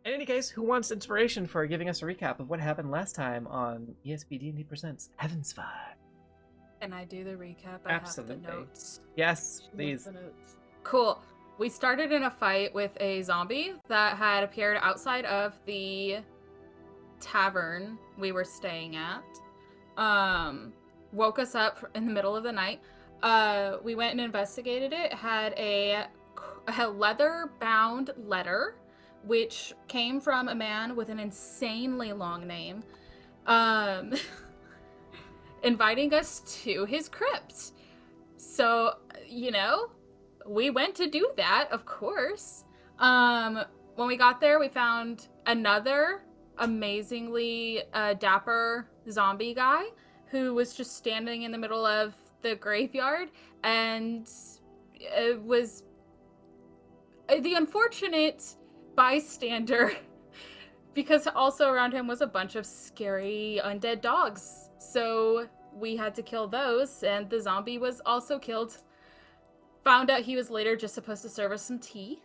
In any case, who wants inspiration for giving us a recap of what happened last time on ESPD&D Presents Heavensfire? Can I do the recap? Absolutely. I have the notes. Yes, please. Cool. We started in a fight with a zombie that had appeared outside of the tavern we were staying at. Woke us up in the middle of the night. We went and investigated it. Had a leather-bound letter, which came from a man with an insanely long name, inviting us to his crypt. So, we went to do that, of course. When we got there, we found another amazingly dapper zombie guy who was just standing in the middle of the graveyard, and it was the unfortunate bystander because also around him was a bunch of scary undead dogs. So we had to kill those, and the zombie was also killed. Found out he was later just supposed to serve us some tea.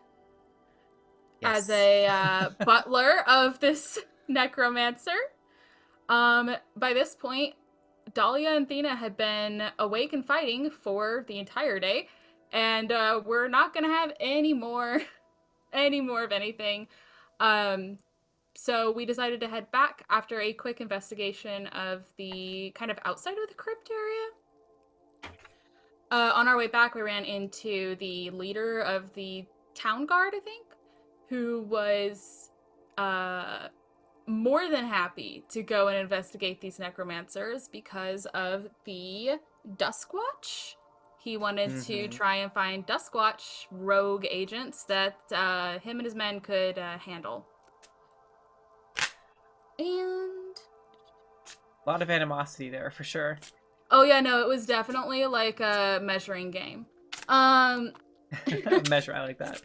Yes. As a butler of this necromancer. By this point, Dahlia and Thena had been awake and fighting for the entire day, and we're not gonna have any more of anything. So we decided to head back after a quick investigation of the kind of outside of the crypt area. On our way back, we ran into the leader of the town guard, I think, who was more than happy to go and investigate these necromancers because of the Duskwatch. He wanted to try and find Duskwatch rogue agents that him and his men could handle. And a lot of animosity there, for sure. Oh yeah, no, it was definitely like a measuring game. Measure, I like that.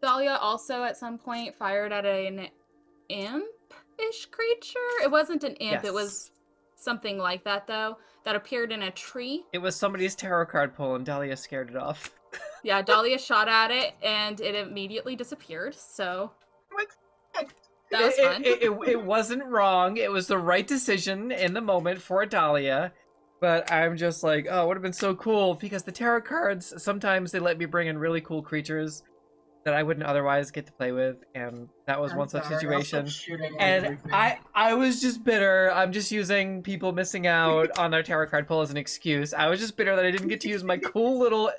Dahlia also at some point fired at an imp-ish creature. It wasn't an imp, yes. It was something like that, though, that appeared in a tree. It was somebody's tarot card pull, and Dahlia scared it off. Yeah, Dahlia shot at it, and it immediately disappeared, so that was fun. It wasn't wrong. It was the right decision in the moment for Dahlia. But I'm just like, oh, it would have been so cool, because the tarot cards, sometimes they let me bring in really cool creatures that I wouldn't otherwise get to play with, and that was one such situation. And I was just bitter. I'm just using people missing out on their tarot card pull as an excuse. I was just bitter that I didn't get to use my cool little...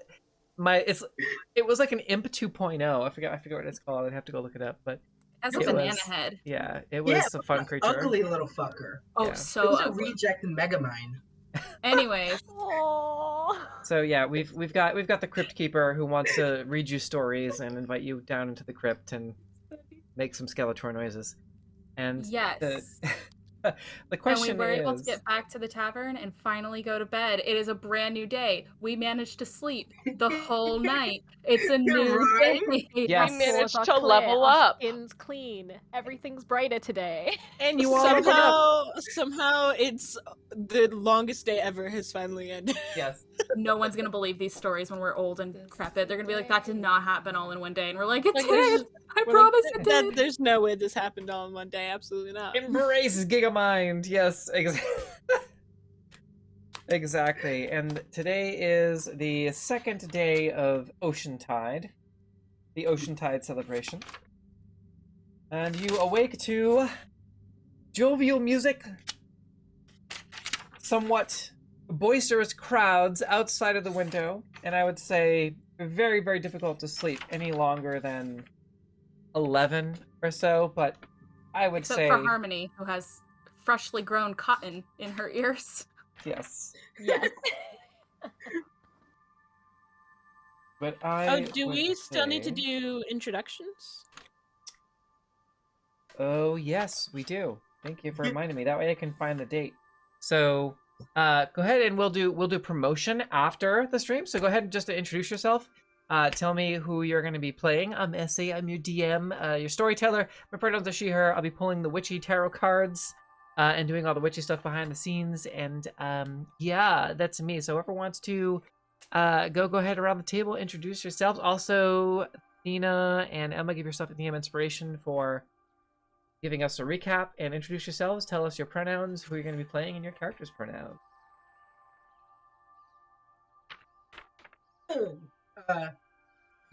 It was like an Imp 2.0. I forget what it's called. I'd have to go look it up, but... As a banana head. Yeah, it was a fun creature. Ugly little fucker. Oh, yeah. So it was ugly. A reject in Megamind. Anyways. So yeah, we've got the Crypt Keeper who wants to read you stories and invite you down into the crypt and make some Skeletor noises. And yes. The question is... And we were able to get back to the tavern and finally go to bed. It is a brand new day. We managed to sleep the whole night. It's a new day. Yes. We managed to level up. Skin's clean. Everything's brighter today. And you all somehow it's the longest day ever has finally ended. Yes. No one's gonna believe these stories when we're old and decrepit. They're gonna be like, that did not happen all in one day. And we're like, it did. I promise it did. There's no way this happened all in one day. Absolutely not. Embrace Gigamind. Yes, exactly. And today is the second day of Oceantide, the Oceantide celebration. And you awake to jovial music, somewhat boisterous crowds outside of the window, and I would say very, very difficult to sleep any longer than 11 or so, but I would say... Except for Harmony, who has freshly grown cotton in her ears. Yes. Yes. But do we still need to do introductions? Oh, yes, we do. Thank you for reminding me. That way I can find the date. So... go ahead and we'll do promotion after the stream. So go ahead and just introduce yourself. Tell me who you're going to be playing. I'm Essie. I'm your DM, your storyteller. My pronouns are she, her. I'll be pulling the witchy tarot cards and doing all the witchy stuff behind the scenes. And yeah, that's me. So whoever wants to Go ahead around the table, introduce yourselves. Also, Athena and Emma, give yourself a DM inspiration for giving us a recap and introduce yourselves. Tell us your pronouns, who you're going to be playing, and your character's pronouns. I'm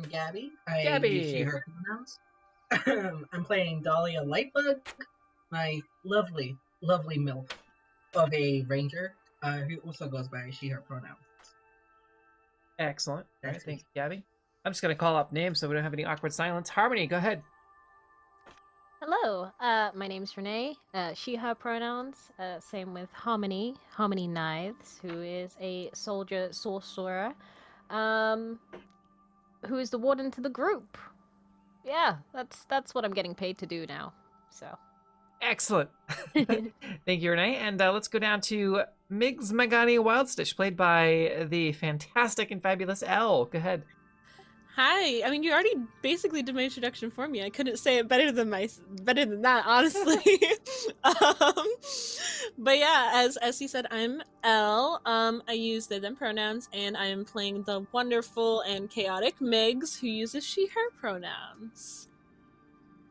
Gaby. I Gaby. use she, her pronouns. I'm playing Dahlia Lightbug, my lovely, lovely MILF of a ranger who also goes by she, her pronouns. Excellent. All right, That's thank you, Gaby. I'm just going to call up names so we don't have any awkward silence. Harmony, go ahead. Hello, my name's Renee. She, her pronouns. Same with Harmony Knives, who is a soldier sorcerer, who is the warden to the group. Yeah, that's what I'm getting paid to do now. So. Excellent. Thank you, Renee. And let's go down to Migs Magani Wildstitch, played by the fantastic and fabulous Elle. Go ahead. Hi. I mean, you already basically did my introduction for me. I couldn't say it better than that, honestly. But yeah, as he said, I'm Elle. I use they them pronouns, and I am playing the wonderful and chaotic Migs, who uses she her pronouns.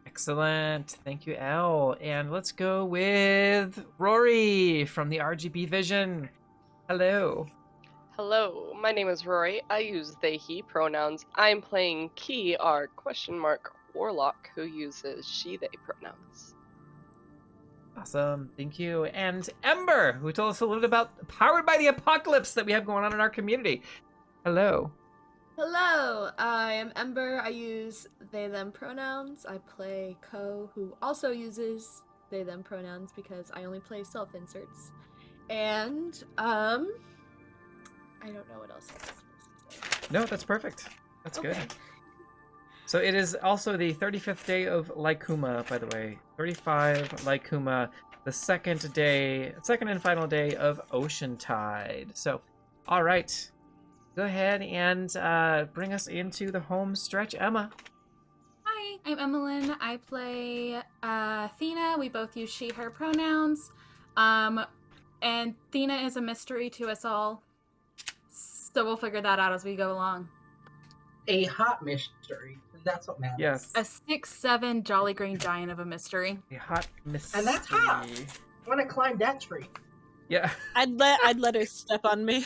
Excellent. Thank you, Elle. And let's go with Rory from the RGB Vision. Hello. Hello, my name is Rory. I use they, he pronouns. I'm playing Key, our warlock, who uses she, they pronouns. Awesome. Thank you. And Ember, who told us a little bit about Powered by the Apocalypse that we have going on in our community. Hello. Hello, I am Ember. I use they them pronouns. I play Ko, who also uses they them pronouns because I only play self inserts. And I don't know what else I'm supposed to say. No, that's perfect. That's Okay. good. So it is also the 35th day of Licuma, by the way. 35 Licuma, the second and final day of Oceantide. So, all right. Go ahead and bring us into the home stretch, Emma. Hi, I'm Emmeline. I play Athena. We both use she, her pronouns. And Athena is a mystery to us all. So we'll figure that out as we go along. A hot mystery. That's what matters. Yes. A 6'7" jolly green giant of a mystery. A hot mystery. And that's hot. I want to climb that tree. Yeah. I'd let her step on me.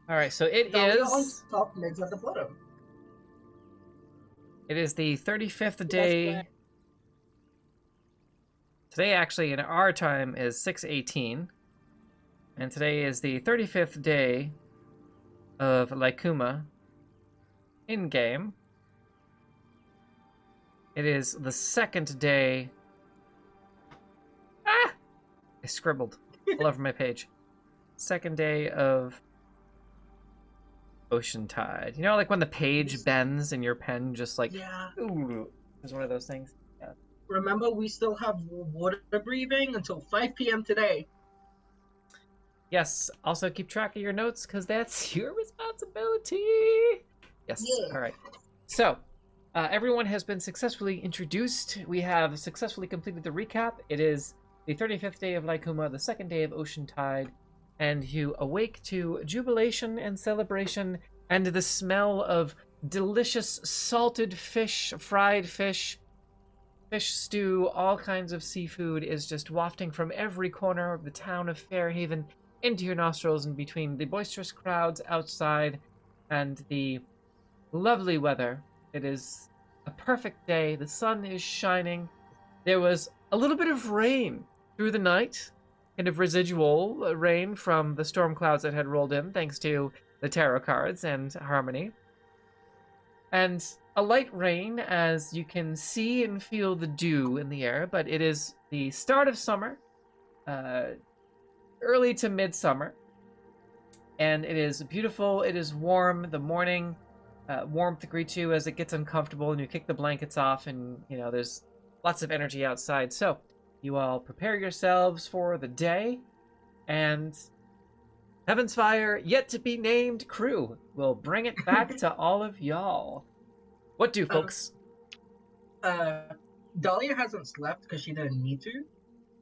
All right, so it Dahlia on is. top, Migs at the bottom. It is the 35th That's day. right. Today, actually, in our time, is 6:18. And today is the 35th day of Licuma in-game. It is the second day... Ah! I scribbled all over my page. Second day of Oceantide. You know, like when the page bends and your pen just like... Yeah. Ooh, it's one of those things. Yeah. Remember, we still have water breathing until 5 p.m. today. Yes, also keep track of your notes because that's your responsibility. Yes, Yeah. all right. So, everyone has been successfully introduced. We have successfully completed the recap. It is the 35th day of Licuma, the second day of Oceantide, and you awake to jubilation and celebration and the smell of delicious salted fish, fried fish, fish stew, all kinds of seafood is just wafting from every corner of the town of Fairhaven into your nostrils and between the boisterous crowds outside and the lovely weather. It is a perfect day. The sun is shining. There was a little bit of rain through the night, kind of residual rain from the storm clouds that had rolled in thanks to the tarot cards and Harmony. And a light rain as you can see and feel the dew in the air, but it is the start of summer, early to midsummer, and it is beautiful. It is warm. The morning warmth greets you as it gets uncomfortable and you kick the blankets off, and you know there's lots of energy outside. So you all prepare yourselves for the day, and Heavensfire, yet to be named crew, will bring it back to all of y'all. What do, folks? Dahlia hasn't slept because she didn't need to,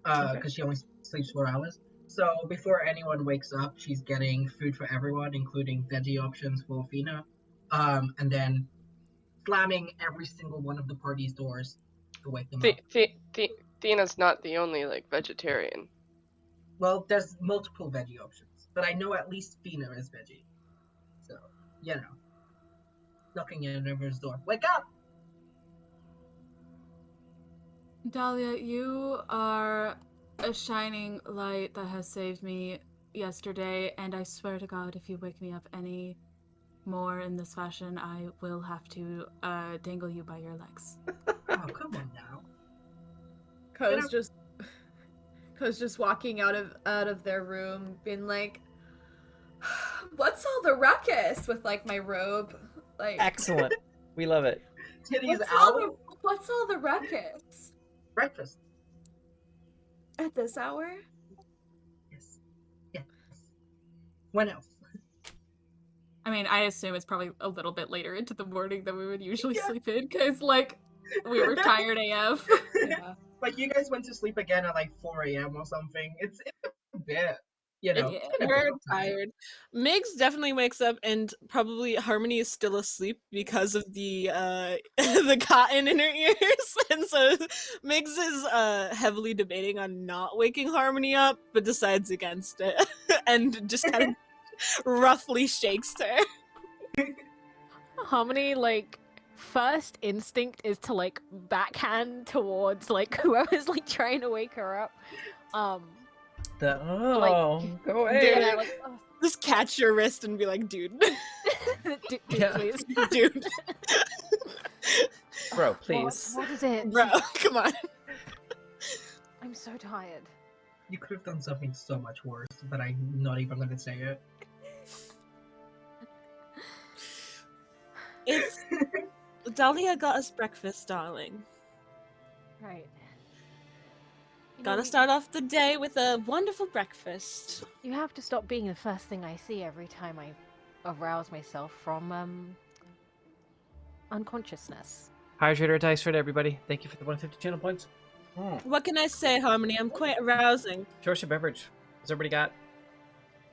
because she only sleeps 4 hours. So before anyone wakes up, she's getting food for everyone, including veggie options for Fina, and then slamming every single one of the party's doors to wake them up. Thena's not the only like vegetarian. Well, there's multiple veggie options, but I know at least Fina is veggie. So, you know, knocking at everyone's door. Wake up! Dahlia, you are a shining light that has saved me yesterday, and I swear to God, if you wake me up any more in this fashion, I will have to dangle you by your legs. Oh, come on now. Ko's just walking out of their room, being like, "What's all the ruckus?" with like my robe, like. Excellent. We love it. Titties What's all the ruckus? Breakfast. At this hour? Yes. Yes. When else? I mean, I assume it's probably a little bit later into the morning than we would usually Yeah. sleep in, because, like, we were tired AF. Yeah. Like, you guys went to sleep again at like 4 a.m. or something. It's a bit, you know. Yeah. it's been a We're bit. tired. Migs definitely wakes up, and probably Harmony is still asleep because of the the cotton in her ears, and so Migs is heavily debating on not waking Harmony up, but decides against it, and just kind of roughly shakes her. Harmony, like, first instinct is to, like, backhand towards, like, whoever's, like, trying to wake her up. Go Dude, away. I, like, oh, Just catch your wrist and be like, dude, dude, Yeah. please. dude, Bro, please. What is it? bro, come on. I'm so tired. You could have done something so much worse, but I'm not even going to say it. It's Dahlia got us breakfast, darling. Right. You know, Gotta start off the day with a wonderful breakfast. You have to stop being the first thing I see every time I arouse myself from, unconsciousness. Hydrator dice for everybody. Thank you for the 150 channel points. What can I say, Harmony? I'm quite arousing. Show your beverage. What's everybody got?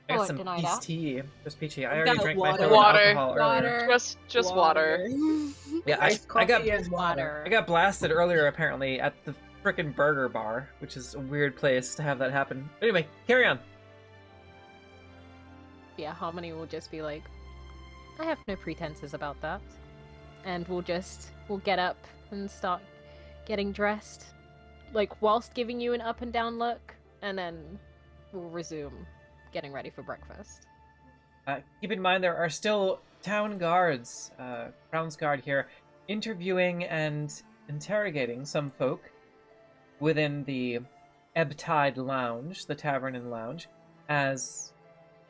I got Oh, some deny peace that. tea. Just peachy. I I've already got drank water. my fill of Water. alcohol earlier. Water. Just water. Yeah, Iced I got coffee and water. I got blasted earlier apparently at the frickin' burger bar, which is a weird place to have that happen. Anyway, carry on. Yeah, Harmony will just be like, I have no pretenses about that. And we'll get up and start getting dressed. Like, whilst giving you an up and down look, and then we'll resume getting ready for breakfast. Keep in mind there are still town guards, Crown's Guard here, interviewing and interrogating some folk within the Ebbtide Lounge, the tavern and lounge, as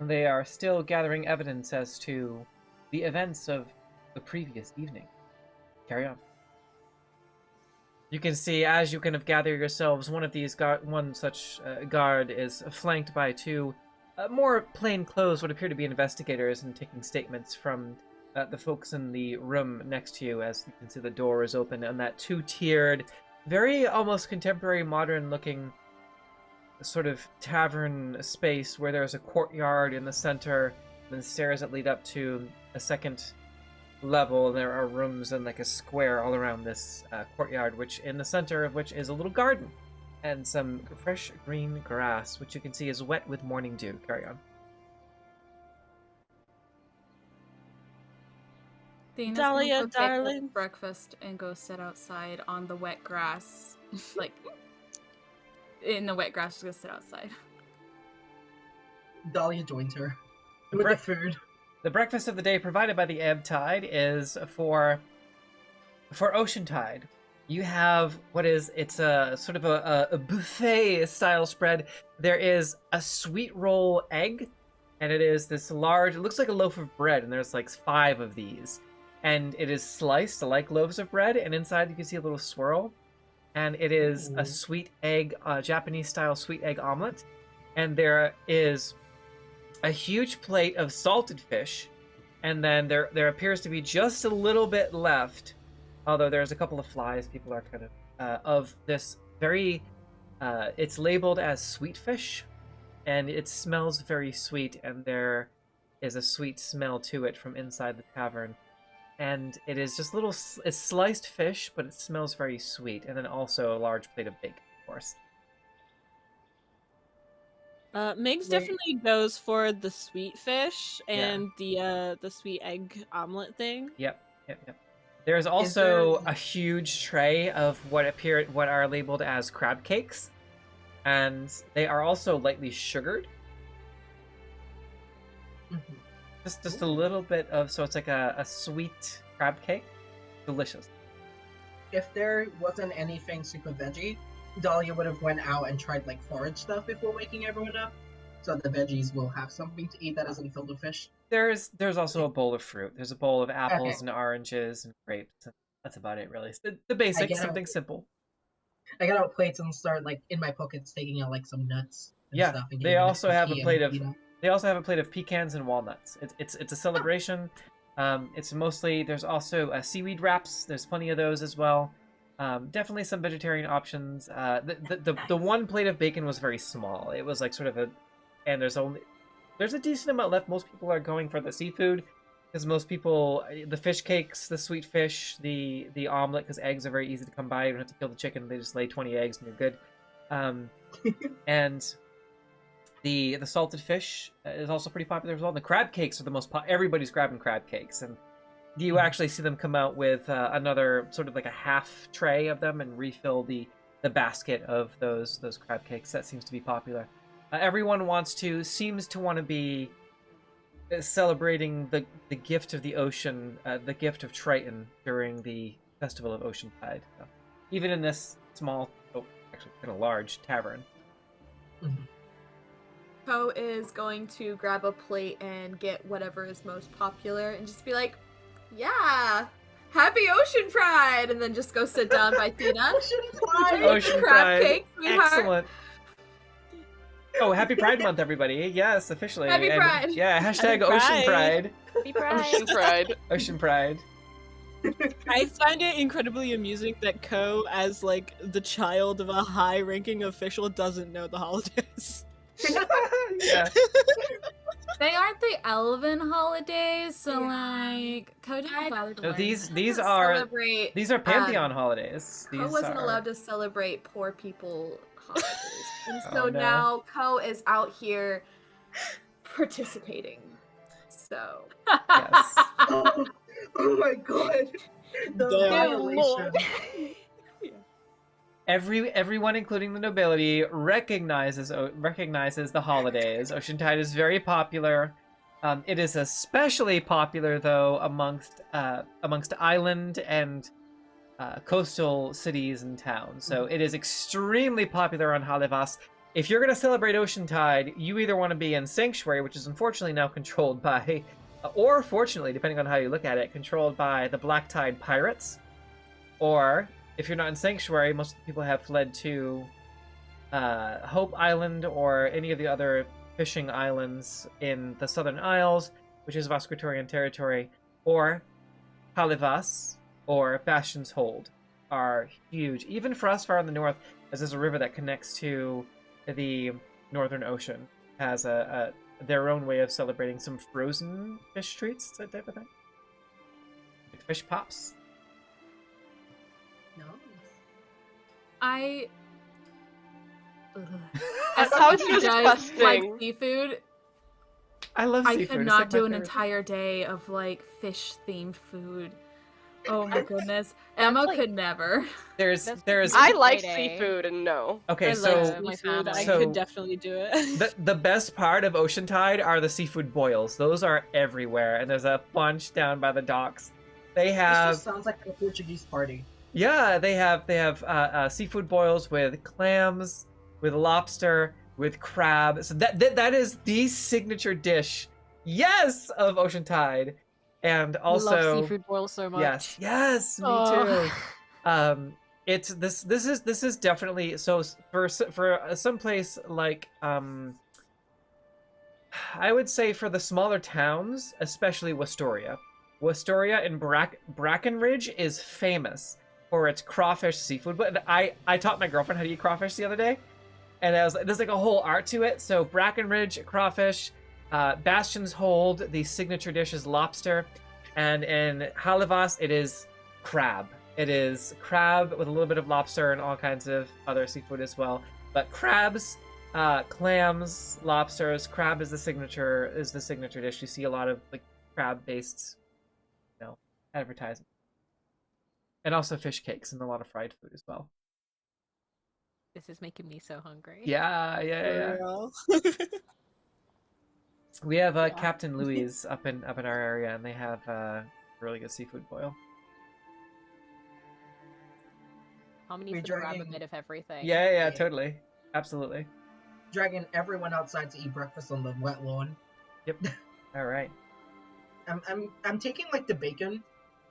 they are still gathering evidence as to the events of the previous evening. Carry on. You can see, as you kind of gather yourselves, one such guard is flanked by two more plain clothes, what appear to be investigators, and taking statements from the folks in the room next to you. As you can see, the door is open, and that two-tiered, very almost contemporary, modern-looking sort of tavern space where there's a courtyard in the center, and then stairs that lead up to a second level, and there are rooms and like a square all around this courtyard, which in the center of which is a little garden and some fresh green grass, which you can see is wet with morning dew. Carry on. Dana's Dahlia, gonna go take her darling. breakfast and go sit outside on the wet grass. Like, in the wet grass, she's gonna sit outside. Dahlia joins her with the food. The breakfast of the day provided by the Ebbtide is for Oceantide. You have it's a sort of a buffet style spread. There is a sweet roll egg, and it is this large, it looks like a loaf of bread, and there's like 5 of these. And it is sliced like loaves of bread, and inside you can see a little swirl. And it is a sweet egg, Japanese style sweet egg omelet. And there is a huge plate of salted fish, and then there appears to be just a little bit left, although there's a couple of flies. People are kind of this very, it's labeled as sweet fish, and it smells very sweet, and there is a sweet smell to it from inside the tavern. And it is just it's sliced fish, but it smells very sweet, and then also a large plate of bacon, of course. Migs definitely goes for the sweet fish and the sweet egg omelet thing. Yep. There's also a huge tray of what are labeled as crab cakes, and they are also lightly sugared. Mhm. Just a little bit of, so it's like a sweet crab cake, delicious. If there wasn't anything super veggie, Dahlia would have went out and tried like forage stuff before waking everyone up, so the veggies will have something to eat that isn't filled with fish. There's also a bowl of fruit. There's a bowl of apples Okay. and oranges and grapes. That's about it, really. The basics, get something simple. I got out plates and start like in my pockets taking out like some nuts. And Yeah, stuff and they getting, like, also have a cookie plate and, of They also have a plate of pecans and walnuts. It's a celebration. It's mostly, there's also seaweed wraps. There's plenty of those as well. Definitely some vegetarian options. The one plate of bacon was very small. It was like sort of and there's a decent amount left. Most people are going for the seafood because most people, the fish cakes, the sweet fish, the omelet, because eggs are very easy to come by. You don't have to kill the chicken. They just lay 20 eggs and you're good. And the salted fish is also pretty popular as well. The crab cakes are the most everybody's grabbing crab cakes, and you actually see them come out with another sort of like a half tray of them and refill the basket of those crab cakes. That seems to be popular. Everyone seems to want to be celebrating the gift of the ocean, the gift of Triton during the festival of Oceantide. So, even in this small, actually kind of large tavern. Mhm. Ko is going to grab a plate and get whatever is most popular and just be like, yeah, happy Ocean Pride! And then just go sit down by Tina. Ocean Crab Pride. cake, sweetheart. Excellent. Oh, happy Pride Month, everybody. Yes, officially. Happy And, Pride. yeah, hashtag Happy Ocean Pride. Pride. Be proud. Ocean Pride. Ocean Pride. I find it incredibly amusing that Ko, as like the child of a high-ranking official, doesn't know the holidays. Yeah. They aren't the elven holidays, so like Ko didn't bother to No, learn. these are celebrate. Pantheon holidays. Ko These wasn't are... allowed to celebrate poor people holidays. And so Oh, no. now Ko is out here participating. So Yes. Oh my god. The Damn. violation. Everyone, including the nobility, recognizes the holidays. Oceantide is very popular. It is especially popular, though, amongst island and coastal cities and towns. So it is extremely popular on Halivas. If you're going to celebrate Oceantide, you either want to be in Sanctuary, which is unfortunately now controlled by, or fortunately, depending on how you look at it, controlled by the Black Tide Pirates, or if you're not in Sanctuary, most of the people have fled to Hope Island or any of the other fishing islands in the Southern Isles, which is Vasquatorian territory, or Halivas or Bastion's Hold are huge. Even for us far in the north, as there's a river that connects to the Northern Ocean, has their own way of celebrating some frozen fish treats, that type of thing. Like fish pops. No. I. That As someone who sounds does like disgusting. seafood, I love I seafood. could It's not like my do an favorite. entire day of like fish themed food. Oh my goodness, Emma like- could never. There's That's I like Friday. seafood and no. okay, I so like my seafood. I family. could definitely do it. the best part of Oceantide are the seafood boils. Those are everywhere, and there's a bunch down by the docks. They This have just sounds like a Portuguese party. they have seafood boils with clams, with lobster, with crab. So that is the signature dish, yes, of Oceantide, and also love seafood boils so much. yes, me Oh. too. It's this is definitely so for some place like I would say for the smaller towns, especially Westoria. Westoria in Brackenridge is famous for its crawfish seafood. But I taught my girlfriend how to eat crawfish the other day, And there's like a whole art to it. So Brackenridge, crawfish, Bastion's Hold, the signature dish is lobster, and in Halivas it is crab. It is crab with a little bit of lobster and all kinds of other seafood as well. But crabs, clams, lobsters, crab is the signature dish. You see a lot of like crab-based, advertising, and also fish cakes and a lot of fried food as well. This is making me so hungry. Yeah. Girl. We have Captain Louise up in our area, and they have really good seafood boil. Harmony's We're gonna grab a dragging- bit of everything. Yeah, totally, absolutely. Dragging everyone outside to eat breakfast on the wet lawn. Yep. All right. I'm taking like the bacon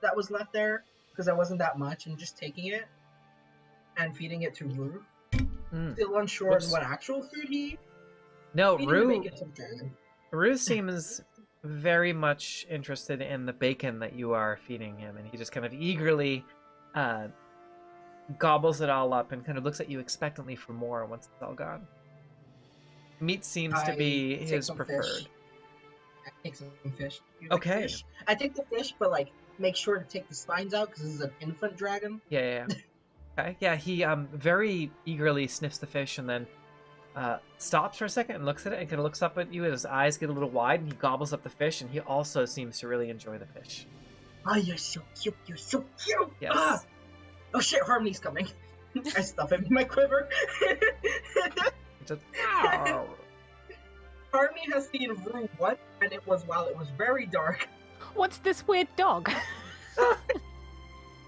that was left there because there wasn't that much, and just taking it and feeding it to Rue. Still unsure on Whoops. what actual food he. No, feeding the Rue. bacon to the dragon. Rue seems very much interested in the bacon that you are feeding him, and he just kind of eagerly gobbles it all up and kind of looks at you expectantly for more once it's all gone. Meat seems to I be take his some preferred. fish. I take some fish. You like Okay. fish? I take the fish, but like make sure to take the spines out because this is an infant dragon. Yeah. Okay. Yeah, he very eagerly sniffs the fish and then stops for a second and looks at it and kind of looks up at you, and his eyes get a little wide, and he gobbles up the fish, and he also seems to really enjoy the fish. Oh, you're so cute. You're so cute. Yes. Ah! Oh shit, Harmony's coming. I stuff him in my quiver. Just, Harmony has seen Rue once, and it was while it was very dark. What's this weird dog?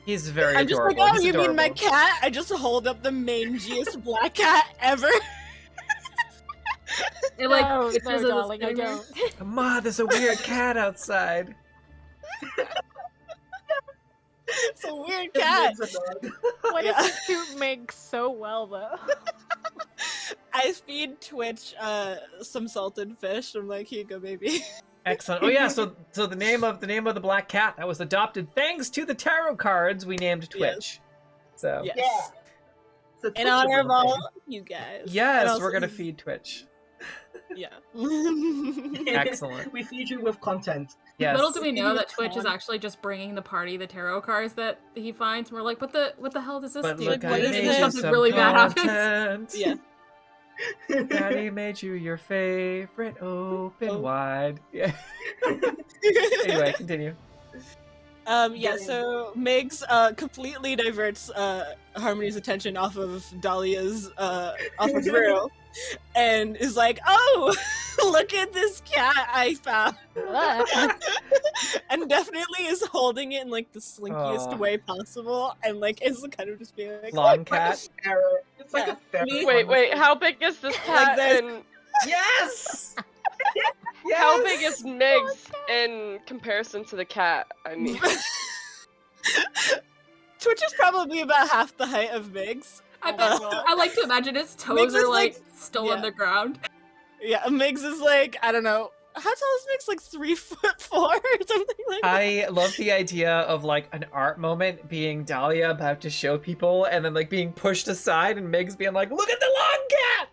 he's very I'm just adorable. like, oh, He's you mean my adorable. cat? I just hold up the mangiest black cat ever. It like no, twitches no, in the darling, I screen. don't. Ma, there's a weird cat outside. It's a weird cat. It's a dog. Why Yeah. does this suit make so well though? I feed Twitch some salted fish. I'm like, here you go, baby. Excellent. Oh yeah, so the name of the black cat that was adopted thanks to the tarot cards we named Twitch. So Yes. Yeah. It's a In Twitch honor of little all you guys. And yes, also- we're gonna feed Twitch. Yeah. thing. Excellent. We feed you with content. Yes. Little do we know that Feeding Twitch is con- actually just bringing the party the tarot cards that he finds, and we're like, what the hell does this But do? look, What I is made this? you Something some really bad happens. content. Yeah. Daddy made you your favorite. Open Oh. wide. Yeah. Anyway, continue. Yeah, so Migs completely diverts Harmony's attention off of Dahlia's off of Rue and is like, oh, look at this cat I found. And definitely is holding it in like the slinkiest Aw. way possible, and like is kind of just being like, Long Like cat. a sparrow. It's like Yeah. a ferret. Wait, how big is this cat? this. And Yes. how big is Migs in comparison to the cat? I mean, Twitch is probably about half the height of Migs. I bet. I like to imagine its toes Mix are is like like- still yeah. on the ground. Yeah, Migs is like, I don't know, how tall is Migs? Like 3'4" or something like that. I love the idea of like an art moment being Dahlia about to show people, and then like being pushed aside, and Migs being like, "Look at the long cat."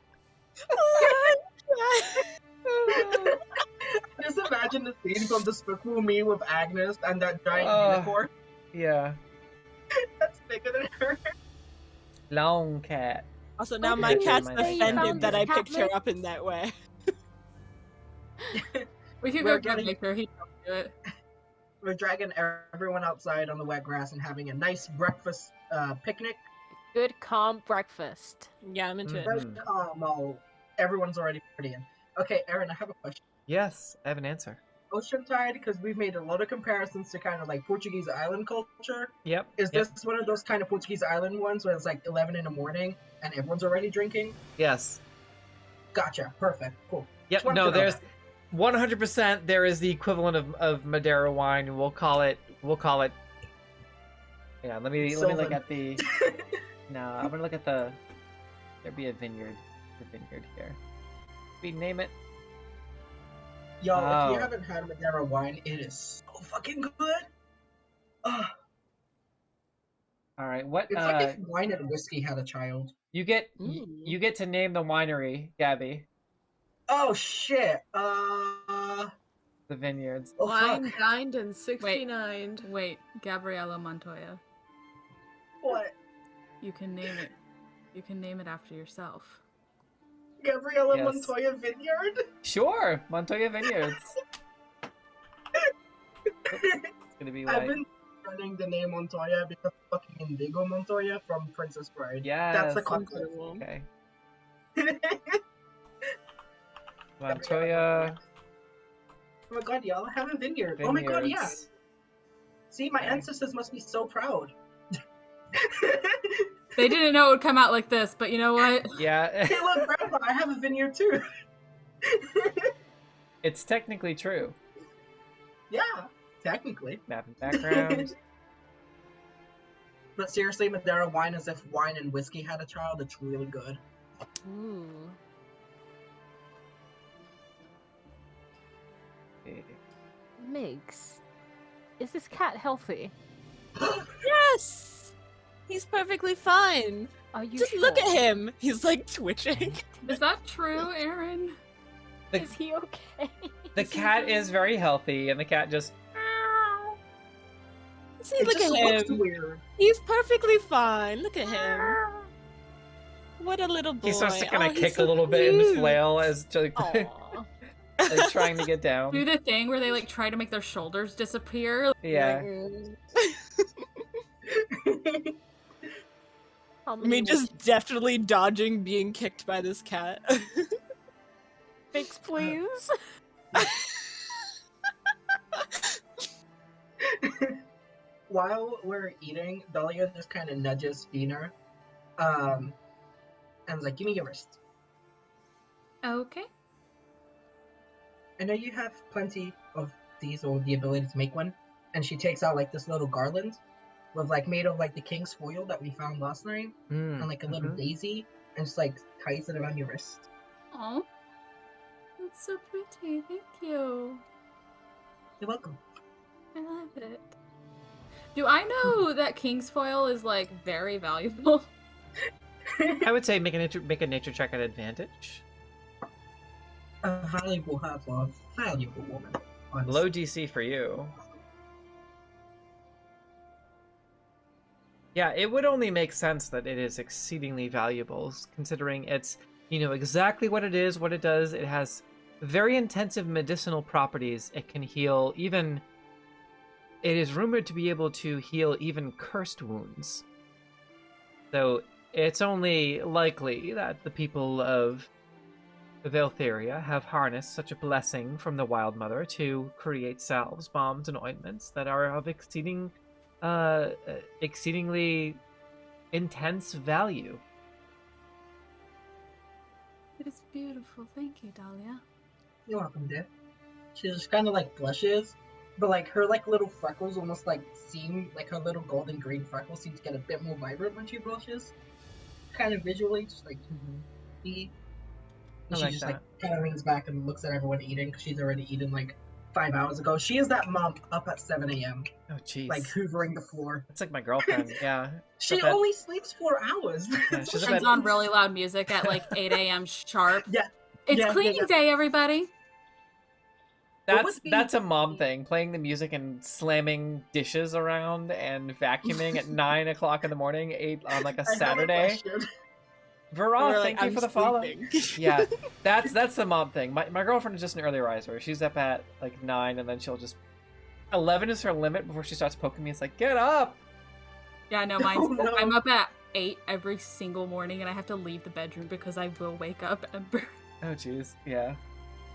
Just imagine the scene from Despicable Me with Agnes and that giant unicorn Yeah. that's bigger than her. Long cat. Also, now Okay, my never cat's mind. Hey, you offended found that this I cat, picked her Migs? up in that way. We could We're go get getting- Victor. He don't do it. We're dragging everyone outside on the wet grass and having a nice breakfast picnic. Good calm breakfast. Yeah, I'm into it. Very calm. Everyone's already pretty in. Okay, Aaron, I have a question. Yes, I have an answer. Oceantide, because we've made a lot of comparisons to kind of like Portuguese island culture. Yep. Is Yep. this one of those kind of Portuguese island ones where it's like 11 in the morning and everyone's already drinking? Yes. Gotcha. Perfect. Cool. Yep. Just wanted No, to know there's that. 100%. There is the equivalent of Madeira wine. We'll call it. Yeah. Let me look Sylvan. at the. No, I'm gonna look at the. There'd be a vineyard. The vineyard here. We name it. Y'all, if Oh. you haven't had Madeira wine, it is so fucking good. Ugh. All right. What? It's like if wine and whiskey had a child. You get Ooh. you get to name the winery, Gaby. Oh shit. The vineyards. Oh Wine, fuck. dined, and 69. Wait, Gabriella Montoya. What? You can name it. You can name it after yourself. Gabriella Yes. Montoya Vineyard? Sure, Montoya Vineyards. It's gonna be I've like been running the name Montoya because fucking Indigo Montoya from Princess Bride. yes. That's the concept. Okay. Montoya Oh my god, y'all have a vineyard. Oh my god, yeah. Vineyards. See, my Okay. ancestors must be so proud. They didn't know it would come out like this, but you know what? Yeah, Hey, look, Grandpa, I have a vineyard too. it's technically true. Yeah, technically. Map and background. But seriously, Madeira wine as if wine and whiskey had a child, it's really good. Ooh. Migs, is this cat healthy? Yes! He's perfectly fine. Are you Just look sure? at him. He's like twitching. Is that true, Aaron? The, Is he okay? the cat is very healthy, and the cat just See, It look just at looks him. weird. He's perfectly fine. Look at him. What a little boy. he starts to kind Oh, of he's kick so a little bit and cute. flail as like, Aw. like trying to get down. Do the thing where they like try to make their shoulders disappear. Yeah. How I many mean, just definitely dodging being kicked by this cat. Migs, please? While we're eating, Dahlia just kind of nudges Feener, and is like, give me your wrist. Okay. I know you have plenty of these or the ability to make one. And she takes out like this little garland with like made of like the king's foil that we found last night, and like a little daisy, and just like ties it around your wrist. Oh, that's so pretty. Thank you. You're welcome. I love it. Do I know that king's foil is like very valuable? I would say make a nature check at advantage. A valuable half of valuable woman. Honestly. Low DC for you. Yeah, it would only make sense that it is exceedingly valuable, considering it's, you know, exactly what it is, what it does. It has very intensive medicinal properties. It can heal even... It is rumored to be able to heal even cursed wounds. So it's only likely that the people of Valtheria have harnessed such a blessing from the Wild Mother to create salves, bombs, and ointments that are of exceedingly intense value. It is beautiful. Thank you, Dahlia. You're welcome, dear. She just kind of like blushes, but like her like little freckles almost like seem like her little golden green freckles seem to get a bit more vibrant when she blushes. Kind of visually, just like I and she like just that. like kind of leans back and looks at everyone eating because she's already eaten like 5 hours ago. She is that mom up at 7 a.m. Oh, jeez. like hoovering the floor. That's like my girlfriend, yeah. She Up at- only sleeps 4 hours. Yeah, she's Turns on really loud music at like 8 a.m. sharp. Yeah. It's Yeah, cleaning yeah. day, everybody. That's a mom thing, playing the music and slamming dishes around and vacuuming at 9 o'clock in the morning, 8 on like a I have a Saturday. question. Veroth, We're thank like, you "I'm for the follow. sleeping." Yeah, that's the mom thing. My girlfriend is just an early riser. She's up at like 9, and then she'll just 11 is her limit before she starts poking me. It's like, get up. Yeah, no, mine's. Oh, no. I'm up at 8 every single morning, and I have to leave the bedroom because I will wake up Ember. Oh jeez, yeah.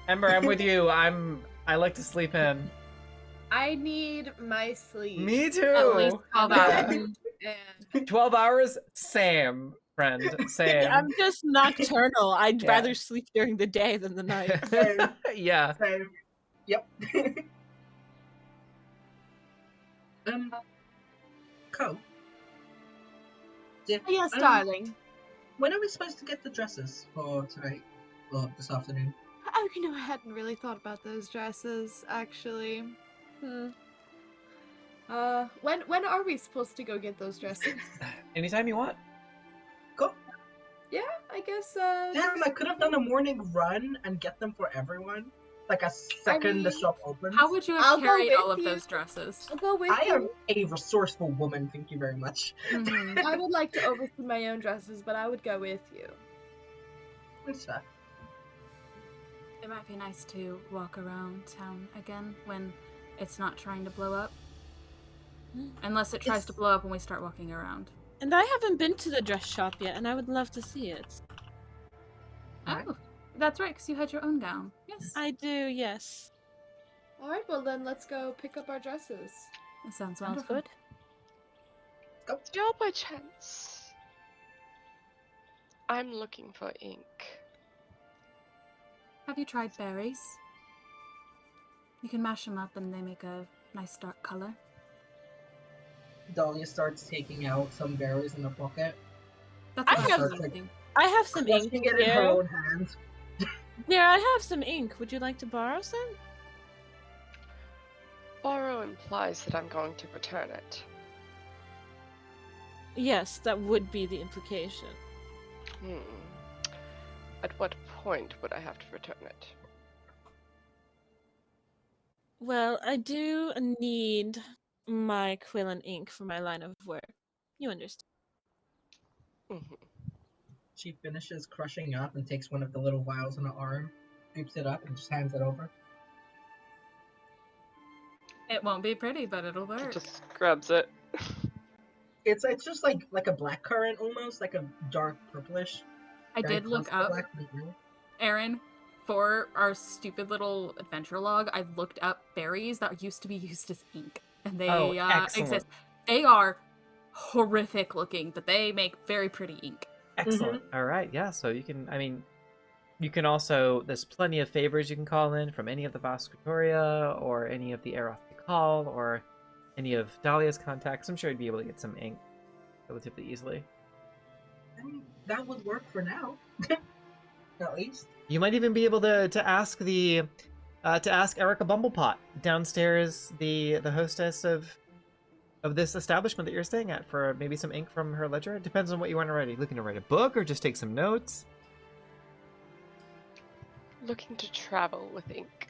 Ember, I'm with you. I like to sleep in. I need my sleep. Me too. At least 12 hours. And 12 hours, same, friend, same. I'm just nocturnal. I'd Yeah. rather sleep during the day than the night. Yeah. Same. Yep. Co. Yeah, yes, um, darling. When are we supposed to get the dresses for tonight? Or this afternoon? Oh, I hadn't really thought about those dresses, actually. When are we supposed to go get those dresses? Anytime you want. Go. Yeah, I guess. Damn, I could have done a morning run and get them for everyone. Like a second the mean, shop opens. How would you have I'll go carried with all of you. those dresses? I'll go with I am you. a resourceful woman, thank you very much. Mhm. I would like to oversee my own dresses, but I would go with you. It's fair. It might be nice to walk around town again when it's not trying to blow up. Unless it tries to blow up when we start walking around. And I haven't been to the dress shop yet, and I would love to see it. Alright. Oh, that's right, because you had your own gown. Yes. I do, yes. Alright, well then let's go pick up our dresses. That sounds Sounds wonderful. good. Do y'all by chance? I'm looking for ink. Have you tried berries? You can mash them up and they make a nice dark color. Dahlia starts taking out some berries in her pocket. That's I what have was some- thinking. I have some ink Crushing it in her here. own hands. Yeah, I have some ink. Would you like to borrow some? Borrow implies that I'm going to return it. Yes, that would be the implication. At what point would I have to return it? Well, I do need my quill and ink for my line of work. You understand. Mhm. She finishes crushing up and takes one of the little vials on her arm, scoops it up, and just hands it over. It won't be pretty, but it'll work. Just grabs it. It's just like a black currant almost, like a dark purplish. I very did look close to up, black, but no. Aaron, for our stupid little adventure log, I looked up berries that used to be used as ink. And they Oh, excellent. exist. They are horrific looking, but they make very pretty ink. Excellent. All right. Yeah. So you can, I mean, you can also, there's plenty of favors you can call in from any of the Vascatoria or any of the Aeroth Call or any of Dahlia's contacts. I'm sure you'd be able to get some ink relatively easily. I mean, that would work for now. At least. You might even be able to ask to ask Erica Bumblepot downstairs, the hostess of this establishment that you're staying at, for maybe some ink from her ledger. It depends on what you want to write. Are you looking to write a book or just take some notes? Looking to travel with ink.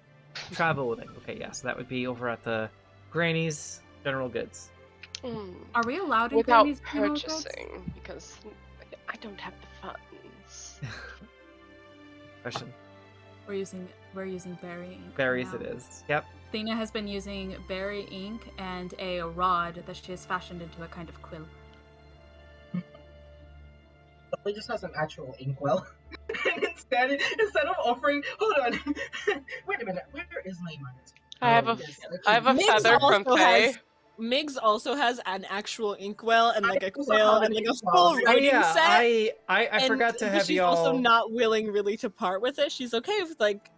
Travel with ink. Okay, yeah. So that would be over at the Granny's General Goods. Are we allowed in Without Granny's General Goods? purchasing, because I don't have the funds. Question. We're using berry ink. for Berries now. it is. Yep. Athena has been using berry ink and a rod that she has fashioned into a kind of quill. Dahlia just has an actual inkwell. And instead of offering, hold on, wait a minute, where is my mind? I have a Yes, I have a Migs feather from also Faye. has- Migs also has an actual inkwell and like a also quill have and an like a inkwell. full Oh, writing yeah. set. I and forgot to have she's y'all. also not willing really to part with it. She's okay with like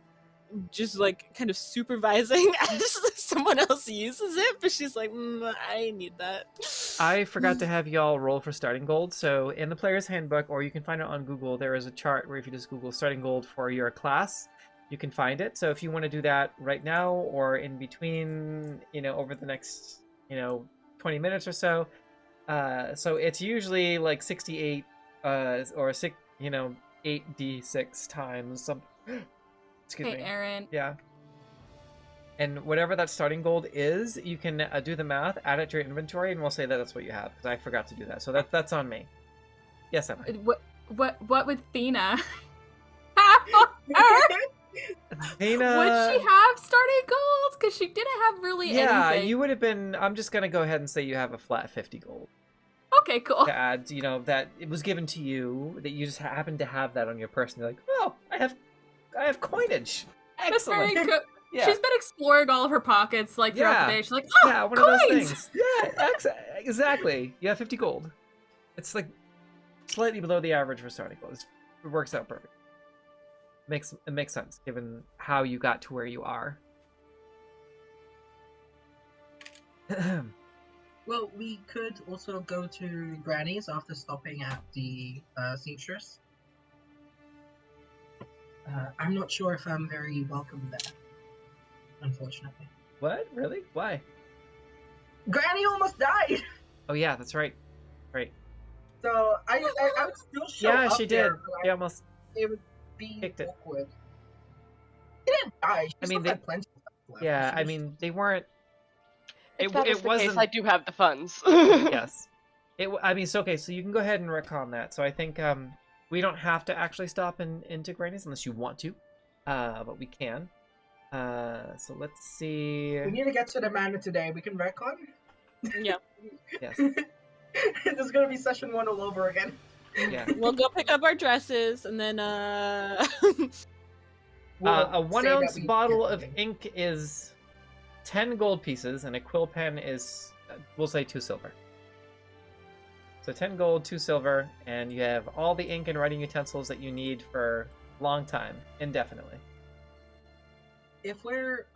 just like kind of supervising as someone else uses it, but she's like, I need that. I forgot to have y'all roll for starting gold. So in the player's handbook, or you can find it on Google, there is a chart where if you just Google starting gold for your class, you can find it. So if you want to do that right now or in between, over the next, 20 minutes or so. So it's usually like 68 or 6, 8d6 times some. Excuse Hey, me. Aaron. Yeah. And whatever that starting gold is, you can do the math, add it to your inventory, and we'll say that that's what you have, because I forgot to do that. So that's on me. Yes, Emma. What would Athena have on her? Athena... Would she have starting gold? Because she didn't have really Yeah, anything. you would have been... I'm just going to go ahead and say you have a flat 50 gold. Okay, cool. To add, that it was given to you, that you just happen to have that on your person. You're like, oh, I have coinage. That's very Excellent. good. Yeah. She's been exploring all of her pockets throughout Yeah. the day. She's like, Yeah, one coins! of those things. Yeah, exactly. You have 50 gold. It's like slightly below the average for starting gold. It works out perfect. It makes sense given how you got to where you are. Well, we could also go to Granny's after stopping at the seamstress. I'm not sure if I'm very welcome there, unfortunately. What? Really? Why? Granny almost died. Oh yeah, that's right. Right. So I would still show Yeah, up she there, did. but She almost it would be kicked it. awkward. She didn't die. She I still mean, had plenty of stuff left. Yeah, She I was mean, they weren't. If that is It the case, wasn't. I do have the funds. Yes. I mean, so okay, so you can go ahead and retcon that. So I think we don't have to actually stop into Granny's unless you want to, but we can. So let's see. We need to get to the manor today. We can retcon. Yeah. Yes. This is gonna be session 1 all over again. Yeah. We'll go pick up our dresses and then We'll A 1 say that ounce we bottle get of something. ink is 10 gold pieces, and a quill pen is, we'll say 2 silver. So 10 gold, 2 silver, and you have all the ink and writing utensils that you need for a long time, indefinitely. If we're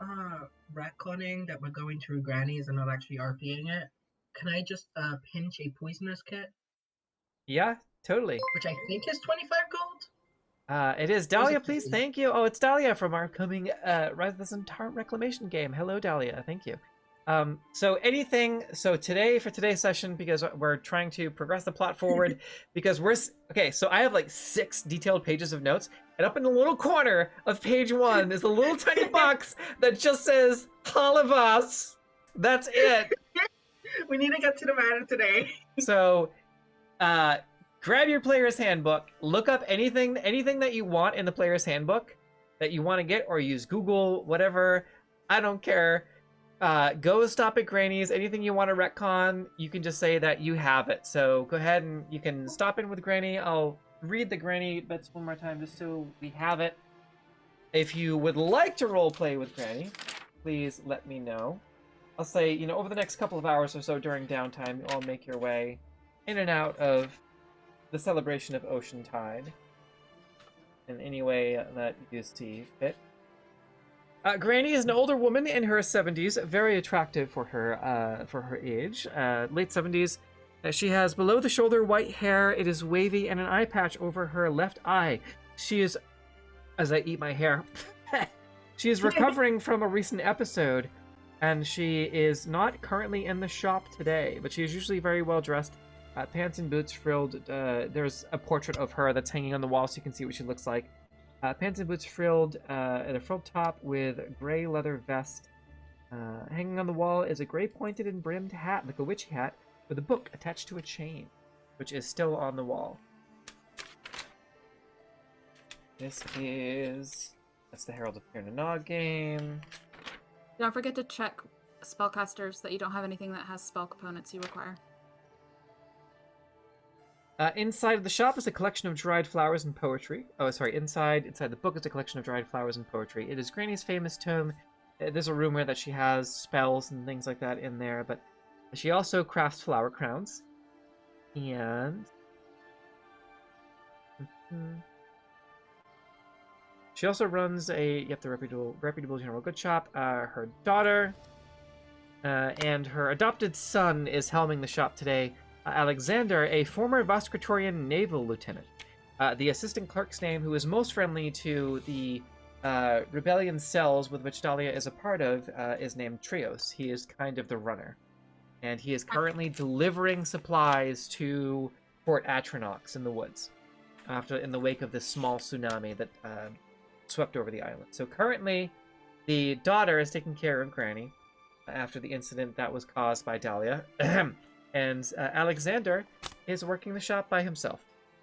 retconning that we're going through Granny's and not actually RPing it, can I just pinch a poisonous kit, Yeah, totally. which I think is 25 gold? It is Or is Dahlia, it please. 50? Thank you. Oh, it's Dahlia from our upcoming Rise of the Centaur Reclamation game. Hello, Dahlia. Thank you. So today, for today's session, because we're trying to progress the plot forward, because okay, so I have like 6 detailed pages of notes, and up in the little corner of page 1 is a little tiny box that just says, all of us. That's it. We need to get to the manor today. So, grab your player's handbook, look up anything that you want in the player's handbook that you want to get, or use Google, whatever. I don't care. Go stop at Granny's. Anything you want to retcon, you can just say that you have it. So go ahead and you can stop in with Granny. I'll read the Granny bits one more time just so we have it. If you would like to roleplay with Granny, please let me know. I'll say, over the next couple of hours or so during downtime, you all make your way in and out of the celebration of Oceantide in any way that you see fit. Granny is an older woman in her 70s, very attractive for her age, late 70s. She has below the shoulder white hair. It is wavy, and an eye patch over her left eye. She is, as I eat my hair, she is recovering from a recent episode, and she is not currently in the shop today, but she is usually very well dressed. Pants and boots frilled. There's a portrait of her that's hanging on the wall so you can see what she looks like. Pants and boots frilled, and a frilled top with gray leather vest. Hanging on the wall is a gray pointed and brimmed hat, like a witch hat, with a book attached to a chain, which is still on the wall. That's the Herald of Pirnanog game. Don't forget to check spellcasters that you don't have anything that has spell components you require. Inside of the shop is a collection of dried flowers and poetry. Oh, sorry, inside the book is a collection of dried flowers and poetry. It is Granny's famous tome. There's a rumor that she has spells and things like that in there, but she also crafts flower crowns. And she also runs the reputable general goods shop. Her daughter and her adopted son is helming the shop today. Alexander, a former Voskritorian naval lieutenant. The assistant clerk's name, who is most friendly to the rebellion cells with which Dahlia is a part of, is named Trios. He is kind of the runner. And he is currently delivering supplies to Fort Atronox in the woods, in the wake of this small tsunami that swept over the island. So currently, the daughter is taking care of Granny after the incident that was caused by Dahlia. And Alexander is working the shop by himself.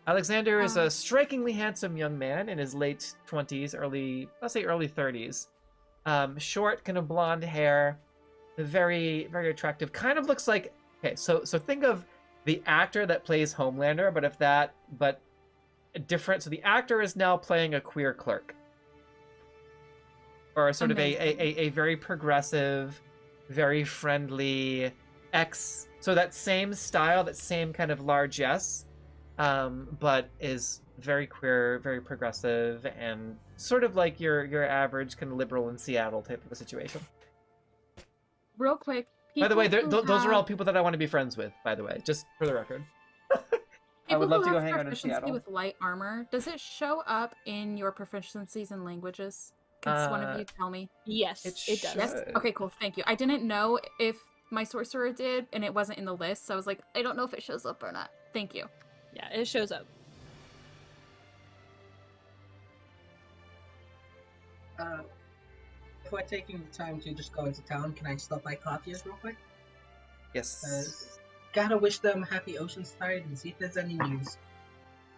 Alexander is a strikingly handsome young man in his late 20s, early 30s. Short, kind of blonde hair, very, very attractive. Kind of looks like, okay, so think of the actor that plays Homelander, but different. So the actor is now playing a queer clerk. Or sort of a very progressive, very friendly so that same style, that same kind of largesse, but is very queer, very progressive, and sort of like your average kind of liberal in Seattle type of a situation. Real quick. By the way, those are all people that I want to be friends with, by the way, just for the record. I would love to go hang out in Seattle. With light armor, does it show up in your proficiencies in languages? Can one of you tell me? Yes, it does. Yes? Okay, cool. Thank you. I didn't know if my sorcerer did, and it wasn't in the list, so I was like, I don't know if it shows up or not. Thank you. Yeah, it shows up. Before taking the time to just go into town, can I stop by Katya's real quick? Yes. Gotta wish them happy Oceantide and see if there's any news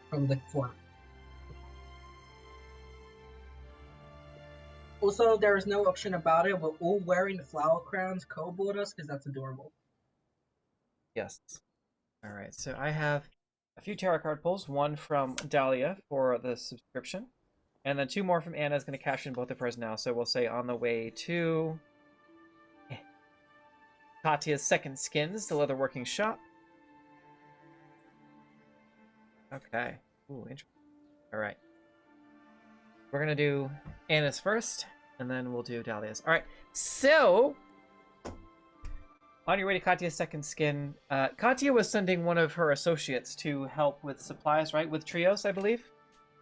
from the fort. Also, there is no option about it. We're all wearing the flower crowns. Co bought us because that's adorable. Yes. All right. So I have a few tarot card pulls. One from Dahlia for the subscription, and then 2 more from Anna. Is going to cash in both of hers now. So we'll say on the way to Katya's Second Skins, the leatherworking shop. Okay. Ooh, interesting. All right. We're going to do Anna's first, and then we'll do Dahlia's. All right. So, on your way to Katya's Second Skin, Katya was sending one of her associates to help with supplies, right? With Trios, I believe?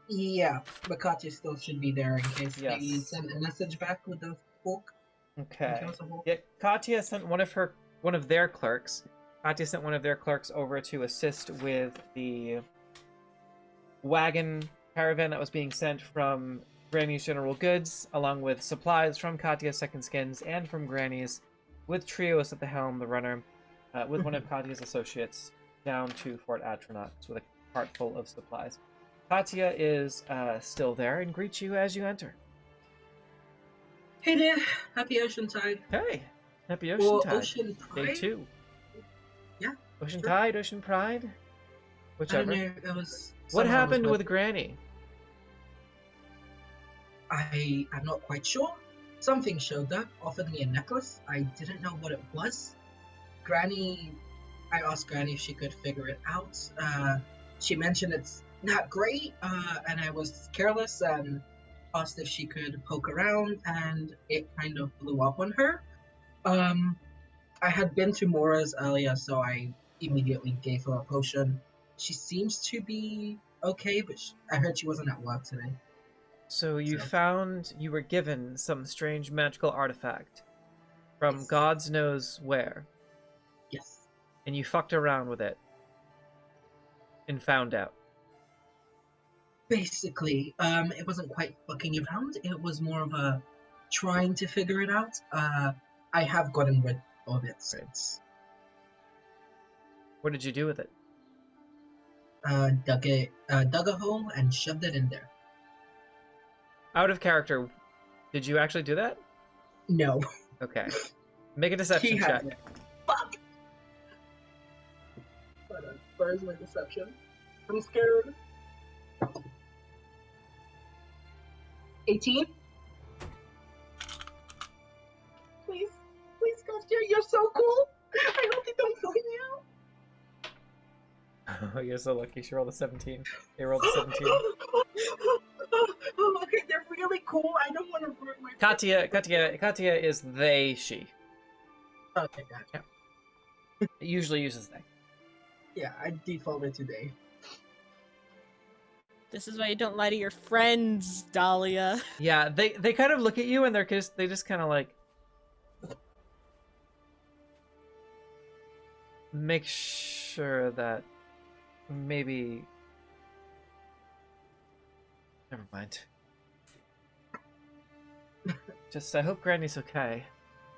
Yeah, but Katya still should be there in case they Yes. send a message back with the book. Okay. Yeah, Katya sent one of their clerks. Katya sent one of their clerks over to assist with the wagon caravan that was being sent from Granny's General Goods, along with supplies from Katya's Second Skins and from Granny's, with Trios at the helm, the runner, with one of Katya's associates, down to Fort Atronaut with a cart full of supplies. Katya is still there and greets you as you enter. Hey there, happy Oceantide. Hey, happy Or Oceantide. Ocean Pride? Day 2. Yeah. Oceantide, Ocean Pride? I Whichever. don't know, it was... What somehow it happened was with Granny? I'm not quite sure. Something showed up, offered me a necklace. I didn't know what it was. I asked Granny if she could figure it out. She mentioned it's not great, and I was careless and asked if she could poke around, and it kind of blew up on her. I had been to Mora's earlier, so I immediately gave her a potion. She seems to be okay, but I heard she wasn't at work today. So you were given some strange magical artifact from God's knows where, Yes. and you fucked around with it and found out. Basically, it wasn't quite fucking around. It was more of a trying to figure it out. I have gotten rid of it since. What did you do with it? Dug a hole and shoved it in there. Out of character, did you actually do that? No. Okay. Make a deception He check. hasn't. Fuck! Hold on. Where's my deception? I'm scared. 18? Please, Katya, you're so cool! I hope you don't find me out! Oh, you're so lucky. She rolled a 17. They rolled a 17. Okay, they're really cool. I don't want to ruin my... Katya is they, she. Okay, gotcha. It usually uses they. Yeah, I defaulted today. This is why you don't lie to your friends, Dahlia. Yeah, they kind of look at you and they just kind of like make sure that maybe never mind. Just I hope Granny's okay.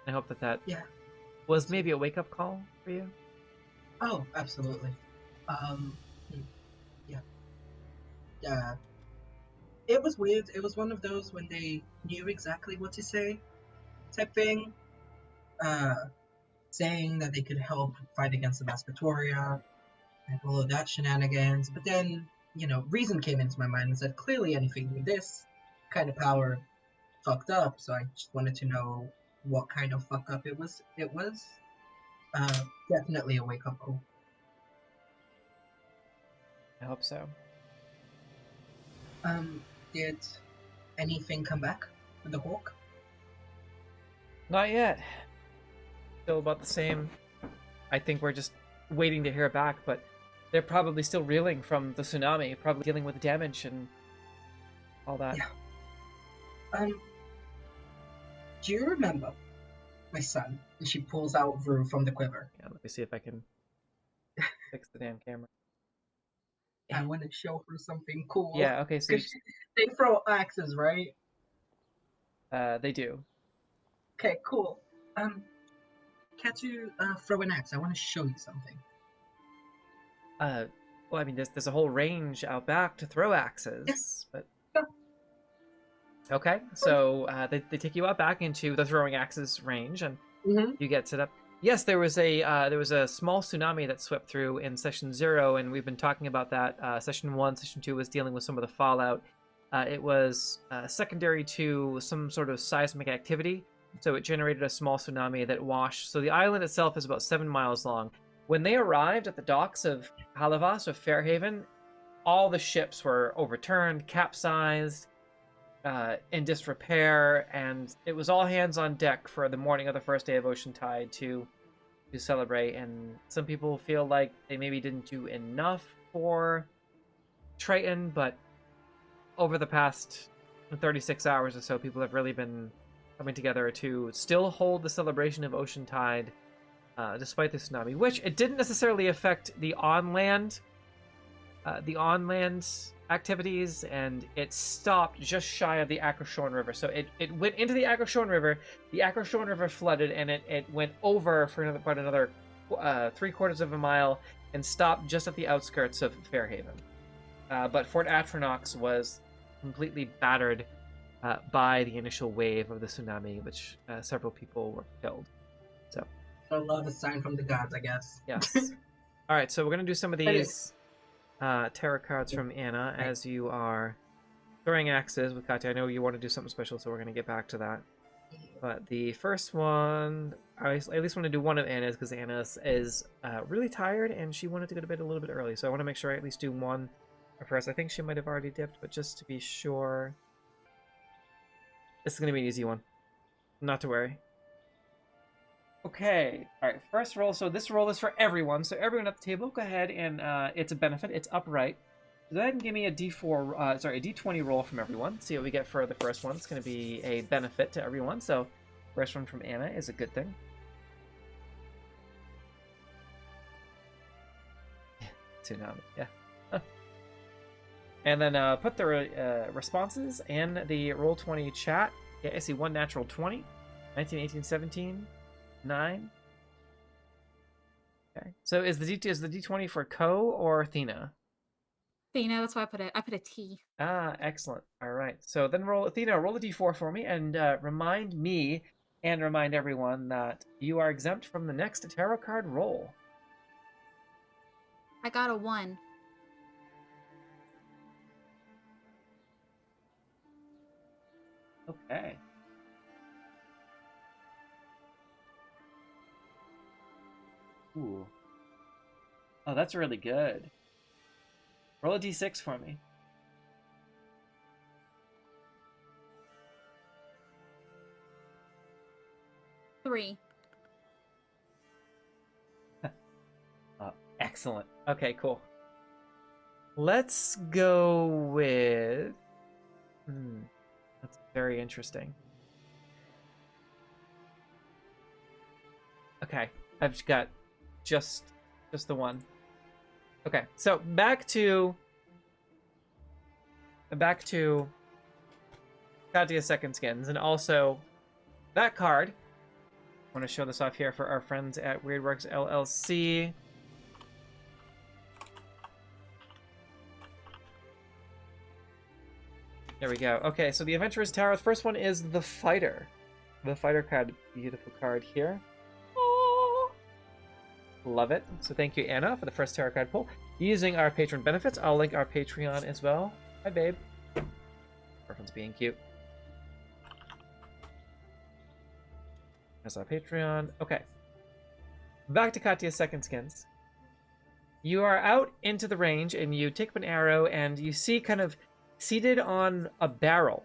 I hope that Yeah. was maybe a wake-up call for you. Oh, absolutely. Yeah. It was weird. It was one of those when they knew exactly what to say type thing. Saying that they could help fight against the Vaspatoria and all of that shenanigans. But then, reason came into my mind and said, clearly anything with this kind of power fucked up. So I just wanted to know what kind of fuck up it was. It was definitely a wake-up call. I hope so. Did anything come back with the Hawk? Not yet. Still about the same. I think we're just waiting to hear back, but they're probably still reeling from the tsunami, probably dealing with damage and all that. Yeah. Do you remember my son, And she pulls out Vru from the quiver. Yeah, let me see if I can fix the damn camera. I want to show her something cool. Yeah, okay, so 'Cause they throw axes, right? they do. Okay, cool. Katsu, throw an axe. I want to show you something. Well, I mean, there's a whole range out back to throw axes, but Yeah. okay. So they take you out back into the throwing axes range, and Mm-hmm. you get set up. Yes, there was a small tsunami that swept through in session 0, and we've been talking about that. Session 1, session 2 was dealing with some of the fallout. It was secondary to some sort of seismic activity, so it generated a small tsunami that washed. So the island itself is about 7 miles long. When they arrived at the docks of Halavas, of Fairhaven, all the ships were overturned, capsized, in disrepair, and it was all hands on deck for the morning of the first day of Oceantide to celebrate. And some people feel like they maybe didn't do enough for Triton, but over the past 36 hours or so, people have really been coming together to still hold the celebration of Oceantide, despite the tsunami, which it didn't necessarily affect the on-land activities, and it stopped just shy of the Akershorn River. So it went into the Akershorn River, the Akershorn River flooded, and it went over for about another 3/4 of a mile and stopped just at the outskirts of Fairhaven. But Fort Atronox was completely battered by the initial wave of the tsunami, which several people were killed. So love a sign from the gods, I guess. yes. All right, so we're gonna do some of these tarot cards from Anna as you are throwing axes with Katya. I know you want to do something special, so we're gonna get back to that. But the first one, I at least want to do one of Anna's because Anna is really tired and she wanted to go to bed a little bit early. So I want to make sure I at least do one of hers. I think she might have already dipped, but just to be sure, this is gonna be an easy one. Not to worry. Okay, all right, first roll. So this roll is for everyone. So everyone at the table, go ahead and it's a benefit. It's upright. Go ahead and give me a D4, a D20 roll from everyone. See what we get for the first one. It's going to be a benefit to everyone. So first one from Anna is a good thing. Tsunami, yeah. And then put the responses in the Roll20 chat. Yeah, I see one natural 20, 19, 18, 17. 9. Okay. So is the D20 for Ko or Athena? Athena, that's why I put a T. Ah, excellent. All right. So then roll a D4 for me and remind me and remind everyone that you are exempt from the next tarot card roll. I got a 1. Okay. Ooh. Oh, that's really good. Roll a D6 for me. Three. Excellent. Okay, cool. Let's go with... that's very interesting. Okay, I've just got just the one. Okay, so back to Katya's Second Skins, and also that card. I want to show this off here for our friends at Weirdworks LLC. There we go. Okay, so the Adventurer's Tower. The first one is the Fighter. The Fighter card, beautiful card here. Love it. So thank you, Anna, for the first tarot card pull. Using our patron benefits, I'll link our Patreon as well. Hi, babe. Everyone's being cute. There's our Patreon. Okay. Back to Katya's Second Skins. You are out into the range, and you take up an arrow, and you see kind of seated on a barrel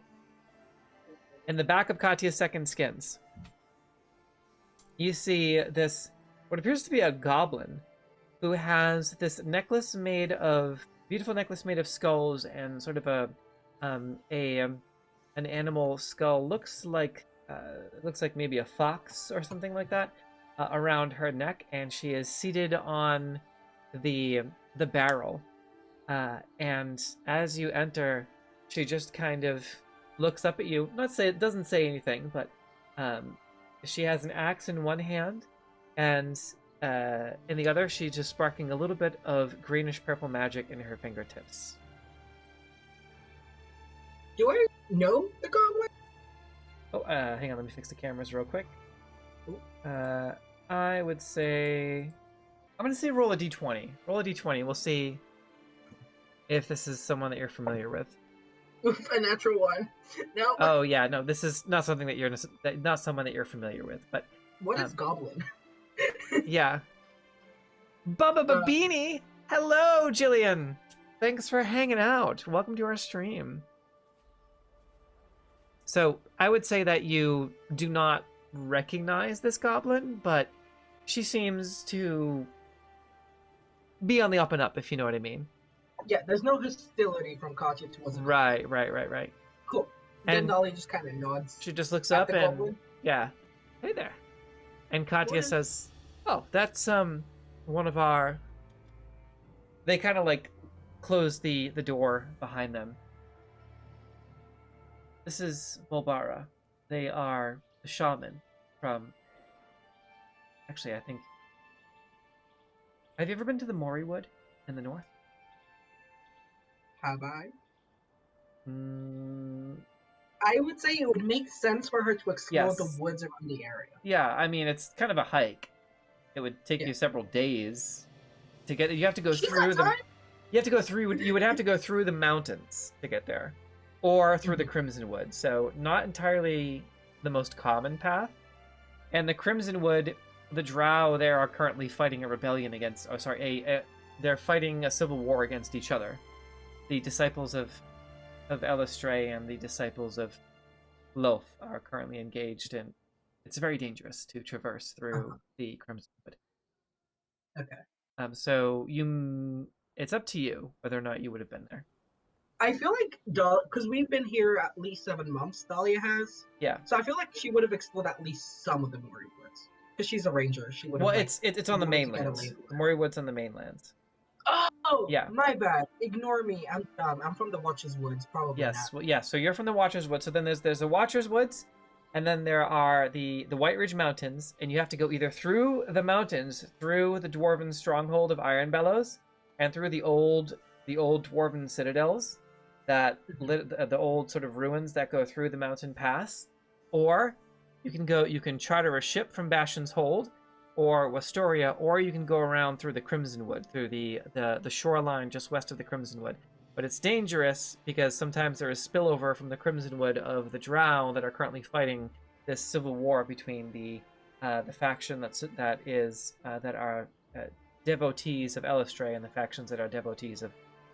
in the back of Katya's Second Skins. You see this... what appears to be a goblin who has this necklace made of beautiful necklace made of skulls and sort of an animal skull. Looks like maybe a fox or something like that. around her neck, and she is seated on the barrel. And as you enter, she just kind of looks up at you. Doesn't say anything, but she has an axe in one hand, and in the other, she's just sparking a little bit of greenish purple magic in her fingertips. Do I know the goblin? Oh, hang on, let me fix the cameras real quick. I would say... I'm going to say roll a d20. Roll a d20. We'll see if this is someone that you're familiar with. A natural one. No. Oh, yeah, no, this is not something that not someone that you're familiar with, but... What is goblin? Yeah. Bubba Babini! Hello, Jillian! Thanks for hanging out. Welcome to our stream. So, I would say that you do not recognize this goblin, but she seems to be on the up and up, if you know what I mean. Yeah, there's no hostility from Katya towards it. Right. Cool. And then Dolly just kind of nods. She just looks at up the and... goblin. Yeah. Hey there. And Katya Morning. says, oh, that's one of our... They kind of like close the door behind them. This is Bolbara. They are the shaman from... Actually, I think... Have you ever been to the Mori Wood in the north? Have I? Mm, I would say it would make sense for her to explore Yes. the woods around the area. yeah, I mean, it's kind of a hike. It would take Yeah. you several days to get... You have to go She's through got the... time? You have to go through... You would have to go through the mountains to get there. Or through the Crimson Wood. So, not entirely the most common path. And the Crimson Wood, the Drow there are currently fighting a rebellion against... Oh, sorry, they're fighting a civil war against each other. The disciples of Elistray and the disciples of Loth are currently engaged in... It's very dangerous to traverse through the Crimson Wood. Okay. So, it's up to you whether or not you would have been there. I feel like because we've been here at least 7 months, Dahlia has. Yeah. So I feel like she would have explored at least some of the Mori Woods. Because she's a ranger. She would have. Well, it's on the wanted to get mainlands. away The with it. Mori Wood's on the mainlands. Oh, Yeah. my bad. Ignore me. I'm dumb. I'm from the Watchers Woods, probably. Yes, Not. well, yeah. So you're from the Watchers Woods. So then there's the Watchers Woods, and then there are the White Ridge Mountains, and you have to go either through the mountains, through the dwarven stronghold of Iron Bellows, and through the old dwarven citadels, that the old sort of ruins that go through the mountain pass, or you can charter a ship from Bastion's Hold, or Westoria, or you can go around through the Crimson Wood, through the shoreline just west of the Crimson Wood. But it's dangerous because sometimes there is spillover from the Crimson Wood of the Drow that are currently fighting this civil war between the faction that are devotees of Elistray and the factions that are devotees of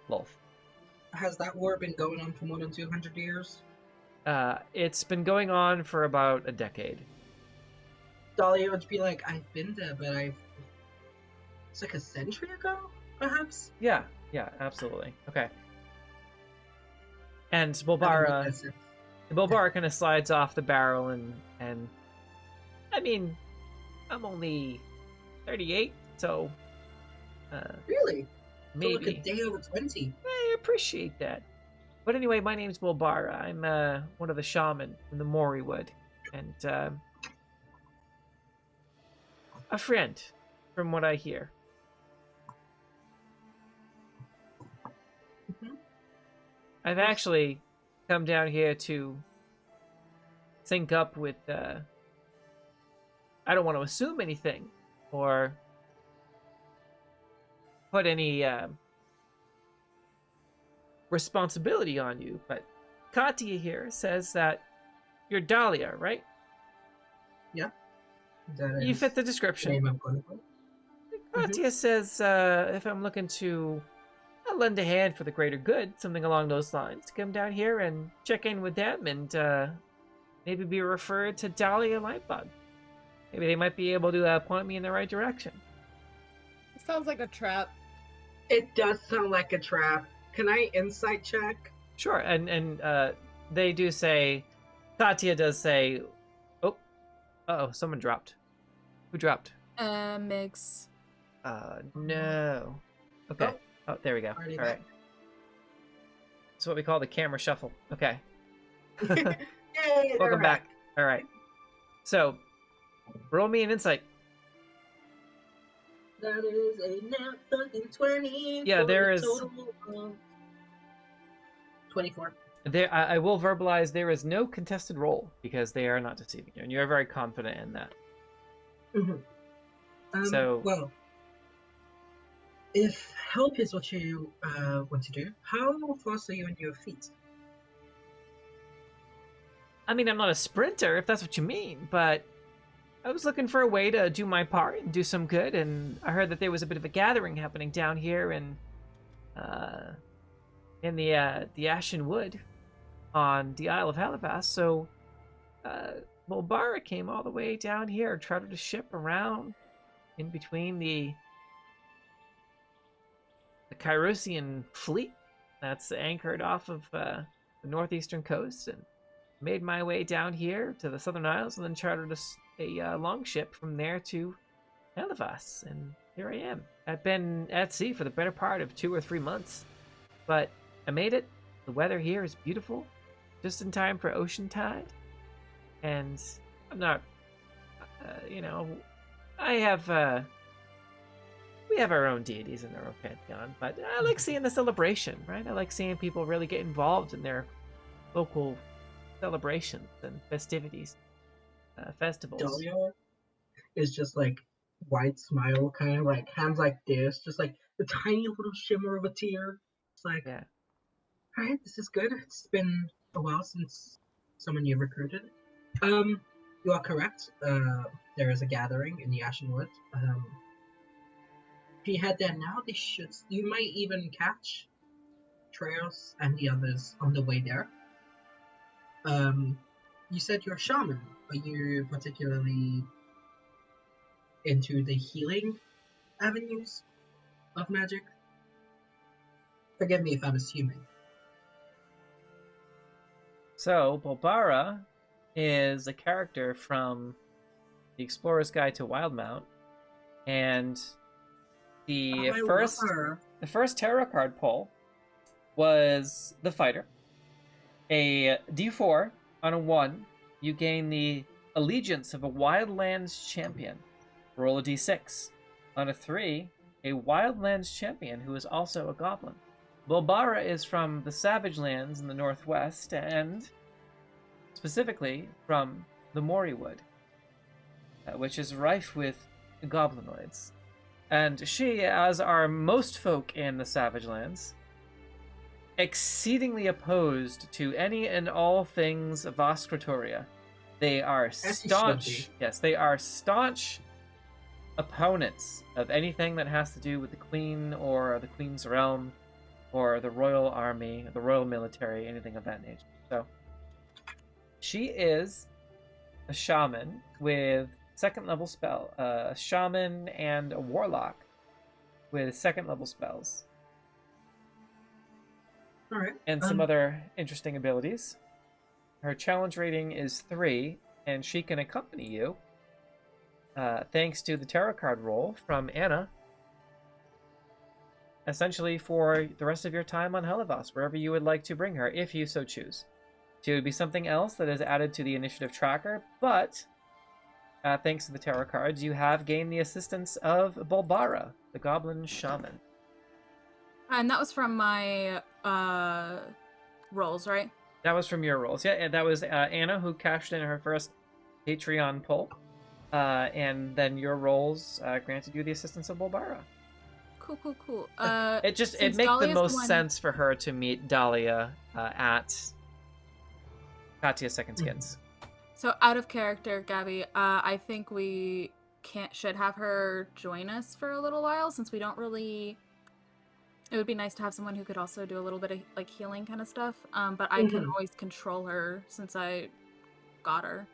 Loth. Has that war been going on for more than 200 years? It's been going on for about a decade. Dahlia would be like, I've been there, but it's like a century ago, perhaps? Yeah, absolutely. Okay. And That would Bolbara... make sense. Bolbara kind of slides off the barrel and I mean, I'm only 38, so Really? maybe. So like a day over 20. I appreciate that. But anyway, my name's Bolbara. I'm one of the shaman from the Mori Wood, and a friend, from what I hear. Mhm. I've actually come down here to sync up with, I don't want to assume anything, or put any, responsibility on you, but Katya here says that you're Dahlia, right? That You is fit the the description. name I'm going for. Katya says if I'm looking to lend a hand for the greater good, something along those lines, to come down here and check in with them and maybe be referred to Dahlia Lightbug. Maybe they might be able to point me in the right direction. It sounds like a trap. It does sound like a trap. Can I insight check? Sure, and they do say, Katya does say, oh, uh-oh, someone dropped. Who dropped? Migs. No. Okay. Oh, there we go. Already All right. back. It's what we call the camera shuffle. Okay. Yay, they're Welcome back. All right. So, roll me an insight. That is a nat fucking 20. Yeah, for there a is- total of 24. There, I will verbalize there is no contested roll because they are not deceiving you, and you're very confident in that. So- Well, if help is what you want to do, how fast are you on your feet? I mean, I'm not a sprinter, if that's what you mean, but I was looking for a way to do my part and do some good, and I heard that there was a bit of a gathering happening down here in the Ashen Wood on the Isle of Halifax, so Mulbara came all the way down here, chartered a ship around in between the Kyrosian fleet that's anchored off of the northeastern coast, and made my way down here to the Southern Isles, and then chartered a longship from there to Halifax, and here I am. I've been at sea for the better part of 2 or 3 months, but I made it. The weather here is beautiful, just in time for Oceantide, and I'm not, I have, we have our own deities in our own pantheon, but I like seeing the celebration, right? I like seeing people really get involved in their local celebrations and festivities, festivals. Dahlia is just like wide smile, kind of like hands like this, just like the tiny little shimmer of a tear. It's like, Yeah. all right, this is good. It's been a while since someone you recruited. You are correct. There is a gathering in the Ashen Wood. If you head there now, you might even catch Treos and the others on the way there. You said you're a shaman. Are you particularly into the healing avenues of magic? Forgive me if I'm assuming. So, Bulbara is a character from The Explorer's Guide to Wildmount, and the I first love her. the first tarot card pull was the fighter. A D4 on a 1, you gain the allegiance of a Wildlands champion. Roll a D6. On a 3, a Wildlands champion who is also a goblin. Bulbara is from the Savage Lands in the northwest, and specifically from the Moriwood, which is rife with goblinoids. And she, as are most folk in the Savage Lands, exceedingly opposed to any and all things Voskrotoria. They are As he should staunch. Yes, they are staunch opponents of anything that has to do with the Queen or the Queen's realm or the royal army, the royal military, anything of that nature. So she is a shaman with second level spell, a shaman and a warlock with second level spells. All right. And some other interesting abilities. Her challenge rating is 3, and she can accompany you, thanks to the tarot card roll from Anna, essentially for the rest of your time on Helios, wherever you would like to bring her, if you so choose. She would be something else that is added to the initiative tracker, but thanks to the tarot cards, you have gained the assistance of Bulbara, the goblin shaman. And that was from my rolls, right? That was from your rolls. Yeah, and that was Anna who cashed in her first Patreon pull. And then your rolls granted you the assistance of Bulbara. Cool. It since makes the Dahlia's most one- sense for her to meet Dahlia at Katya's Second Skins. So out of character, Gaby, I think we should have her join us for a little while, since we don't really. It would be nice to have someone who could also do a little bit of like healing kind of stuff. But I can always control her since I got her.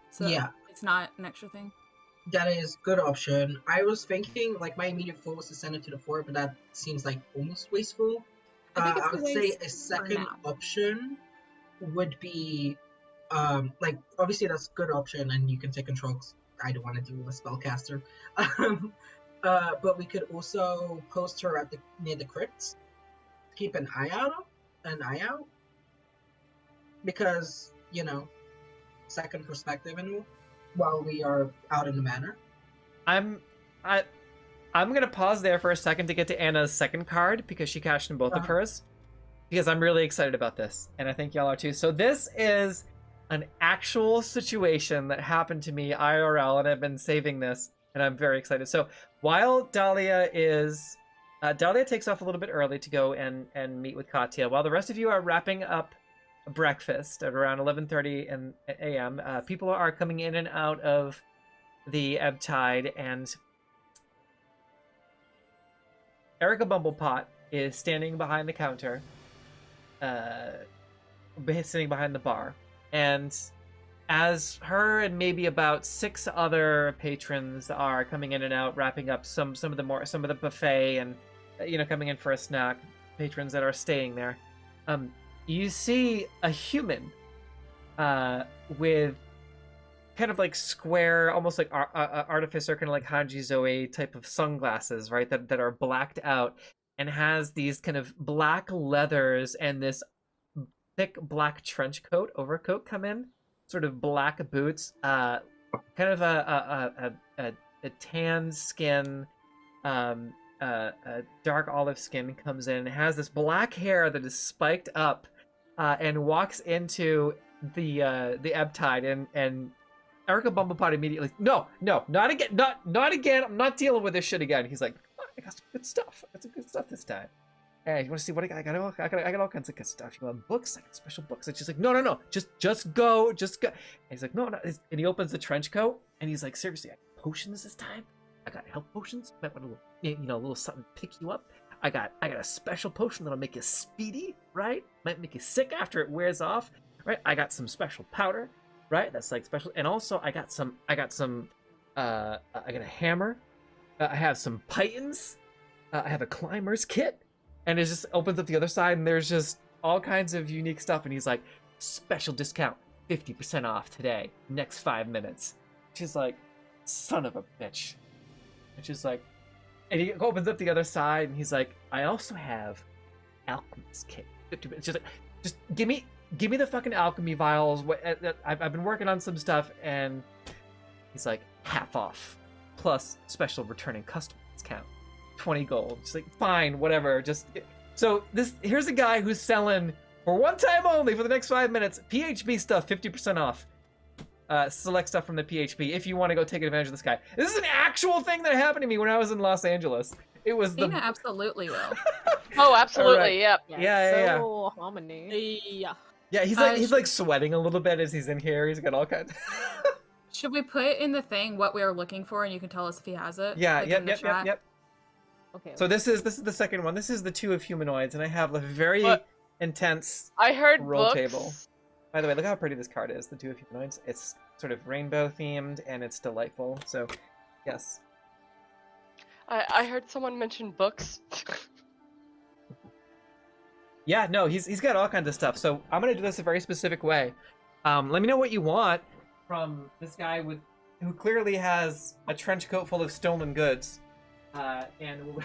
So Yeah. it's not an extra thing. That is good option. I was thinking like my immediate thought was to send it to the fort, but that seems like almost wasteful. I think it's I a would say waste a for second now. option would be like obviously that's a good option and you can take control I don't want to do a spellcaster. But we could also post her at near the crypts. Keep an eye out. Because, second perspective and while we are out in the manor. I'm gonna pause there for a second to get to Anna's second card because she cashed in both of hers. Because I'm really excited about this, and I think y'all are too. So this is an actual situation that happened to me IRL, and I've been saving this, and I'm very excited. So while Dahlia takes off a little bit early to go and meet with Katya, while the rest of you are wrapping up breakfast at around 11:30 a.m., people are coming in and out of the ebb tide, and Erica Bumblepot is standing behind the counter, sitting behind the bar, and as her and maybe about 6 other patrons are coming in and out, wrapping up some of the buffet, and coming in for a snack, patrons that are staying there, you see a human with kind of like square, almost like artificer, kind of like Hanji Zoe type of sunglasses, right? That are blacked out, and has these kind of black leathers and this thick black trench coat, overcoat come in, sort of black boots, kind of a tan skin, a dark olive skin comes in, and has this black hair that is spiked up, and walks into the ebb tide, and Erica Bumblepot immediately, no, not again, not again. I'm not dealing with this shit again. He's like, oh, I got some good stuff. I got some good stuff this time. Hey, you want to see what I got? I got all kinds of good stuff. You want books? I got special books. And she's like, no, just go. And he's like, no. And he opens the trench coat, and he's like, seriously, I got potions this time. I got health potions. Might want a little something to pick you up. I got a special potion that'll make you speedy, right? Might make you sick after it wears off, right? I got some special powder. Right, that's like special, and also I got a hammer. I have some pythons. I have a climber's kit, and it just opens up the other side, and there's just all kinds of unique stuff. And he's like, special discount, 50% off today, next 5 minutes. She's like, son of a bitch. And she's like, and he opens up the other side, and he's like, I also have alchemist kit, 50%. She's like, just give me the fucking alchemy vials. I've been working on some stuff, and he's like, half off, plus special returning customer discount, 20 gold. She's like, fine, whatever. So here's a guy who's selling for one time only for the next 5 minutes, PHB stuff, 50% off. Select stuff from the PHB if you want to go take advantage of this guy. This is an actual thing that happened to me when I was in Los Angeles. It was Tina absolutely will. Oh, absolutely, right. yep. Yeah. So harmony. Yeah, he's like sweating a little bit as he's in here. He's got all kinds. Should we put in the thing what we are looking for, and you can tell us if he has it? Yeah, like yep. Okay. So this is the second one. This is the 2 of humanoids, and I have a very intense I heard roll books. table. By the way, look how pretty this card is. The 2 of humanoids. It's sort of rainbow themed, and it's delightful. So, yes. I heard someone mention books. Yeah, no, he's got all kinds of stuff. So I'm gonna do this a very specific way. Let me know what you want from this guy who clearly has a trench coat full of stolen goods, and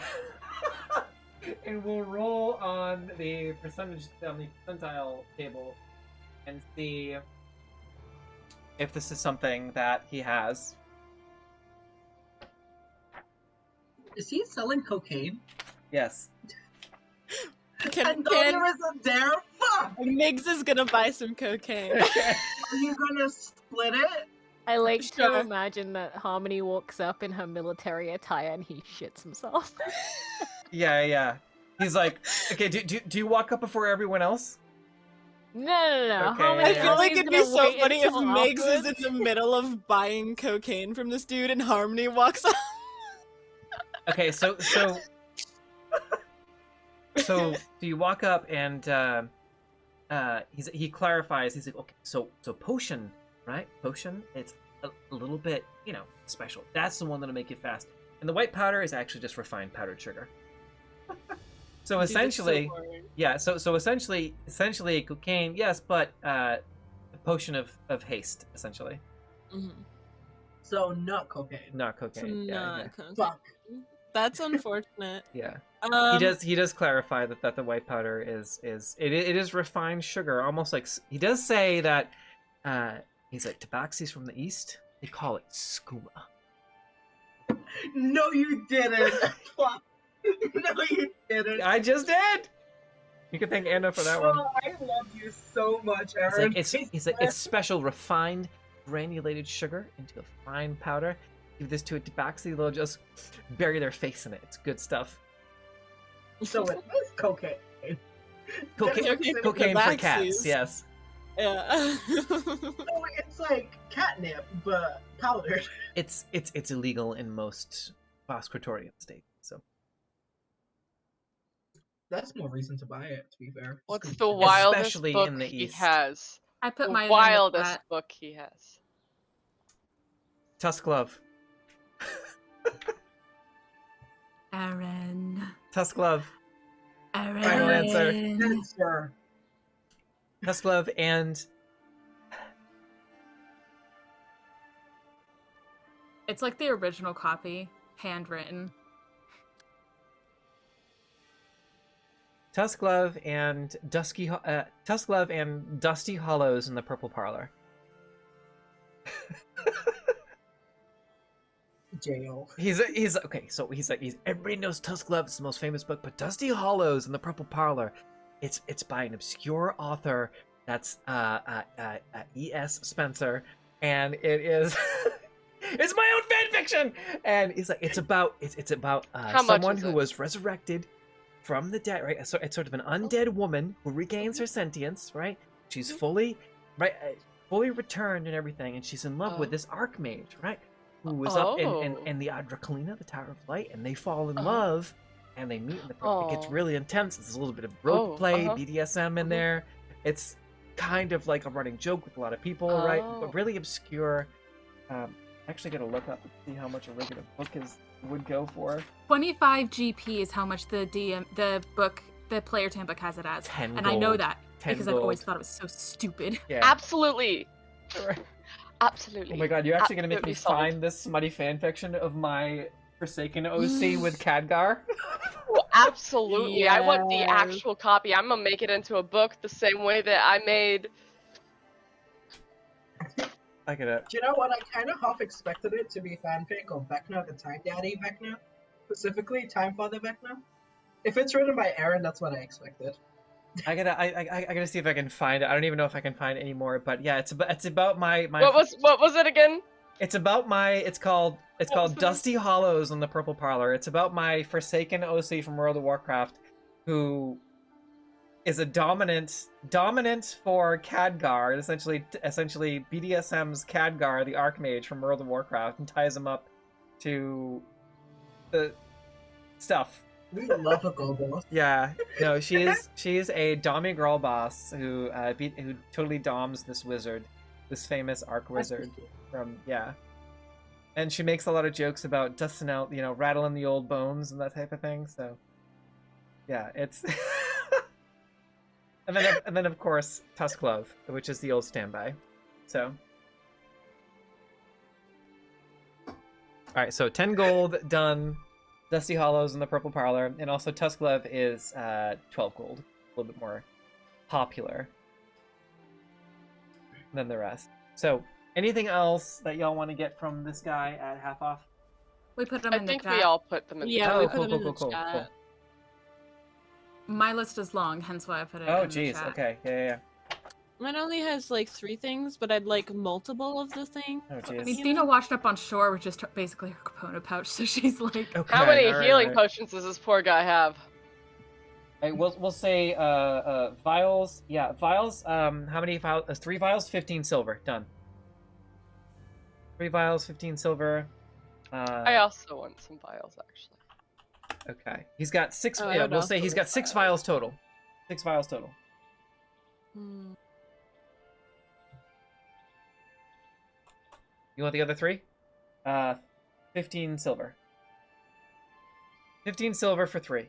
we'll roll on the percentile table and see if this is something that he has. Is he selling cocaine? Yes. I thought there was a dare. Fuck! Migs is gonna buy some cocaine. Are you gonna split it? I like to Sure. imagine that Harmony walks up in her military attire and he shits himself. Yeah. He's like, okay, do you walk up before everyone else? No. Okay, Harmony, yeah. I feel like Harmony's it'd be gonna so wait funny if until Migs is afterwards. in the middle of buying cocaine from this dude and Harmony walks up. Okay, so you walk up and he clarifies. He's like, okay, so potion, right? Potion, it's a little bit, special. That's the one that'll make you fast. And the white powder is actually just refined powdered sugar. So Dude, that's so essentially, boring. yeah. So essentially cocaine, yes, but a potion of haste, essentially. Mhm. So not cocaine. Not It's cocaine. Yeah, not cocaine. Fuck. That's unfortunate. yeah. Um, He does clarify that the white powder is it is refined sugar, almost like he does say that he's like tabaxis from the east. They call it skooma. No, you didn't. Fuck. No, you didn't. I just did. You can thank Anna for that one. Oh, I love you so much, He's Aaron. like it's special refined granulated sugar into a fine powder. Give this to a tabaxi, they'll just bury their face in it. It's good stuff. So it is cocaine. Cocaine, Cocaine cocaine for tabaxis. cats. Yes. yeah. Oh, it's like catnip, but powdered. It's illegal in most Bosquatorian states. So That's more reason to buy it, to be fair. What's the wildest Especially book in the he East. has? I put The mine wildest in the book he has. Tusk Glove. Aaron. Tusk Glove. Aaron. Final answer. Answer. Tusk Glove and It's like the original copy, handwritten. Tusk Glove and Tusk Glove and Dusty Hollows in the Purple Parlor. Jail. He's okay. So he's everybody knows Tusk Glove. It's the most famous book, but Dusty Hollows in the Purple Parlor, it's by an obscure author that's E.S. Spencer, and it is it's my own fan fiction, and it's about How much someone is who it? was resurrected from the dead, right? So it's sort of an undead woman who regains her sentience, right? She's fully returned and everything, and she's in love with this archmage, right? Who was up in the Adrakalina, the Tower of Light, and they fall in love, and they meet in the It gets really intense. There's a little bit of rope play, BDSM in there. It's kind of like a running joke with a lot of people, right? But really obscure. Actually, gotta look up and see how much a regular book would go for. 25 GP is how much the player handbook has it as. 10 And I know gold. that 10 because I've always gold. thought it was so stupid. Yeah. Absolutely. Absolutely. Oh my god, you're actually gonna make me Absolutely sold. find this smutty fanfiction of my Forsaken OC with Khadgar? Oh, absolutely. I want the Yes. actual copy. I'm gonna make it into a book the same way that I made. I get it. Do you know what? I kind of half expected it to be fanfic of Vecna, the Time Daddy Vecna. Specifically, Time Father Vecna. If it's written by Aaron, that's what I expected. I gotta see if I can find it. I don't even know if I can find it anymore. But yeah, it's about my. What was it again? It's about my. It's called Dusty Hollows on the Purple Parlor. It's about my Forsaken OC from World of Warcraft, who is a dominant for Khadgar. Essentially BDSM's Khadgar, the Archmage from World of Warcraft, and ties him up to the stuff. We love a go boss. Yeah, no, she's a dommy girl boss who totally doms this wizard, this famous arc wizard from and she makes a lot of jokes about dusting out, rattling the old bones and that type of thing. So, yeah, it's and then of course Tusk Glove, which is the old standby. So, all right, so 10 gold done. Dusty Hollows in the Purple Parlor, and also Tusk Glove is 12 gold, a little bit more popular than the rest. So, anything else that y'all want to get from this guy at half off? We put them I in the think chat. we all put them in. Yeah, Oh, we cool, put them in cool, the chat. My list is long, hence why I put it Oh, in the jeez. chat. Okay. Yeah. Mine only has like 3 things, but I'd like multiple of the things. Oh, I jeez. mean, Dina washed up on shore, which is basically her Capona pouch, so she's like, Okay, How many all right, healing all right. potions does this poor guy have? Hey, we'll say vials. Yeah, vials. How many vials? 3 vials, 15 silver. Done. 3 vials, 15 silver. I also want some vials, actually. Okay. He's got 6. Oh, I Yeah, don't we'll know. say he's got 6 vials total. 6 vials total. Hmm. You want the other 3? 15 silver. 15 silver for 3.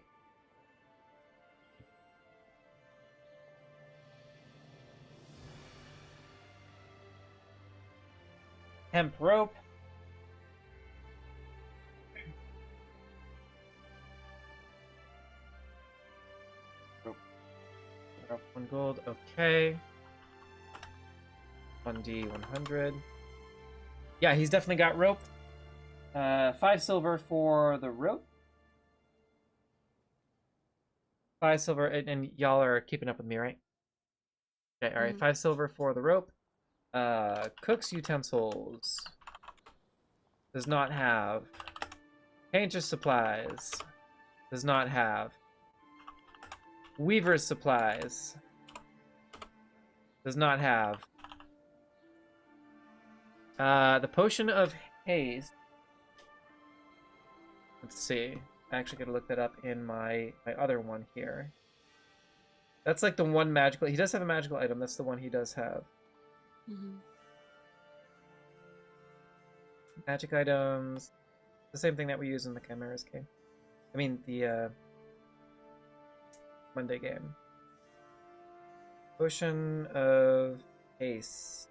Hemp rope. Drop 1 gold. Okay. 1d 100. Yeah, he's definitely got rope. 5 silver for the rope. 5 silver, and y'all are keeping up with me, right? Okay, all right. 5 silver for the rope. Cook's utensils. Does not have. Painter's supplies. Does not have. Weaver's supplies. Does not have. The potion of haste. Let's see. I actually gotta look that up in my other one here. That's like the one magical. He does have a magical item. That's the one he does have. Magic items. The same thing that we use in the Chimera's game. I mean, the Monday game. Potion of haste.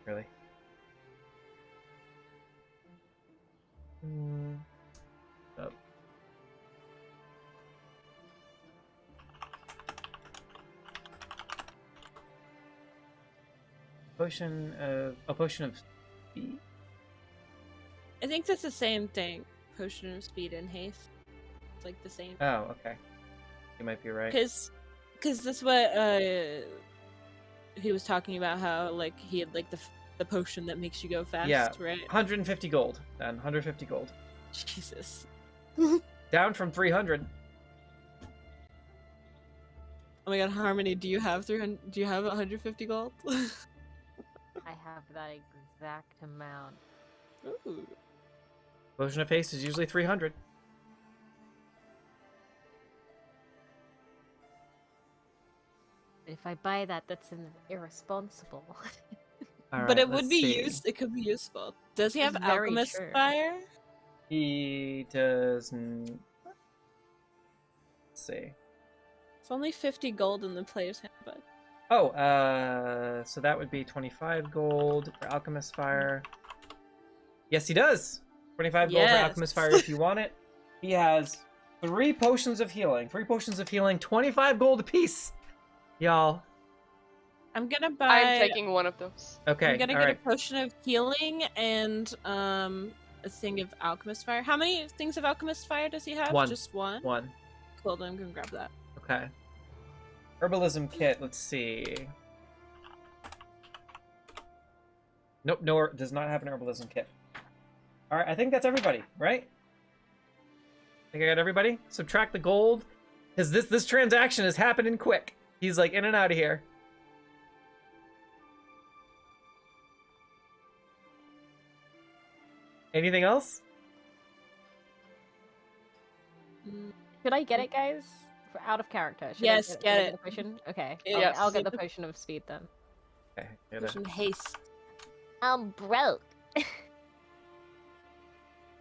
Really? Oh. Potion of speed. I think that's the same thing. Potion of speed and haste. It's like the same. Oh, okay. You might be right. Because that's what he was talking about, how like he had like the potion that makes you go fast, Yeah, right? 150 gold. Then 150 gold. Jesus. Down from 300. Oh my god, Harmony, do you have 300? Do you have 150 gold? I have that exact amount. Ooh. Potion of haste is usually 300. If I buy that, that's irresponsible. All right, But it let's would be see. It could be useful. Does he have It's very Alchemist true. Fire? He does. Let's see. It's only 50 gold in the player's handbook. Oh, so that would be 25 gold for Alchemist Fire. Yes, he does. 25 gold for Yes. Alchemist Fire if you want it. He has 3 potions of healing. 3 potions of healing, 25 gold apiece. Y'all. I'm gonna buy. I'm taking one of those. Okay, I'm gonna all get right. a potion of healing and a thing of Alchemist Fire. How many things of Alchemist Fire does he have? One. Just one? 1. Cool, then I'm gonna grab that. Okay. Herbalism kit, let's see. Nope, no, does not have an herbalism kit. Alright, I think that's everybody, right? I think I got everybody? Subtract the gold. Because this transaction is happening quick. He's like in and out of here. Anything else? Should I get it, guys? Out of character. Should Yes, should get I it. the potion? Okay. Yes. I'll get the potion of speed then. Okay, here Potion of haste. I'm broke.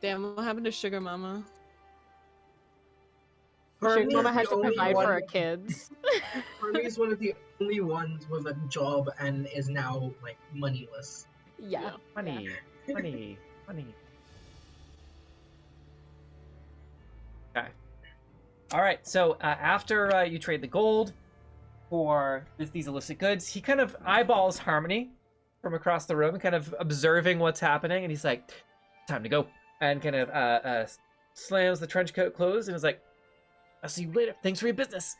Damn, what happened to Sugar Mama? Sugar Mama is has the to only provide for one- her kids. Hermie is one of the only ones with a job and is now like moneyless. Yeah. Money, money, money. Okay. All right. So after you trade the gold for these illicit goods, he kind of eyeballs Harmony from across the room, kind of observing what's happening, and he's like, "Time to go," and kind of slams the trench coat closed, and is like, "I'll see you later. Thanks for your business."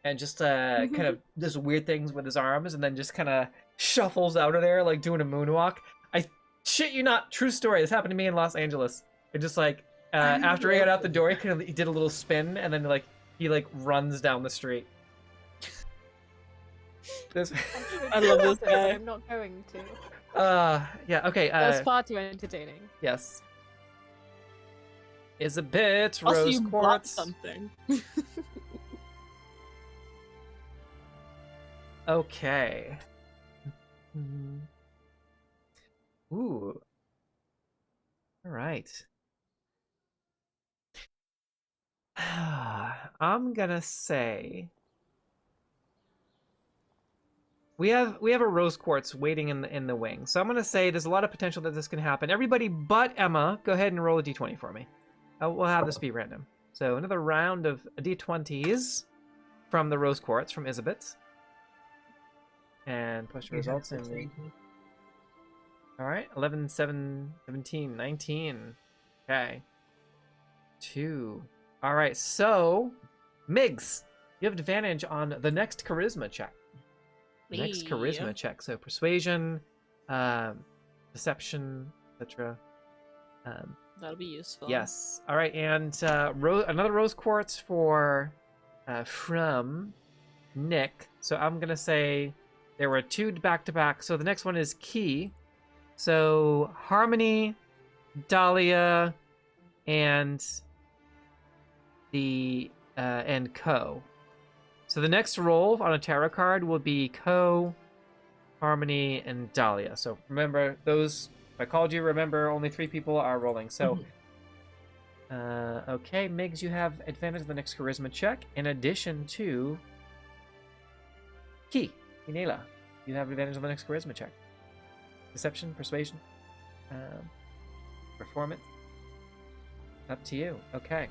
And just kind of does weird things with his arms, and then just kind of shuffles out of there like doing a moonwalk. I shit you not, true story. This happened to me in Los Angeles. It just like after he got out the door, he did a little spin, and then like he runs down the street. This. I love this guy. I'm not going to. Yeah. Okay. That's far too entertaining. Yes. Is a bit Also, rose you bought quartz. something. Okay. Ooh. All right. I'm gonna say we have a rose quartz waiting in the wing. So I'm gonna say there's a lot of potential that this can happen. Everybody but Emma, go ahead and roll a d20 for me. We'll have this be random. So another round of d20s from the rose quartz from Isabeth. And push the results in the... All right, 11, 7, 17, 19. Okay. 2. All right, so Migs, you have advantage on the next charisma check. Next charisma check. So persuasion, deception, etc. That'll be useful. Yes. All right, and another rose quartz for from Nick. So I'm gonna say there were 2 back to back. So the next one is Key. So Harmony, Dahlia, and the and Co. So the next roll on a tarot card will be Co, Harmony, and Dahlia. So remember those. If I called you, remember only 3 people are rolling. So, okay, Migs, you have advantage of the next charisma check. In addition to Key, Inela, you have advantage of the next charisma check. Deception, persuasion, performance. Up to you. Okay.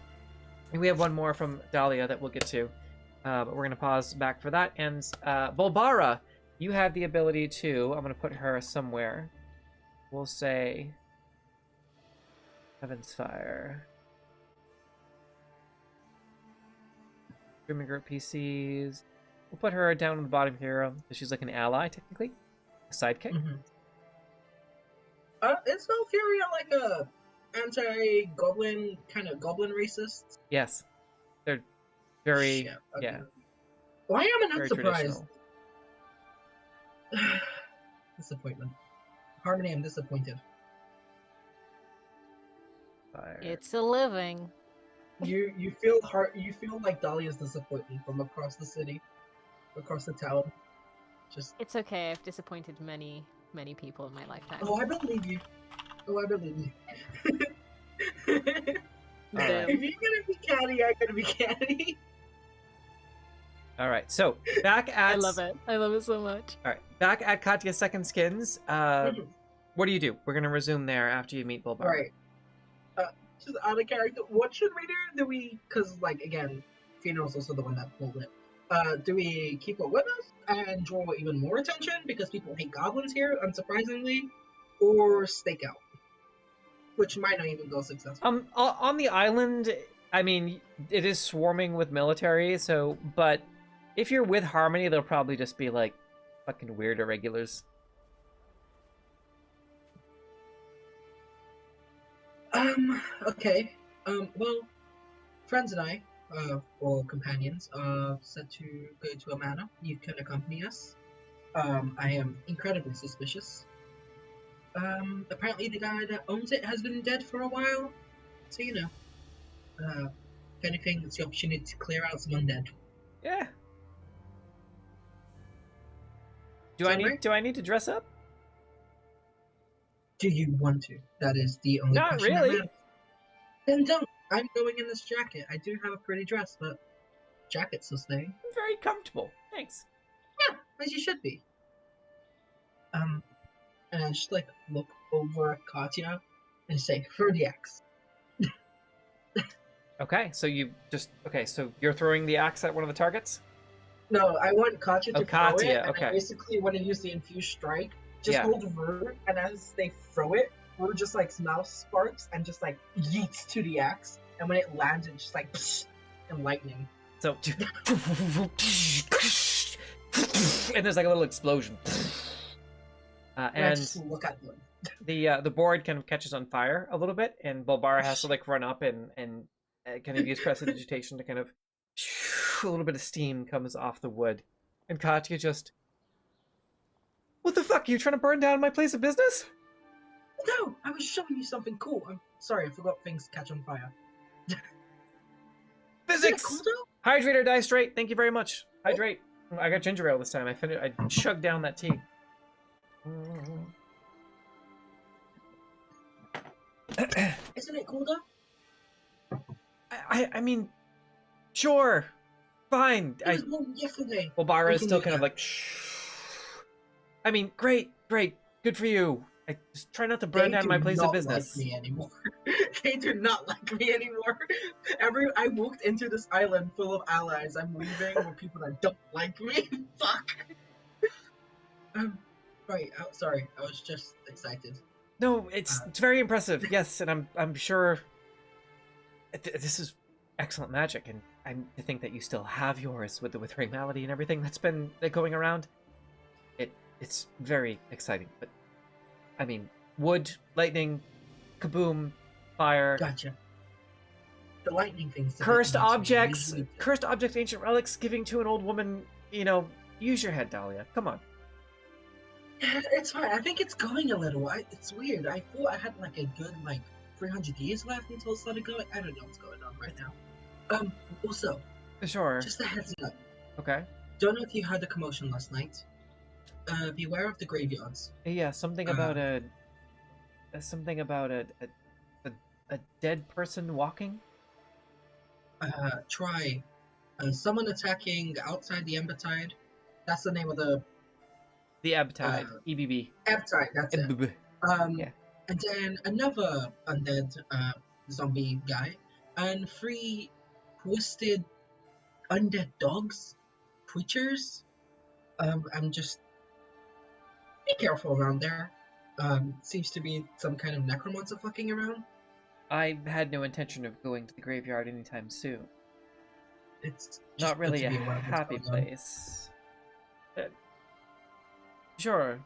And we have one more from Dahlia that we'll get to. But we're going to pause back for that. And Volbara, you have the ability to... I'm going to put her somewhere. We'll say... Heavensfire. Streaming group PCs. We'll put her down on the bottom here. So she's like an ally, technically. A sidekick. Is Valkyria like a anti-goblin, kind of goblin racist? Yes. They're very... Shit, okay. Yeah. Why am I not Very surprised? traditional. Disappointment. Harmony, I'm disappointed. Fire. It's a living. You feel like Dahlia's disappointment from across the city, across the town. Just It's okay. I've disappointed many people in my lifetime. I believe you. I believe you. Alright. If you're gonna be catty, I'm gonna be catty. All right, so back at... I love it. I love it so much. All right, back at Katya's second skins. What do you do? We're gonna resume there after you meet Bulbar. Right. Just out of character, what should we do? Do we, because like again, Funeral's also the one that pulled it. Do we keep it with us and draw even more attention because people hate goblins here, unsurprisingly, or stake out, which might not even go successful. On the island, I mean, it is swarming with military. So, but if you're with Harmony, they'll probably just be like fucking weird irregulars. Okay. Well, friends and I, or companions, are set to go to a manor. You can accompany us. I am incredibly suspicious. Apparently the guy that owns it has been dead for a while. So, you know, if anything, it's the opportunity to clear out some undead. Yeah. Do I need to dress up? Do you want to? That is the only Not question. really. Then don't. I'm going in this jacket. I do have a pretty dress, but jacket's will stay. I'm very comfortable. Thanks. Yeah, as you should be. And I just like look over at Katya and say, "For the axe." Okay, so so you're throwing the axe at one of the targets? No, I want Katya to throw Katya, it, and okay. I basically want to use the infused strike. Just Yeah. hold Vert, and as they throw it, we're just like mouse sparks and just like yeets to the axe. And when it lands, it's just like psh, and lightning. So and there's like a little explosion. And I And just look at them. the board kind of catches on fire a little bit, and Bulbara has to like run up and kind of use prestidigitation to kind of a little bit of steam comes off the wood, and Katya just, what the fuck? Are you trying to burn down my place of business? No, I was showing you something cool. I'm sorry, I forgot things catch on fire. Physics. Isn't it cool, Hydrate or die straight. Thank you very much. Hydrate. I got ginger ale this time. I chugged down that tea. Isn't it cool though? I mean, sure, fine. It was warm yesterday. Bulbara We is can still do kind of that. like I mean, great, good for you. I just try not to burn They down do my place not of business. like me anymore. They do not like me anymore. I walked into this island full of allies. I'm leaving with people that don't like me. Fuck. Right. Sorry. I was just excited. No, it's very impressive. Yes, and I'm sure this is excellent magic, and I think that you still have yours with the Withering Malady and everything that's been going around. It's very exciting, but I mean, wood, lightning, kaboom, fire. Gotcha. The lightning things. Cursed objects, ancient relics, giving to an old woman. You know, use your head, Dahlia. Come on. Yeah, it's fine. I think it's going a little. It's weird. I thought I had like a good 300 years left until it started going. I don't know what's going on right now. Also, Sure. just a heads up. Okay. Don't know if you heard the commotion last night. Beware of the graveyards. Yeah, something about a dead person walking. Try someone attacking outside the Embertide. That's the name of the Ebtide, EBB. Embertide. That's it. EBB. Yeah. And then another undead zombie guy, and 3 twisted undead dogs, creatures. I'm just be careful around there. Seems to be some kind of necromancer fucking around. I had no intention of going to the graveyard anytime soon. It's Not really a good to be aware of what's happy going on. place. Sure.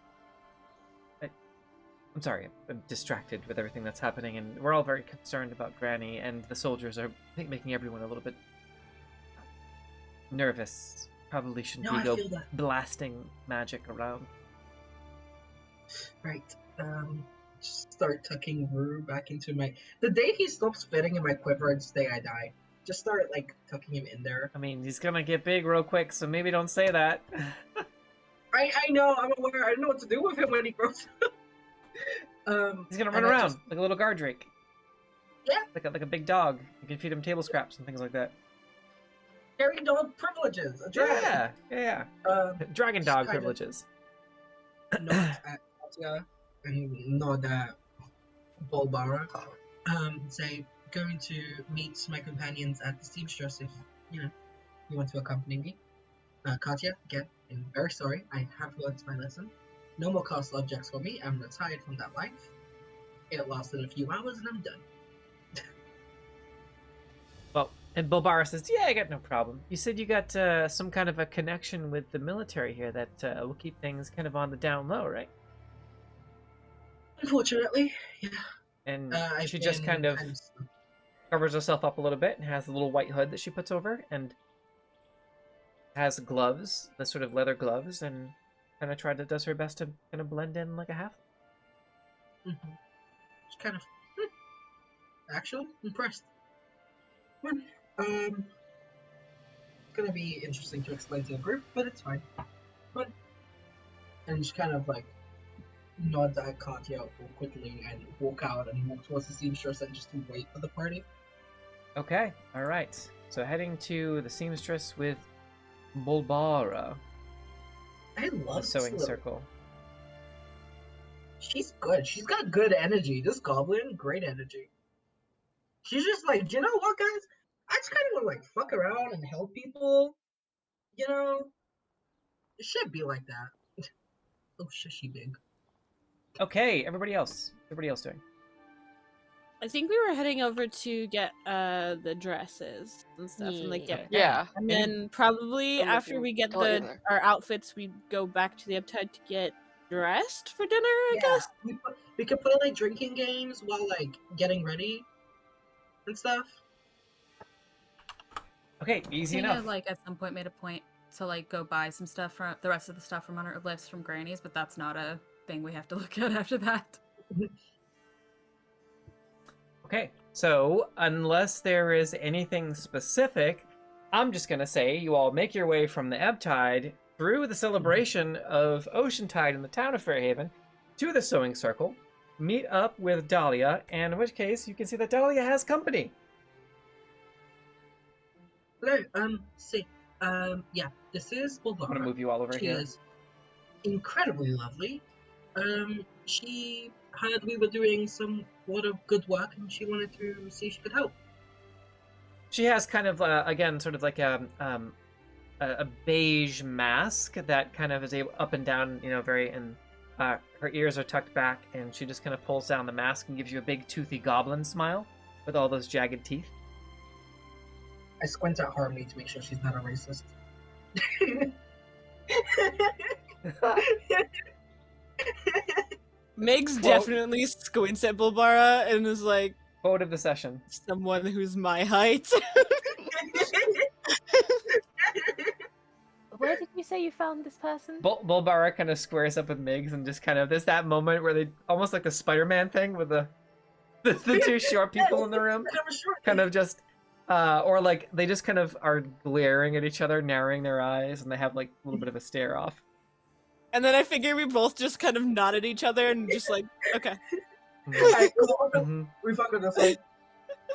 I'm sorry, I'm distracted with everything that's happening, and we're all very concerned about Granny, and the soldiers are, I think, making everyone a little bit nervous. Probably shouldn't No, be I go feel that. blasting magic around. Right. Just start tucking Rue back into my. The day he stops fitting in my quiver, it's the day I die. Just start tucking him in there. I mean, he's gonna get big real quick, so maybe don't say that. I know. I'm aware. I don't know what to do with him when he grows up. He's gonna run around like a little guard drake. Yeah. Like a big dog. You can feed him table scraps and things like that. Carry dog privileges. A dragon. Yeah. Dragon just dog kind of- privileges. Nod at Katya and nod at Bolbara. Say, going to meet my companions at the seamstress if, you want to accompany me. Katya, again, I'm very sorry. I have learned my lesson. No more cast objects for me. I'm retired from that life. It lasted a few hours and I'm done. Well, and Bulbara says, yeah, I got no problem. You said you got some kind of a connection with the military here that will keep things kind of on the down low, right? Unfortunately, yeah. And I've she just been kind of stuck. covers herself up a little bit and has a little white hood that she puts over and has gloves, the sort of leather gloves, and kind of does her best to kind of blend in like a half. Mm-hmm. Just kind of actually impressed. It's gonna be interesting to explain to the group, but it's fine. But and just kind of nod at Katya quickly and walk out and walk towards the seamstress and just to wait for the party. Okay, all right. So heading to the seamstress with Bulbara, I the love sewing this circle. She's good. She's got good energy. This goblin, great energy. She's just you know what, guys? I just kind of want to fuck around and help people. You know, it should be like that. Oh, shushy big. Okay, everybody else doing? I think we were heading over to get the dresses and stuff and get Yeah. and then probably I'm after looking we get going there. our outfits, we go back to the Uptide to get dressed for dinner, I guess. We could play drinking games while getting ready and stuff. Okay, easy Tina, enough. at some point made a point to go buy some stuff from the rest of the stuff from on her list from Granny's, but that's not a thing we have to look at after that. Okay, so unless there is anything specific, I'm just gonna say you all make your way from the Ebtide through the celebration of Oceantide in the town of Fairhaven to the sewing circle, meet up with Dahlia, and in which case you can see that Dahlia has company. Hello, yeah, this is Bulbara. I'm gonna move you all over She here. is. incredibly lovely. She heard we were doing some lot of good work, and she wanted to see if she could help. She has kind of again, sort of like a beige mask that kind of is up and down, very, and her ears are tucked back, and she just kind of pulls down the mask and gives you a big toothy goblin smile with all those jagged teeth. I squint at Harmony to make sure she's not a racist. Meg's Well- definitely squints at Bulbara and is like, Quote of the session. someone who's my height. Where did you say you found this person? Bulbara kind of squares up with Migs and just kind of, there's that moment where they, almost like the Spider-Man thing with the two short people in the room, kind of just, or like they just kind of are glaring at each other, narrowing their eyes, and they have like a little bit of a stare off. And then I figure we both just kind of nod at each other and just like, okay. Alright, cool. Mhm. We fuck with this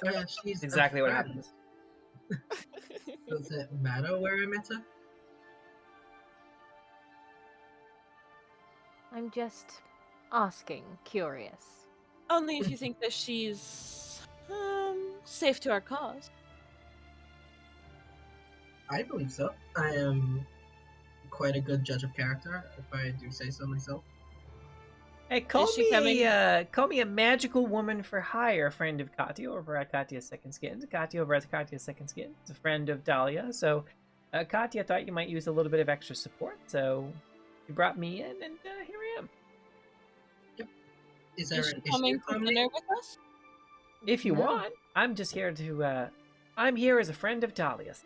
one. She's Exactly a what friend. happens. Does it matter where I met her? I'm just asking, curious. Only if you think that she's safe to our cause. I believe so. I am quite a good judge of character, if I do say so myself. Hey, call Is she call me a magical woman for hire, friend of Katya over at Katya's Second Skin. Katya over at Katya's Second Skin is a friend of Dahlia, so Katya thought you might use a little bit of extra support, so you brought me in, and here I am. Is there Is she an coming issue, for Harmony? dinner with us? If you No. want, I'm just here to, I'm here as a friend of Dahlia's.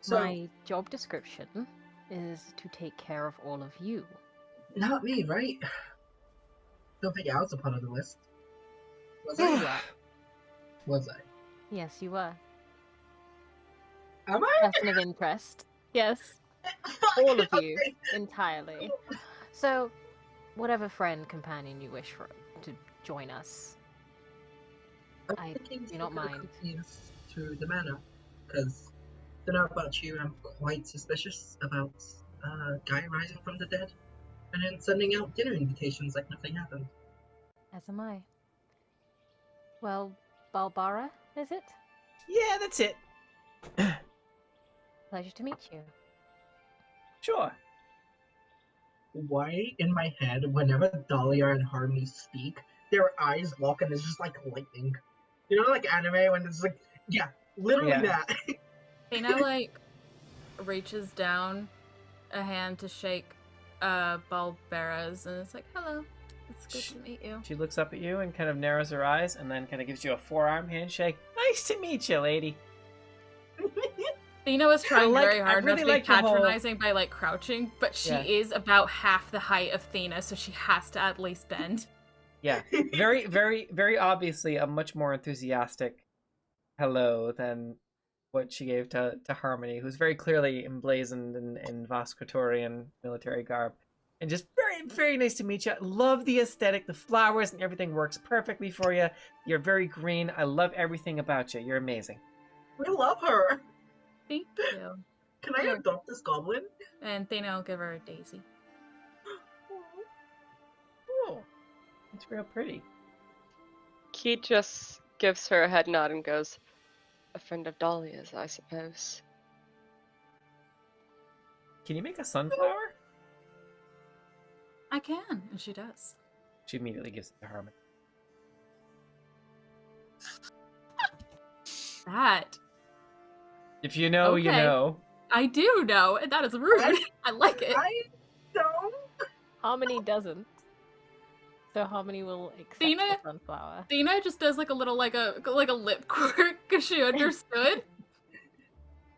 So, My job description is to take care of all of you. not me, right? Don't think I was a part of the list. Was You I? are. Was I? Yes, you were. Am I? Person of interest. Yes, all of you, entirely. So, whatever friend, companion you wish for to join us. I do not mind. To the manor, because I don't know about you, I'm quite suspicious about a guy rising from the dead and then sending out dinner invitations like nothing happened. As am I. Well, Balbara, is it? Yeah, that's it. Pleasure to meet you. Sure. Why, in my head, whenever Dahlia and Harmony speak, their eyes lock and it's just like lightning. You know, like anime when it's like, yeah, literally Yeah. that. Dana like reaches down a hand to shake Balbara's, and it's like, hello, it's good to meet you. She looks up at you and kind of narrows her eyes, and then kind of gives you a forearm handshake. Nice to meet you, lady. Dina was trying like- very I hard really not to like be the whole- patronizing by like crouching, but she Yeah. is about half the height of Thena, so she has to at least bend. Yeah, very, very, very obviously a much more enthusiastic hello than what she gave to Harmony, who's very clearly emblazoned in Vosquatorian military garb. And just very, very nice to meet you. Love the aesthetic, the flowers and everything works perfectly for you. You're very green. I love everything about you. You're amazing. We love her. Thank you. Can I Here. adopt this goblin? And Thena will give her a daisy. Oh, it's real pretty. Key just gives her a head nod and goes, a friend of Dahlia's, I suppose. Can you make a sunflower? I can, and she does. She immediately gives it to Harmony. That If you know, you Okay. know. I do know, and that is rude. I like it. I don't. Harmony doesn't. So Harmony will accept Dina? the sunflower. Dina just does like a little like a lip quirk because she understood.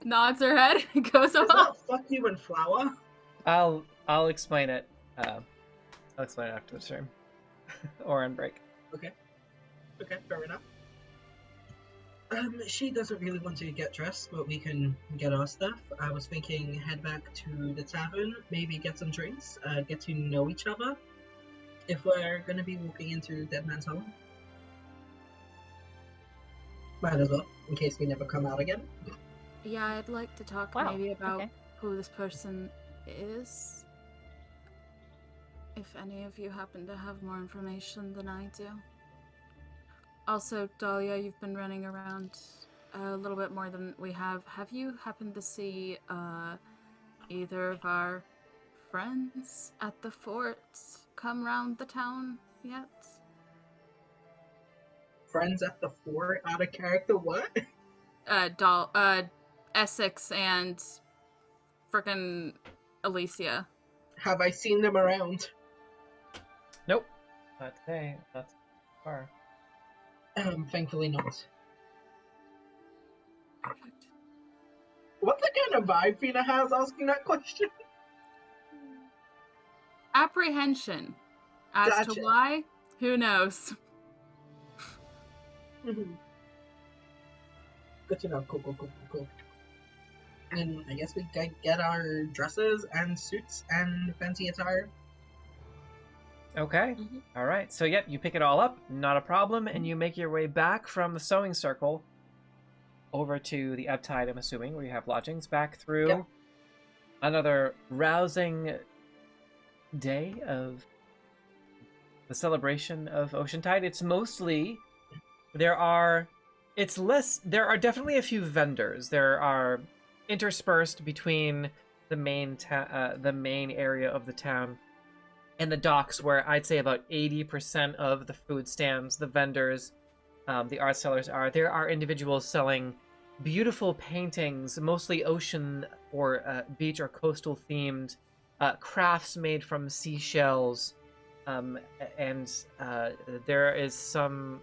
Nods her head and goes Is off. that fuck you and flower? I'll explain it. I'll explain it after the stream. Or on break. Okay, fair enough. She doesn't really want to get dressed, but we can get our stuff. I was thinking head back to the tavern, maybe get some drinks, get to know each other. If we're gonna be walking into Dead Man's Home. Might as well, in case we never come out again. Yeah, I'd like to talk Wow, maybe about okay. who this person is. If any of you happen to have more information than I do. Also, Dahlia, you've been running around a little bit more than we have. Have you happened to see either of our friends at the fort come round the town yet? Friends at the fort, out of character, what? Essex and frickin' Alicia. Have I seen them around? Nope. Not today. Not so far. Thankfully not. Perfect. What the kind of vibe Fina has asking that question? Apprehension. As Gotcha. to why, who knows? Mhm. Good to know. Cool. And I guess we get our dresses and suits and fancy attire. Okay. Mhm. All right. So, yep, you pick it all up. Not a problem. And you make your way back from the sewing circle over to the Uptide, I'm assuming, where you have lodgings, back through Yep. another rousing day of the celebration of Oceantide. It's mostly there are definitely a few vendors. There are interspersed between the main area of the town and the docks, where I'd say about 80% of the food stands, the vendors, the art sellers are. There are individuals selling beautiful paintings, mostly ocean or beach or coastal themed, crafts made from seashells, and there is some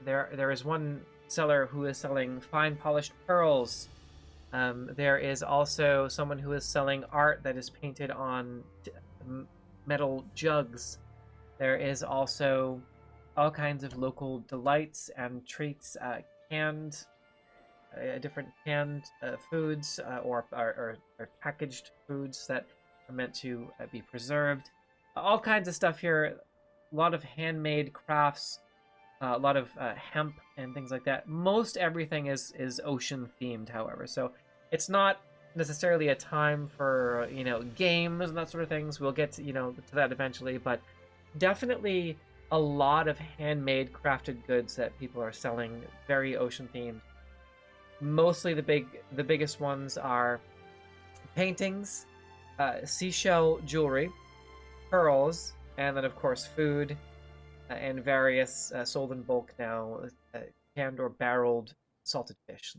there is one seller who is selling fine polished pearls. There is also someone who is selling art that is painted on metal jugs. There is also all kinds of local delights and treats, different canned foods or packaged foods that are meant to be preserved. All kinds of stuff here. A lot of handmade crafts, a lot of hemp and things like that. Most everything is ocean themed, however. So it's not necessarily a time for games and that sort of things. We'll get to that eventually, but definitely a lot of handmade crafted goods that people are selling, very ocean themed. Mostly the biggest ones are paintings, seashell jewelry, pearls, and then of course food, and various sold in bulk now, canned or barreled salted fish.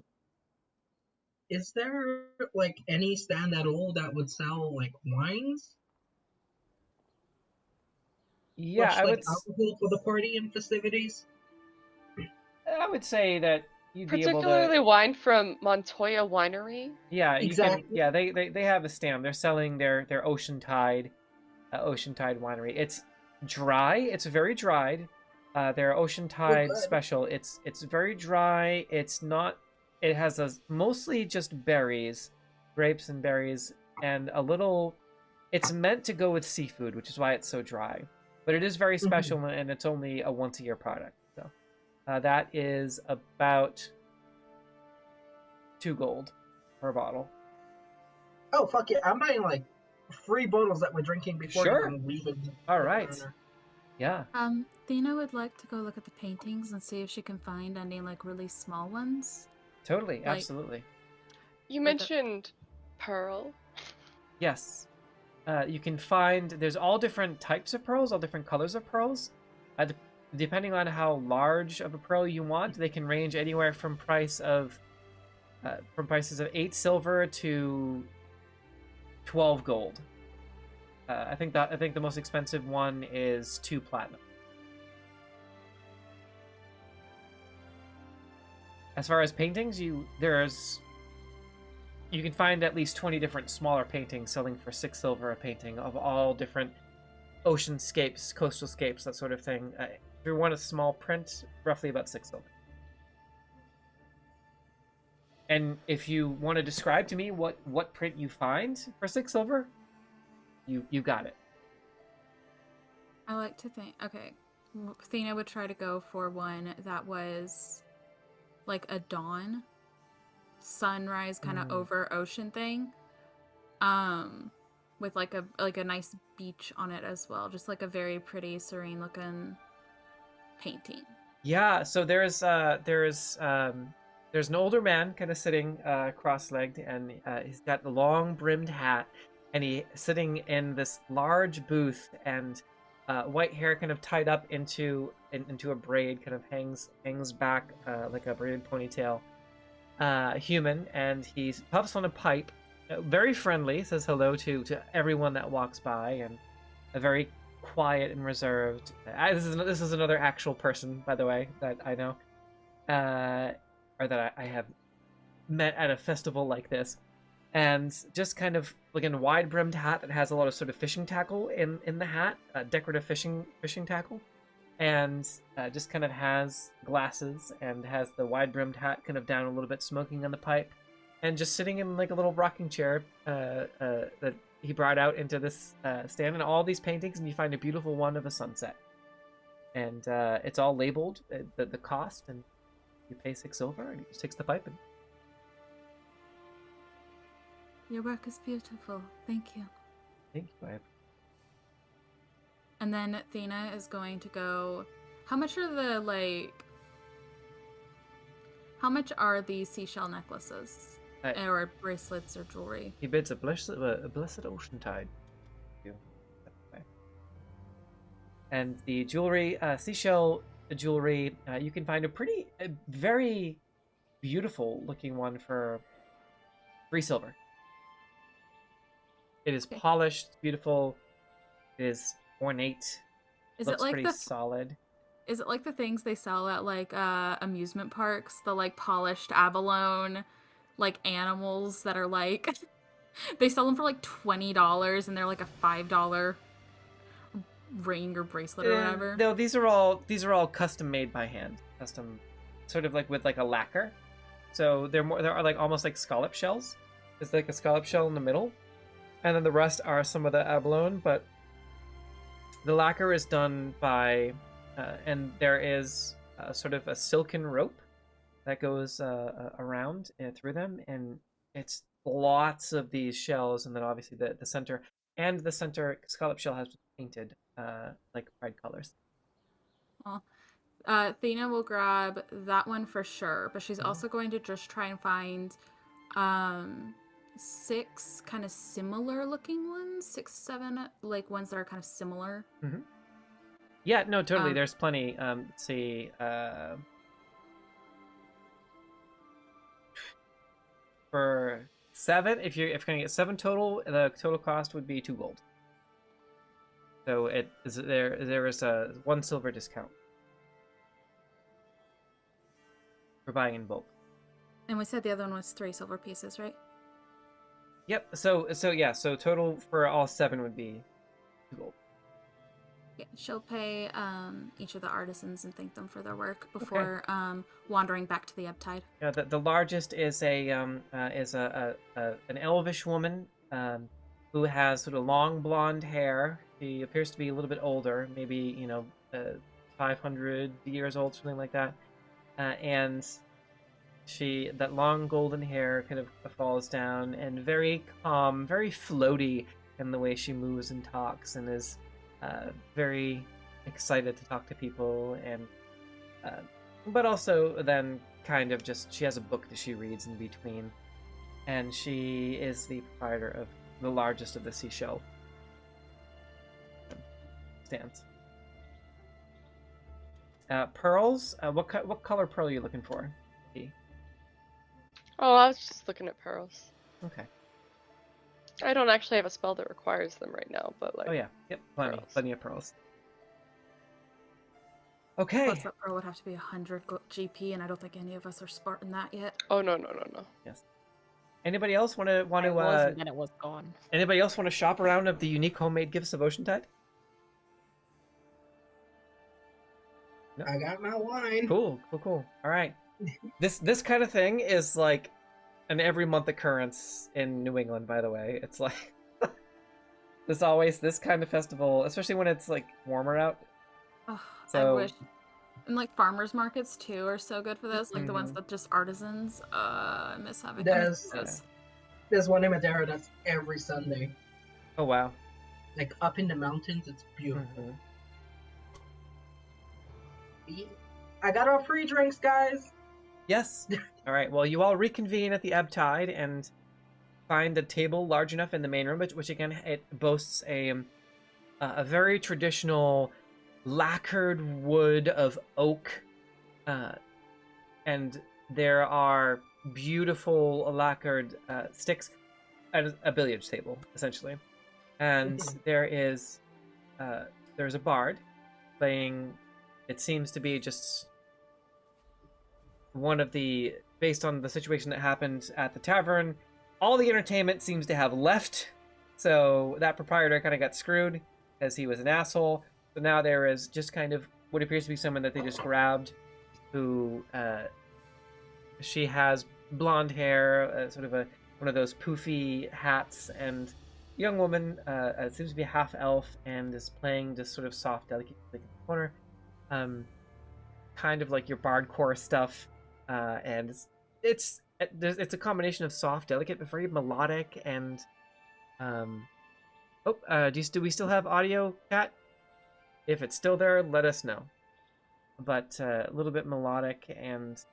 Is there like any stand at all that would sell like wines? Yeah, Much like alcohol for the party and festivities? I would say that you'd be able Particularly to. wine from Montoya Winery. Yeah, Exactly. You can. Yeah, they have a stand. They're selling their Oceantide winery. It's dry. It's very dried. Their Oceantide good. special. It's very dry. It's not. It has mostly just berries, grapes and berries, and a little. It's meant to go with seafood, which is why it's so dry. But it is very special, and it's only a once a year product. So that is about 2 gold per bottle. Oh fuck it! I'm buying like 3 bottles that we're drinking before Sure. even leaving. All right. Yeah. Thina would like to go look at the paintings and see if she can find any like really small ones. Totally. Like- Absolutely. You Like a- mentioned pearl. Yes. You can find, there's all different types of pearls, all different colors of pearls. Depending on how large of a pearl you want, they can range anywhere from prices of 8 silver to 12 gold. I think the most expensive one is 2 platinum. As far as paintings, you can find at least 20 different smaller paintings selling for 6 silver a painting of all different oceanscapes, coastalscapes, that sort of thing. If you want a small print, roughly about 6 silver. And if you want to describe to me what print you find for 6 silver, you got it. I like to think. Okay, Thina would try to go for one that was like a dawn, sunrise kind of over ocean thing. with like a nice beach on it as well. Just like a very pretty, serene looking painting. Yeah, so there's an older man kind of sitting cross-legged, and he's got a long brimmed hat, and he's sitting in this large booth, and white hair kind of tied up into a braid, kind of hangs back like a braided ponytail. Human, and he puffs on a pipe, very friendly, says hello to everyone that walks by, and a very quiet and reserved. This is another actual person, by the way, that I know, or that I have met at a festival like this, and just kind of like in a wide brimmed hat that has a lot of sort of fishing tackle in the hat, decorative fishing tackle, and just kind of has glasses and has the wide brimmed hat kind of down a little bit, smoking on the pipe, and just sitting in like a little rocking chair that he brought out into this stand, and all these paintings, and you find a beautiful one of a sunset, and it's all labeled the cost, and you pay 6 silver, and he just takes the pipe. And Your work is beautiful. Thank you. thank you. And then Athena is going to go. How much are the seashell necklaces? Or bracelets or jewelry? He bids a blessed Oceantide. And the jewelry, seashell jewelry, you can find a very beautiful looking one for 3 silver. It is polished, beautiful. It is ornate. Looks pretty solid. Is it like the things they sell at like amusement parks? The like polished abalone, like animals that are like they sell them for like $20, and they're like a $5 ring or bracelet or whatever. No, these are all custom made by hand, custom, sort of like with like a lacquer. So they're like almost like scallop shells. There's like a scallop shell in the middle, and then the rest are some of the abalone. But the lacquer is done by, and there is sort of a silken rope that goes around and through them, and it's lots of these shells, and then obviously the center scallop shell has been painted like pride colors. Well, Athena will grab that one for sure, but she's also going to just try and find 6 kind of similar looking ones, 6, 7, like ones that are kind of similar. Mm-hmm. Yeah, no, totally. There's plenty. Let's see. For 7, if you're gonna get 7 total, the total cost would be 2 gold. So there is a 1 silver discount for buying in bulk. And we said the other one was 3 silver pieces, right? Yep. So total for all 7 would be 2 gold. Yeah, she'll pay each of the artisans and thank them for their work before wandering back to the Oceantide. Yeah, the largest is an elvish woman who has sort of long blonde hair. She appears to be a little bit older, maybe 500 years old, something like that. And that long golden hair kind of falls down, and very calm, very floaty in the way she moves and talks, and is very excited to talk to people, and but also then kind of just, she has a book that she reads in between, and she is the proprietor of the largest of the seashell stands. Pearls, what color pearl are you looking for? Oh, I was just looking at pearls. Okay. I don't actually have a spell that requires them right now, but like. Oh yeah, yep, pearls. Plenty of pearls. Okay. Plus, that pearl would have to be 100 GP, and I don't think any of us are smart in that yet. Oh no. Yes. Anybody else want to? It was, and then it was gone. Anybody else want to shop around of the unique homemade gifts of Oceantide? No? I got my wine. Cool. All right. This kind of thing is like an every month occurrence in New England, by the way. It's like there's always this kind of festival, especially when it's like warmer out. Oh, So- I wish. And like farmers markets too are so good for this. Like the ones that just artisans. I miss having There's those. There's one in Madeira that's every Sunday. Oh wow. Like up in the mountains. It's beautiful. Mhm. I got our free drinks, guys. Yes. All right. Well, you all reconvene at the ebb tide and find a table large enough in the main room, which again it boasts a very traditional lacquered wood of oak, and there are beautiful lacquered sticks at a billiards table essentially, and there's a bard playing. It seems to be just one of the, based on the situation that happened at the tavern, all the entertainment seems to have left. So that proprietor kind of got screwed as he was an asshole. So now there is just kind of what appears to be someone that they just grabbed, who she has blonde hair, sort of one of those poofy hats, and young woman seems to be half elf and is playing just sort of soft, delicate music in the corner, kind of like your bardcore stuff. And it's a combination of soft, delicate, but very melodic. And do we still have audio, Kat? If it's still there, let us know. But a little bit melodic and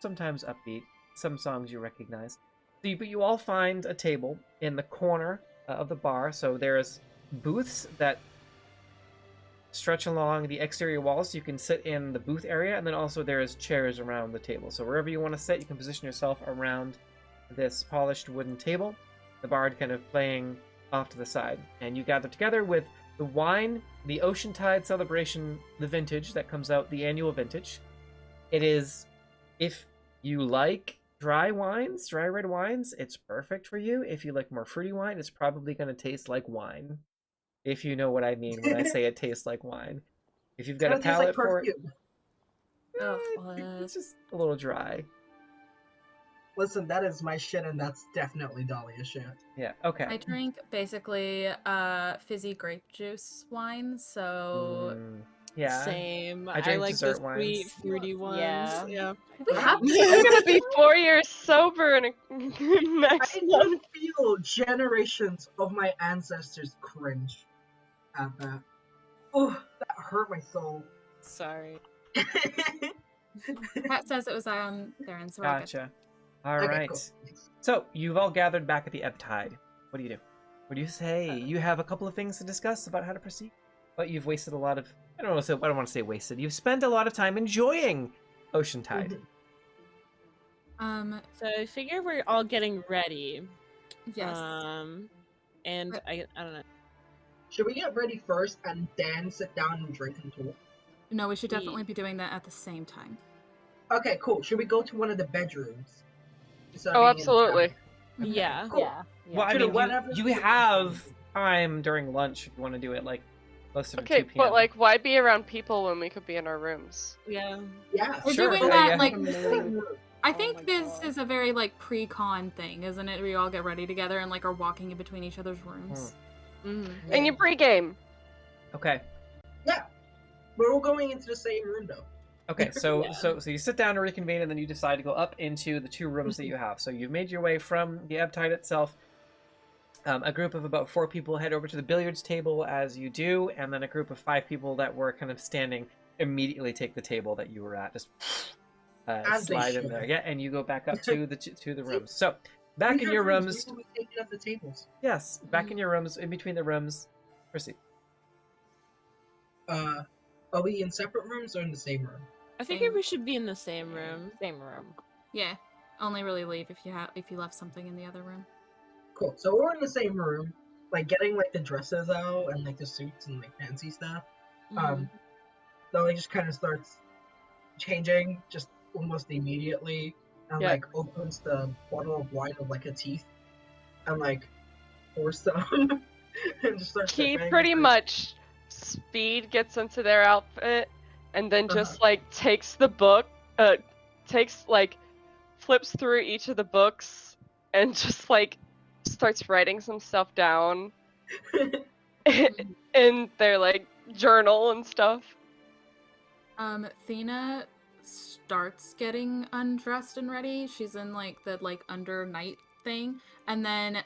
sometimes upbeat. Some songs you recognize. But you all find a table in the corner of the bar. So there's booths that stretch along the exterior walls, so you can sit in the booth area, and then also there's chairs around the table. So wherever you want to sit, you can position yourself around this polished wooden table, the bard kind of playing off to the side. And you gather together with the wine, the Oceantide celebration, the vintage that comes out, the annual vintage. It is, if you like dry red wines, it's perfect for you. If you like more fruity wine, it's probably going to taste like wine. If you know what I mean when I say it tastes like wine. If you've got a palate for it, it's just a little dry. Listen, that is my shit, and that's definitely Dahlia's shit. Yeah, okay. I drink basically fizzy grape juice wine, so yeah. Same. I drink like dessert the sweet, wines. fruity ones. Yeah. Yeah. we have I'm gonna be 4 years sober in next I month. can feel generations of my ancestors cringe at that. Oh, that hurt my soul. Sorry. Pat says it was on their end, so we're all good. Gotcha. All Okay, right. cool. So you've all gathered back at the ebb tide. What do you do? What do you say? You have a couple of things to discuss about how to proceed, but you've wasted a lot of. I don't want to say wasted. You've spent a lot of time enjoying Oceantide. So I figure we're all getting ready. Yes. And I don't know. Should we get ready first and then sit down and drink and talk? No, we should definitely be doing that at the same time. Okay, cool. Should we go to one of the bedrooms? instead of Oh, being in the absolutely. tavern? Yeah. Cool. Yeah. Well, I Should mean, have whatever- you have time during lunch if you want to do it like closer to Okay, 2 p.m. but like, why be around people when we could be in our rooms? Yeah. Yeah. We're Sure, doing yeah, that yeah. like Mood. I Oh think my this God. is a very like pre-con thing, isn't it? We all get ready together and like are walking in between each other's rooms. And you pregame. Okay. Yeah. We're all going into the same room though. Okay, so Yeah. so you sit down to reconvene, and then you decide to go up into the 2 rooms that you have. So you've made your way from the ebb tide itself. A group of about 4 people head over to the billiards table as you do, and then a group of 5 people that were kind of standing immediately take the table that you were at. Just As they slide in should. there, yeah, and you go back up to the rooms. So back We in have your rooms, rooms, we will be taking up the tables. yes, back in your rooms, in between the rooms. Proceed. Are we in separate rooms or in the same room? I figure we should be in the same room. Same room. Yeah. Only really leave if you left something in the other room. Cool. So we're in the same room, like getting like the dresses out and like the suits and like fancy stuff. Lily just kind of starts changing just almost immediately, and Yeah. like opens the bottle of wine with like a teeth, and like pours some, and just starts. He sipping. pretty It's like, much speed gets into their outfit and then just Uh-huh. like takes the book, flips through each of the books and just like starts writing some stuff down in their like journal and stuff. Thena starts getting undressed and ready. She's in like the under night thing, and then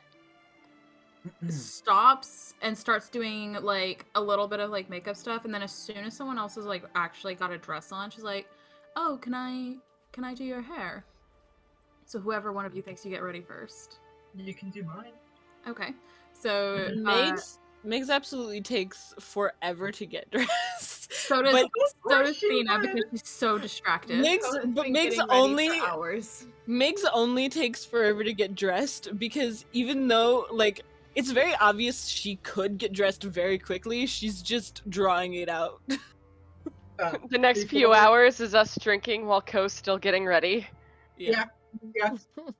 stops and starts doing like a little bit of like makeup stuff, and then as soon as someone else has like actually got a dress on, she's like, "Oh, can I do your hair?" So whoever one of you thinks you get ready first. You can do mine. Okay. So Megs absolutely takes forever to get dressed. so does But Thina because she's so distracted. Megs only takes forever to get dressed because even though like it's very obvious she could get dressed very quickly, she's just drawing it out. The next few hours is us drinking while Ko's still getting ready. Yeah.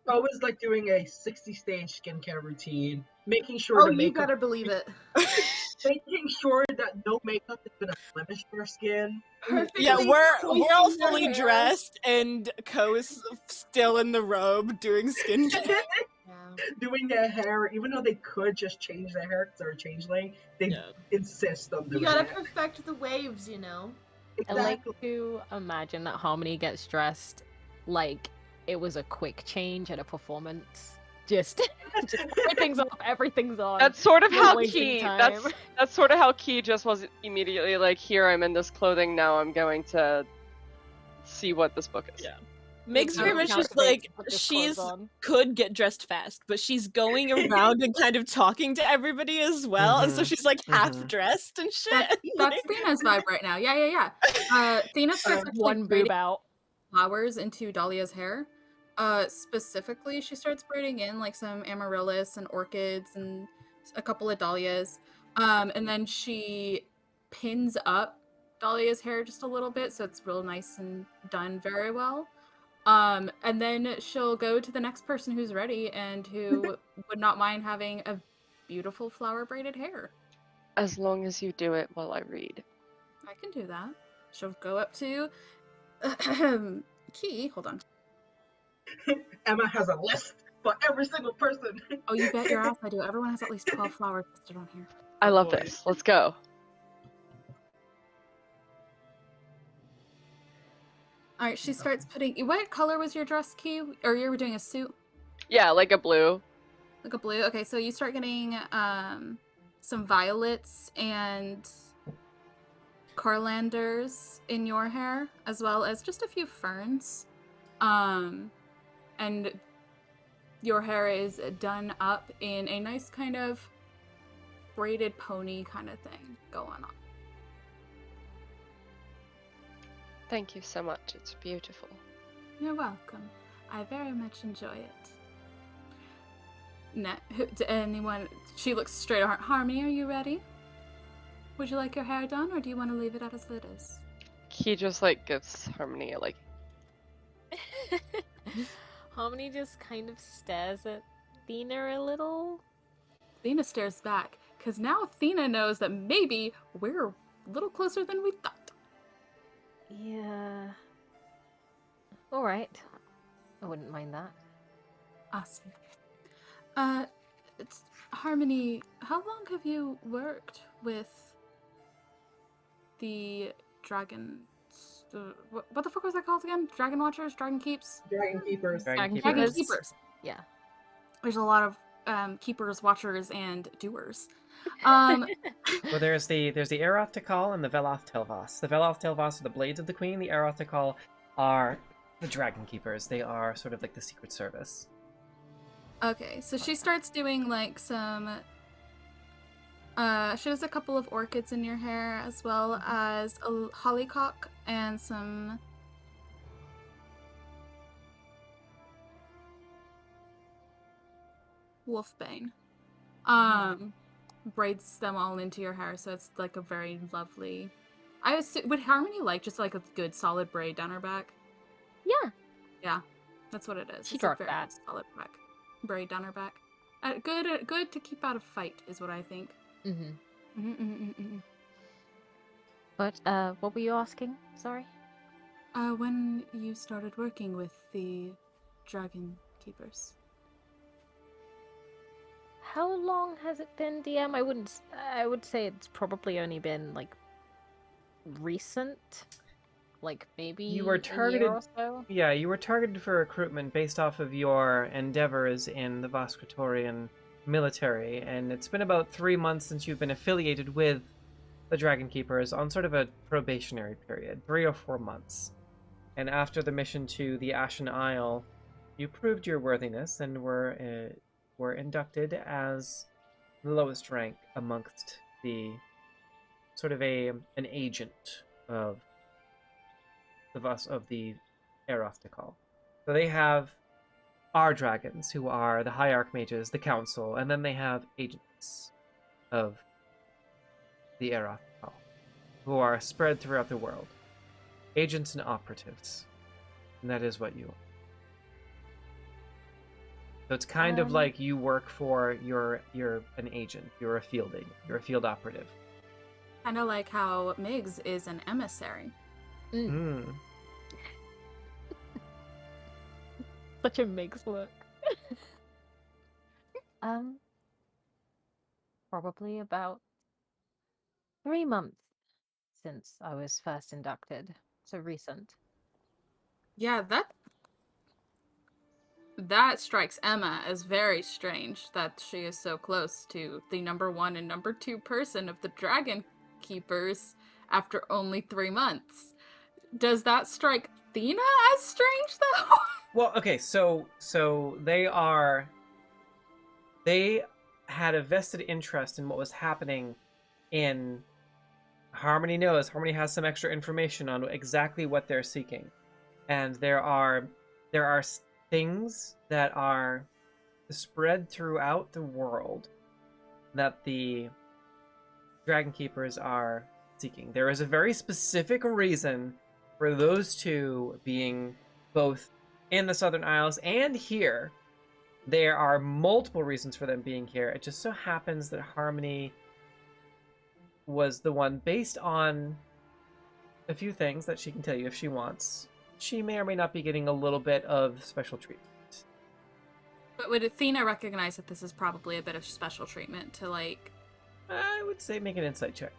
Always like doing a 60-stage skincare routine, making sure the you makeup, better believe it. making sure that no makeup is gonna blemish your skin. Yeah, we're all poising your fully hair. dressed and Ko is still in the robe doing skincare. Yeah. Doing their hair, even though they could just change their hair because they're a changeling, they insist on You doing gotta it. perfect the waves, you know. I like Exactly. to imagine that Harmony gets dressed like it was a quick change at a performance. Just everything's on. That's sort of No how wasting Key. time. That's sort of how Key just was immediately like, here I'm in this clothing. Now I'm going to see what this book is. Yeah. Megs very much just like she's could get dressed fast, but she's going around and kind of talking to everybody as well, and so she's like half dressed and shit. That's Thina's vibe right now. Yeah. Thina starts actually one boob braiding out. flowers into Dahlia's hair. Specifically, she starts braiding in like some amaryllis and orchids and a couple of dahlias. And then she pins up Dahlia's hair just a little bit so it's real nice and done very well. And then she'll go to the next person who's ready and who would not mind having a beautiful flower braided hair. As long as you do it while I read. I can do that. She'll go up to Key. Hold on. Emma has a list for every single person. Oh, you bet your ass I do. Everyone has at least 12 flowers listed on here. I love this. Let's go. All right, she starts putting. What color was your dress, Key? Or you were doing a suit? Yeah, like a blue. Like a blue. Okay, so you start getting some violets and carlanders in your hair, as well as just a few ferns. And your hair is done up in a nice kind of braided pony kind of thing going on. Thank you so much. It's beautiful. You're welcome. I very much enjoy it. Anyone? She looks straight at Harmony. Are you ready? Would you like your hair done, or do you want to leave it as it is? He just like gives Harmony a like. Harmony just kind of stares at Thina a little. Thina stares back, because now Thina knows that maybe we're a little closer than we thought. Yeah. Alright. I wouldn't mind that. Awesome. It's Harmony, how long have you worked with the dragons? What the fuck was that called again? Dragon Watchers? Dragon Keeps? Dragon Keepers. Dragon Dragon Keepers. Keepers. Yeah. There's a lot of keepers, watchers, and doers. Well, there's the Aeroth Tikal and the Veloth Telvas. The Veloth Telvas are the blades of the queen. The Aeroth Tikal are the Dragon Keepers. They are sort of like the Secret Service. Okay, so she starts doing like some. She has a couple of orchids in your hair, as well as a hollycock and some. Wolfbane. Braids them all into your hair, so it's like a very lovely. Would Harmony like just like a good solid braid down her back? Yeah. Yeah, that's what it is. She It's a got very that. solid back braid down her back. Good to keep out of fight is what I think. Mm-hmm. But, what were you asking? Sorry? When you started working with the Dragon Keepers. How long has it been, DM? I would say it's probably only been, like, recent. Like, maybe You were a targeted. year or so? Yeah, you were targeted for recruitment based off of your endeavors in the Voskretorian military, and it's been about 3 months since you've been affiliated with the Dragon Keepers on sort of a probationary period, 3 or 4 months. And after the mission to the Ashen Isle, you proved your worthiness and were inducted as the lowest rank amongst the sort of an agent of the Eroftikal. So they have our dragons, who are the High Archmages, the Council, and then they have agents of the Eroftikal, who are spread throughout the world. Agents and operatives. And that is what you are. So it's kind of like you work for, you're an agent, you're a field operative. Kind of like how Migs is an emissary. Such a Migs look. Probably about 3 months since I was first inducted. So recent. Yeah, that strikes Emma as very strange that she is so close to the number 1 and number 2 person of the Dragon Keepers after only 3 months. Does that strike Thena as strange, though? Well, okay, so they had a vested interest in what was happening in Harmony knows. Harmony has some extra information on exactly what they're seeking. And there are things that are spread throughout the world that the Dragon Keepers are seeking. There is a very specific reason for those two being both in the Southern Isles and here. There are multiple reasons for them being here. It just so happens that Harmony was the one, based on a few things that she can tell you if she wants. She may or may not be getting a little bit of special treatment. But would Athena recognize that this is probably a bit of special treatment to, like... I would say make an insight check.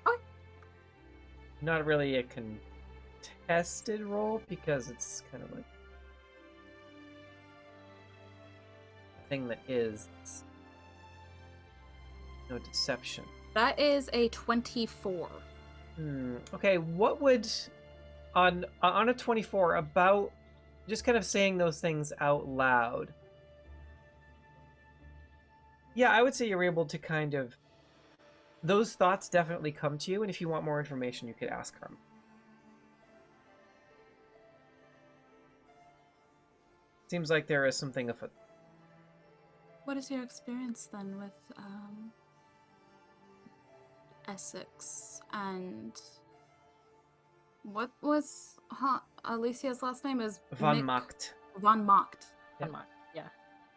Okay. Not really a contested roll, because it's kind of like a thing that is no deception. That is a 24. Okay, what would... On a 24, about just kind of saying those things out loud. Yeah, I would say you're able to kind of... Those thoughts definitely come to you, and if you want more information, you could ask Harm. Seems like there is something afoot. What is your experience then with Essex and what was Alicia's last name? Is Von Macht. Von Macht. Yeah. Von Macht, yeah.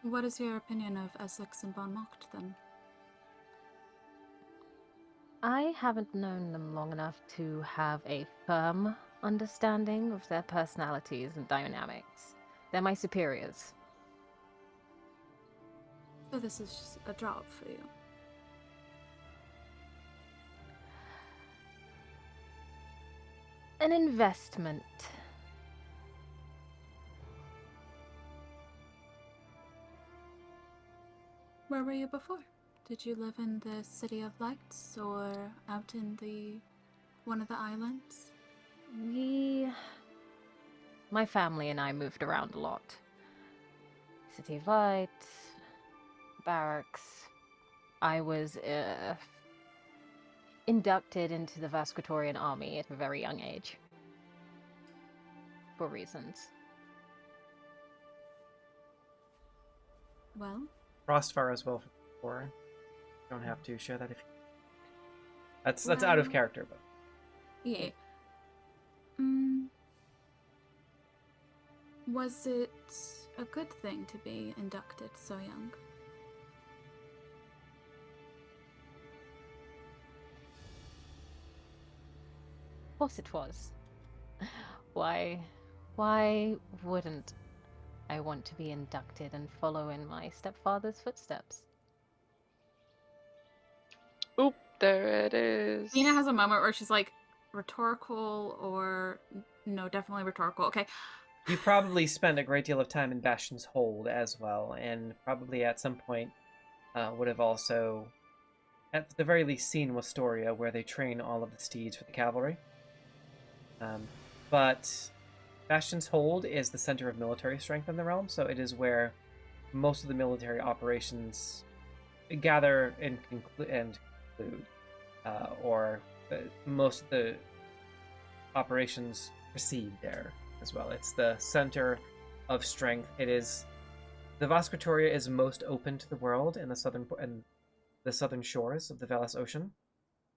What is your opinion of Essex and Von Macht then? I haven't known them long enough to have a firm understanding of their personalities and dynamics. They're my superiors. So this is just a job for you. An investment. Where were you before? Did you live in the City of Lights or out in one of the islands? My family and I moved around a lot. City of Lights, barracks. I was inducted into the Vasquatorian army at a very young age. For reasons. Well, Frostfire as well for you don't have to share that if you... That's out of character, but yeah. Was it a good thing to be inducted so young? Of course it was. Why wouldn't I want to be inducted and follow in my stepfather's footsteps? Oop, there it is. Nina has a moment where she's like, rhetorical or... No, definitely rhetorical. Okay. you probably spend a great deal of time in Bastion's hold as well, and probably at some point would have also, at the very least, seen Westoria, where they train all of the steeds for the cavalry. But Bastion's Hold is the center of military strength in the realm, so it is where most of the military operations gather and conclude, or most of the operations proceed there as well. It's the center of strength. It is the Vasquatoria is most open to the world in the southern shores of the Velas Ocean.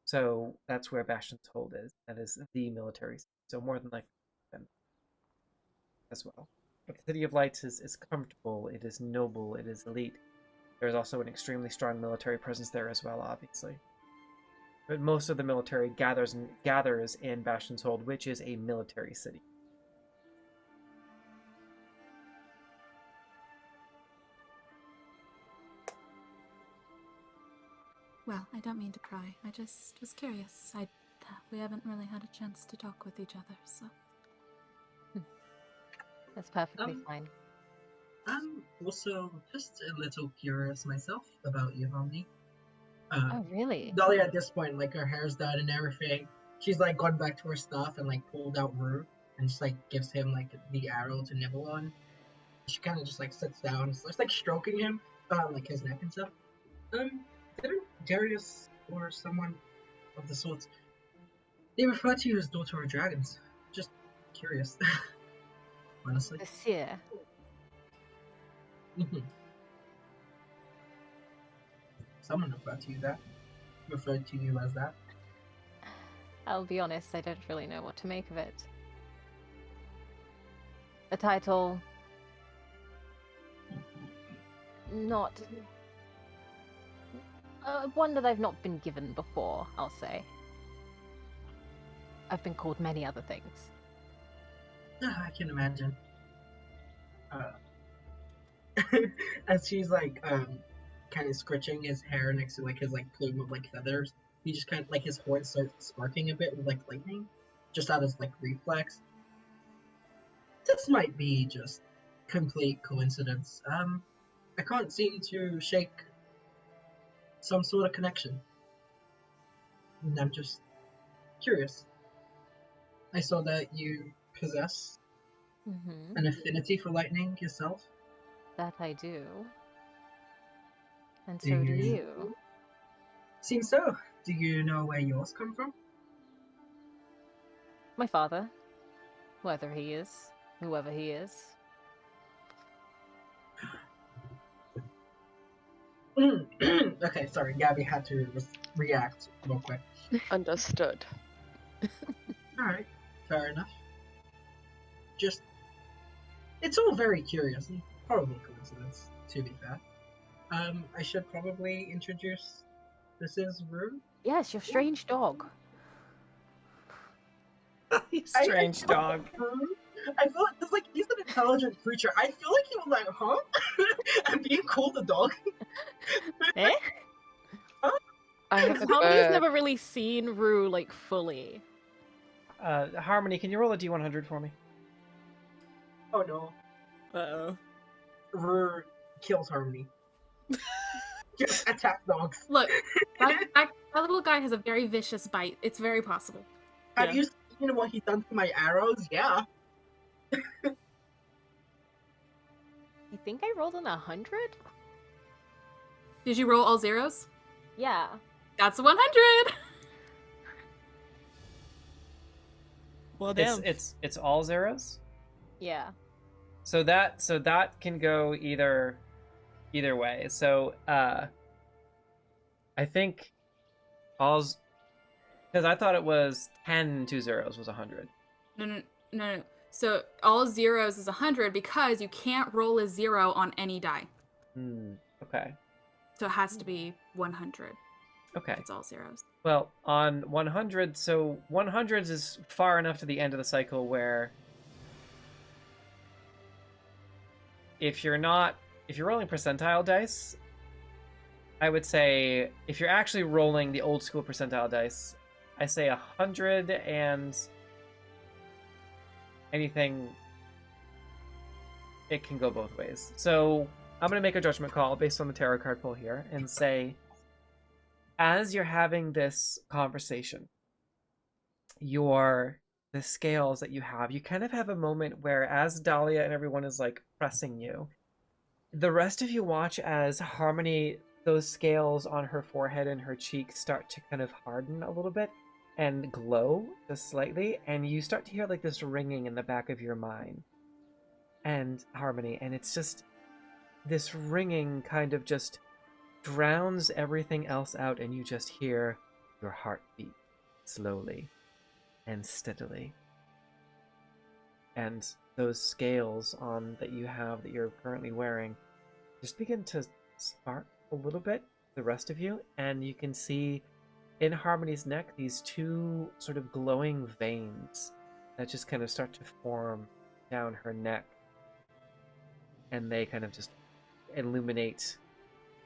So that's where Bastion's Hold is. That is the military. So more than likely as well. But the City of Lights is comfortable, it is noble, it is elite. There's also an extremely strong military presence there as well, obviously. But most of the military gathers in Bastion's Hold, which is a military city. Well, I don't mean to pry. I just was curious. We haven't really had a chance to talk with each other, so. That's perfectly fine. I'm also just a little curious myself about you, Harmony. Oh, really? Dahlia at this point, like, her hair's done and everything. She's, like, gone back to her stuff and, like, pulled out Rue and just, like, gives him, like, the arrow to nibble on. She kind of just, like, sits down and starts, like, stroking him, like, his neck and stuff. Didn't Darius or someone of the sorts, they refer to you as Daughter of Dragons. Just curious. Honestly. The seer. Someone referred to you as that. I'll be honest, I don't really know what to make of it. A title... not... one that I've not been given before, I'll say. I've been called many other things. I can imagine. As she's like kind of scratching his hair next to like his like plume of like feathers, he just kind of like his horns start sparking a bit with like lightning, just out of like reflex. This might be just complete coincidence. I can't seem to shake some sort of connection, and I'm just curious. I saw that you possess an affinity for lightning yourself. That I do. And so do you. Seems so. Do you know where yours come from? My father. Whoever he is. Okay, sorry, Gaby had to react real quick. Understood. Alright, fair enough. Just, it's all very curious and probably coincidence, to be fair. I should probably introduce, this is Rue. Yes, your strange dog. Strange dog. I feel like he's an intelligent creature. I feel like he was like, huh? I'm being called a dog. Eh? Huh? I have a Harmony's bird. never really seen Rue, like, fully. Harmony, can you roll a D100 for me? Oh no. Uh-oh. Rue kills Harmony. Just attack dogs. Look, that little guy has a very vicious bite. It's very possible. Have you seen what he's done to my arrows? Yeah. I think I rolled an 100? Did you roll all zeros? Yeah. That's a 100! Well, damn. It's all zeros? Yeah. So that can go either way. So I think all's, because I thought it was 10 2 zeros was 100. No. So all zeros is 100 because you can't roll a 0 on any die. Okay. So it has to be 100. Okay. If it's all zeros. Well, on 100, so 100 is far enough to the end of the cycle where if you're rolling percentile dice, I would say if you're actually rolling the old school percentile dice, I say 100 and anything, it can go both ways. So I'm going to make a judgment call based on the tarot card pull here and say, as you're having this conversation, the scales that you kind of have a moment where, as Dahlia and everyone is like pressing you, the rest of you watch as Harmony, those scales on her forehead and her cheeks start to kind of harden a little bit and glow just slightly, and you start to hear like this ringing in the back of your mind. And Harmony, and it's just this ringing kind of just drowns everything else out, and you just hear your heart beat slowly and steadily. And those scales that you're currently wearing just begin to spark a little bit, the rest of you, and you can see in Harmony's neck these two sort of glowing veins that just kind of start to form down her neck, and they kind of just illuminate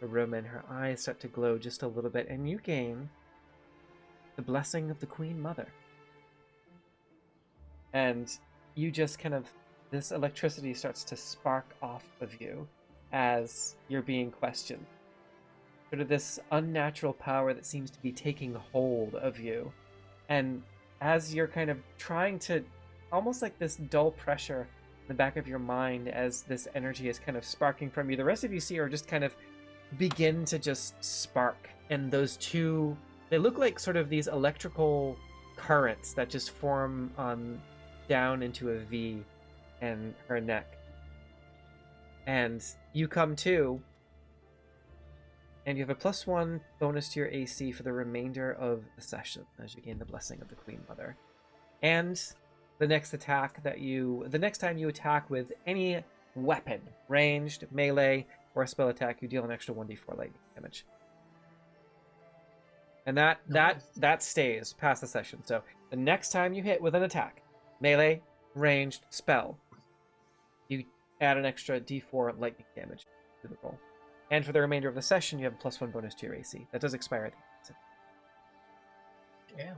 the room, and her eyes start to glow just a little bit, and you gain the blessing of the Queen Mother. And you just kind of, this electricity starts to spark off of you as you're being questioned. Sort of this unnatural power that seems to be taking hold of you. And as you're kind of trying to, almost like this dull pressure in the back of your mind as this energy is kind of sparking from you, the rest of you see her just kind of begin to just spark. And those two, they look like sort of these electrical currents that just form down into a V in her neck. And you come to, and you have a +1 bonus to your AC for the remainder of the session as you gain the blessing of the Queen Mother. And the next time you attack with any weapon, ranged, melee, or a spell attack, you deal an extra 1d4 lightning damage. And that stays past the session. So the next time you hit with an attack, melee, ranged, spell, you add an extra d4 lightning damage to the roll. And for the remainder of the session, you have a +1 bonus to your AC. That does expire at the end. Damn.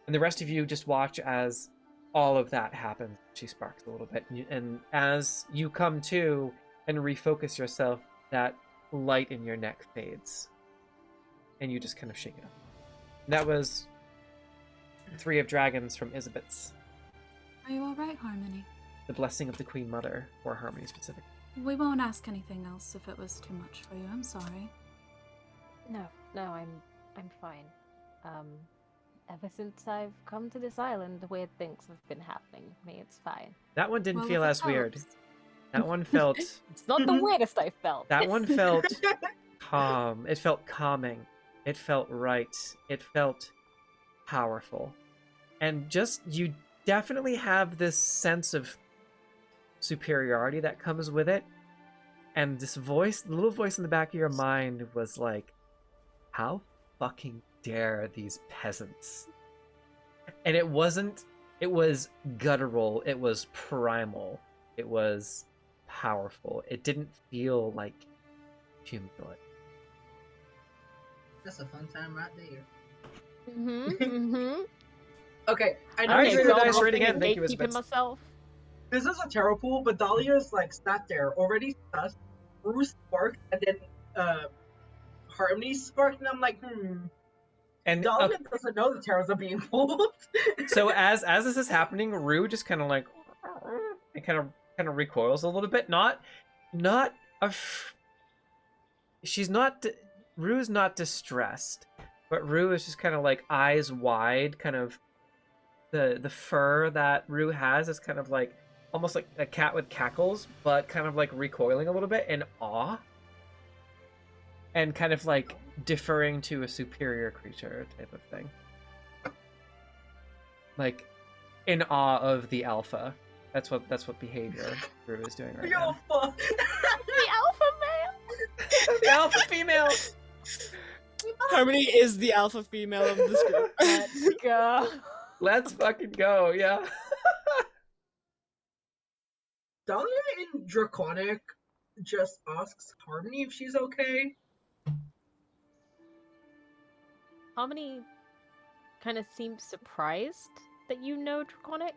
And the rest of you just watch as all of that happens. She sparks a little bit. And as you come to and refocus yourself, that light in your neck fades. And you just kind of shake it up. And that was 3 of Dragons from Isabet's. Are you alright, Harmony? The blessing of the Queen Mother, for Harmony specific. We won't ask anything else if it was too much for you. I'm sorry. No, I'm fine. Ever since I've come to this island, weird things have been happening to me. It's fine. That one didn't Well, feel if it as weird. helps. That one felt... It's not the weirdest I felt. That one felt calm. It felt calming. It felt right. It felt powerful. And just, you definitely have this sense of superiority that comes with it. And this voice, the little voice in the back of your mind was like, how fucking dare these peasants? And it was guttural, it was primal, it was powerful. It didn't feel like human-like. That's a fun time right there. Mm-hmm. Okay, I know Alright, you're so not dice rating asking- again. Thank you, Keeping Isabeth. myself. This is a terrible pool, but Dahlia's like sat there already sus. Bruce sparked, and then Harmony sparked, and I'm like, And Dahlia doesn't know the tarots are being pulled. so as this is happening, Rue just kind of like, it kind of recoils a little bit. Rue's not distressed, but Rue is just kind of like eyes wide, kind of the fur that Rue has is kind of like almost like a cat with cackles, but kind of like recoiling a little bit in awe, and kind of like deferring to a superior creature type of thing, like in awe of the alpha. That's what behavior Rue is doing right Yo, now. fuck. The alpha male. The alpha female. Harmony is the alpha female of this group. Let's go. Let's fucking go, yeah. Dahlia in Draconic just asks Harmony if she's okay. Harmony kind of seems surprised that you know Draconic,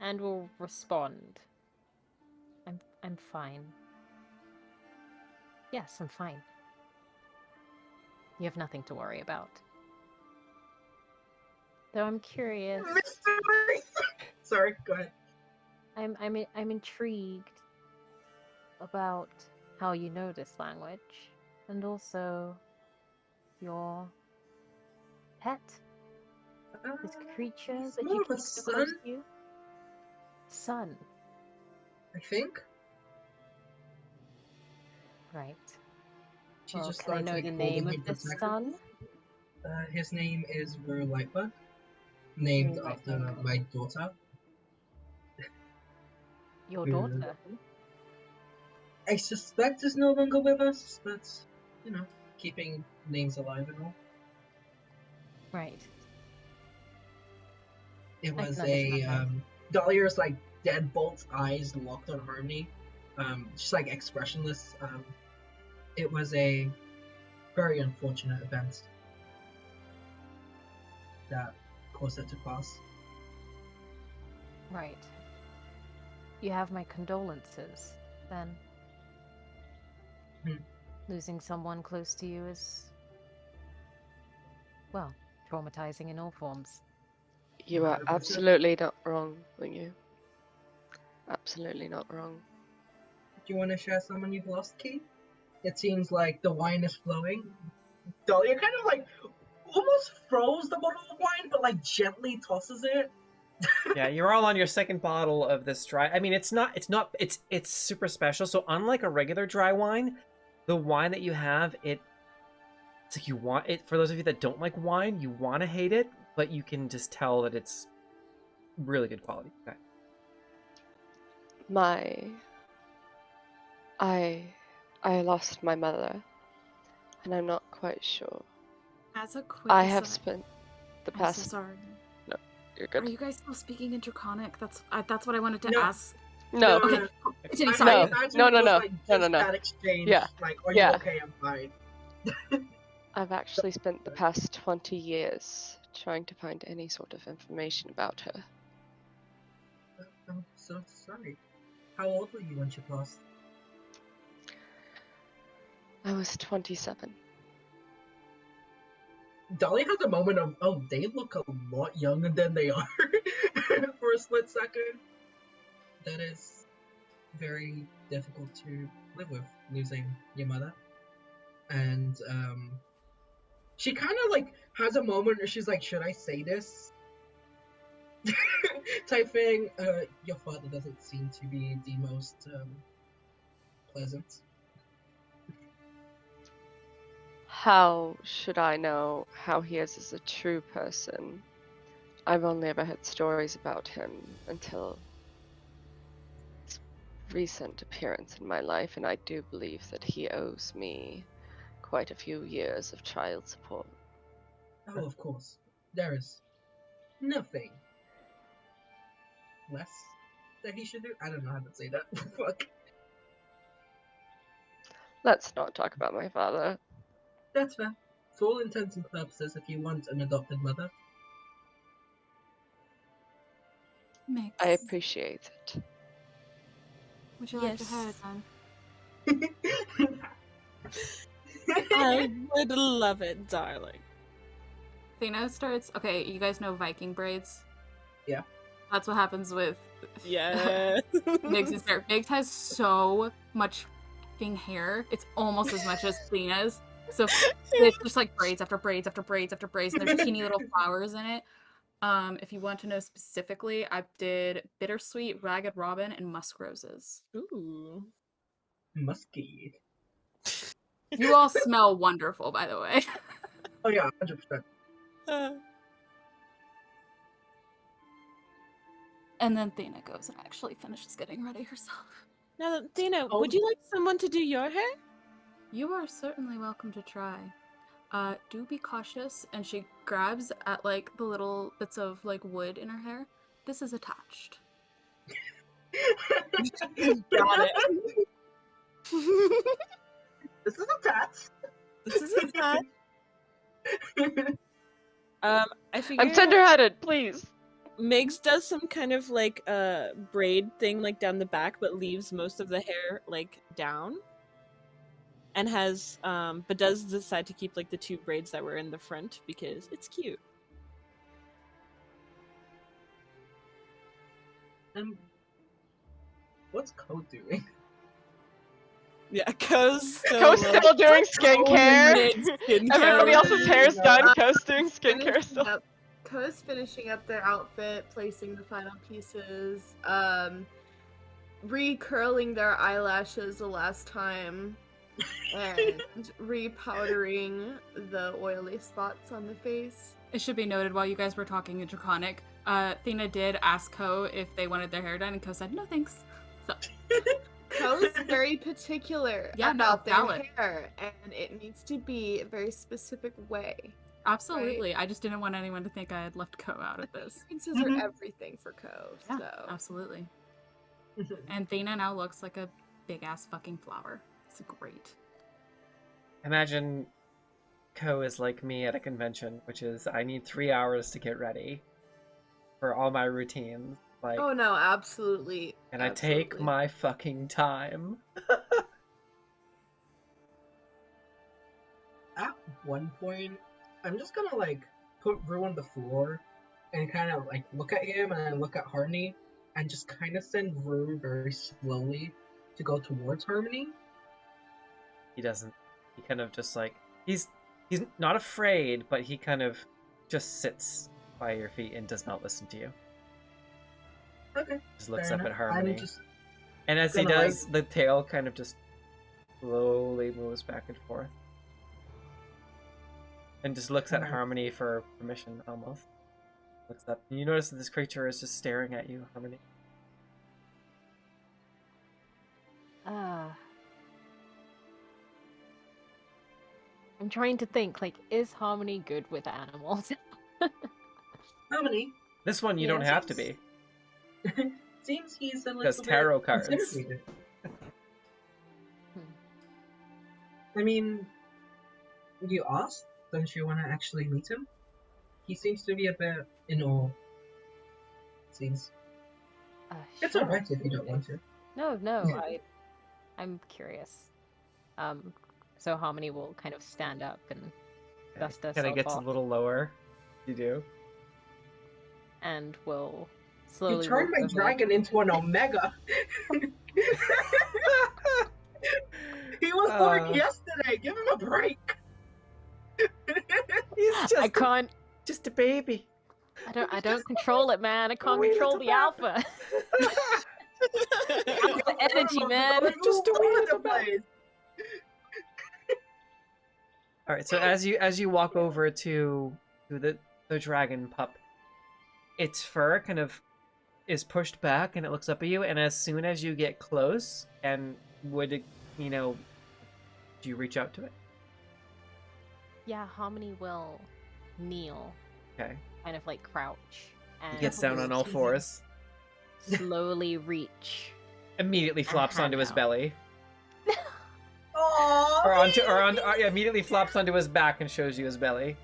and will respond. I'm fine. Yes, I'm fine. You have nothing to worry about. Though I'm curious. Mystery! Sorry, go ahead. I'm intrigued about how you know this language, and also your pet, this creature It's that more you of a keep so close son, to you. Son, I think. right? She Well, just can I starts know like the holding name of him this protected. son? His name is Lightbug, named Lightbug. after my daughter. Your who daughter. I suspect is no longer with us, but you know, keeping names alive and all. Right. It I was can a understand Dahlia's like deadbolt's eyes locked on Harmony, just like expressionless. It was a very unfortunate event that caused it to pass. Right. You have my condolences, then. Hmm. Losing someone close to you is, well, traumatizing in all forms. You are 100%. absolutely not wrong, were you? Absolutely not wrong. Do you want to share someone you've lost, Kate? It seems like the wine is flowing. Dahlia kind of like almost froze the bottle of wine, but like gently tosses it. Yeah, you're all on your second bottle of this dry. I mean, it's super special. So unlike a regular dry wine, the wine that you have, it's like you want it. For those of you that don't like wine, you want to hate it, but you can just tell that it's really good quality. Okay. I lost my mother, and I'm not quite sure. As a quick I have aside- spent the I'm past. so sorry. You're Are good. you guys still speaking in Draconic? That's what I wanted to No. ask. No. Okay. Continue. I Sorry. imagine No, it was no. like No, just no. that exchange. Yeah. Like, are Yeah. you okay? I'm fine. I've actually spent the past 20 years trying to find any sort of information about her. I'm so sorry. How old were you when she passed? I was 27. Dahlia has a moment of, oh, they look a lot younger than they are for a split second. That is very difficult to live with, losing your mother. And she kind of like has a moment where she's like, should I say this? Type thing. Your father doesn't seem to be the most pleasant. How should I know how he is as a true person? I've only ever heard stories about him until his recent appearance in my life, and I do believe that he owes me quite a few years of child support. Oh, of course. There is nothing less that he should do. I don't know how to say that. Fuck. Let's not talk about my father. That's fair. For all intents and purposes, if you want an adopted mother. Mix. I appreciate it. Would you like to Yes. hear it then? I would love it, darling. Athena starts. Okay, you guys know Viking braids? Yeah. That's what happens with Yeah. Biggs' hair. Biggs has so much fucking hair. It's almost as much as Athena's. So it's just like braids after braids after braids after braids, and there's teeny little flowers in it. If you want to know specifically, I did bittersweet, ragged robin, and musk roses. Ooh. Musky. You all smell wonderful, by the way. Oh yeah, 100%. And then Athena goes and actually finishes getting ready herself. Now, Dina, Oh. would you like someone to do your hair? You are certainly welcome to try. Do be cautious. And she grabs at like the little bits of like wood in her hair. This is attached. Got it. This is a tat. This is a tat. I figure I'm tender-headed, please. Migs does some kind of like braid thing like down the back, but leaves most of the hair like down. and has but does decide to keep like the 2 braids that were in the front because it's cute. What's Code doing? Yeah, Ko's still, Co's still doing skincare. skincare. Everybody else's hair is done. Co's doing skincare Finishing still. up- Ko's finishing up their outfit, placing the final pieces, recurling their eyelashes the last time, and repowdering the oily spots on the face. It should be noted while you guys were talking in Draconic, Thena did ask Ko if they wanted their hair done, and Ko said no thanks. So Ko's very particular Yeah, no, about their valid. hair, and it needs to be a very specific way. absolutely, I just didn't want anyone to think I had left Ko out of this. Appearances Mhm. are everything for Ko, Yeah, so. absolutely. And Thena now looks like a big ass fucking flower. It's great. Imagine Ko is like me at a convention, which is I need 3 hours to get ready for all my routines. Like, Oh no, absolutely. and I take absolutely. my fucking time. At one point, I'm just gonna like put Rue on the floor and kind of like look at him and then look at Harmony and just kind of send Rue very slowly to go towards Harmony. He doesn't. He kind of just like he's not afraid, but he kind of just sits by your feet and does not listen to you. Okay. Just looks fair up at enough. Harmony. I'm just And as he gonna, does, the tail kind of just slowly moves back and forth. And just looks at Okay. Harmony for permission, almost. Looks up. And you notice that this creature is just staring at you, Harmony. I'm trying to think, like, is Harmony good with animals? Harmony. This one you Yeah, don't have to be. Seems he's a little Because bit tarot cards. intimidated. I mean, you asked, don't you want to actually meet him? He seems to be a bit in awe. Seems. It's Sure. alright if you don't want to. No, no, Yeah. I'm curious. So Harmony will kind of stand up and dust Kind herself of gets off, a little lower. You do. and will You slowly turned walk my over. dragon into an omega. He was born yesterday. Give him a break. He's just I can't. just a baby. I don't control it, man. I can't Wait, control it's the a alpha. The energy, man. Just Just all over wait the a minute. place. All right, so as you walk over to the dragon pup, its fur kind of is pushed back and it looks up at you, and as soon as you get close, and would it, do you reach out to it? Yeah, Harmony will kneel, Okay. kind of like crouch, He and gets down on all fours, slowly reach. immediately flops onto his hand out. belly, Aww. or immediately flops onto his back and shows you his belly.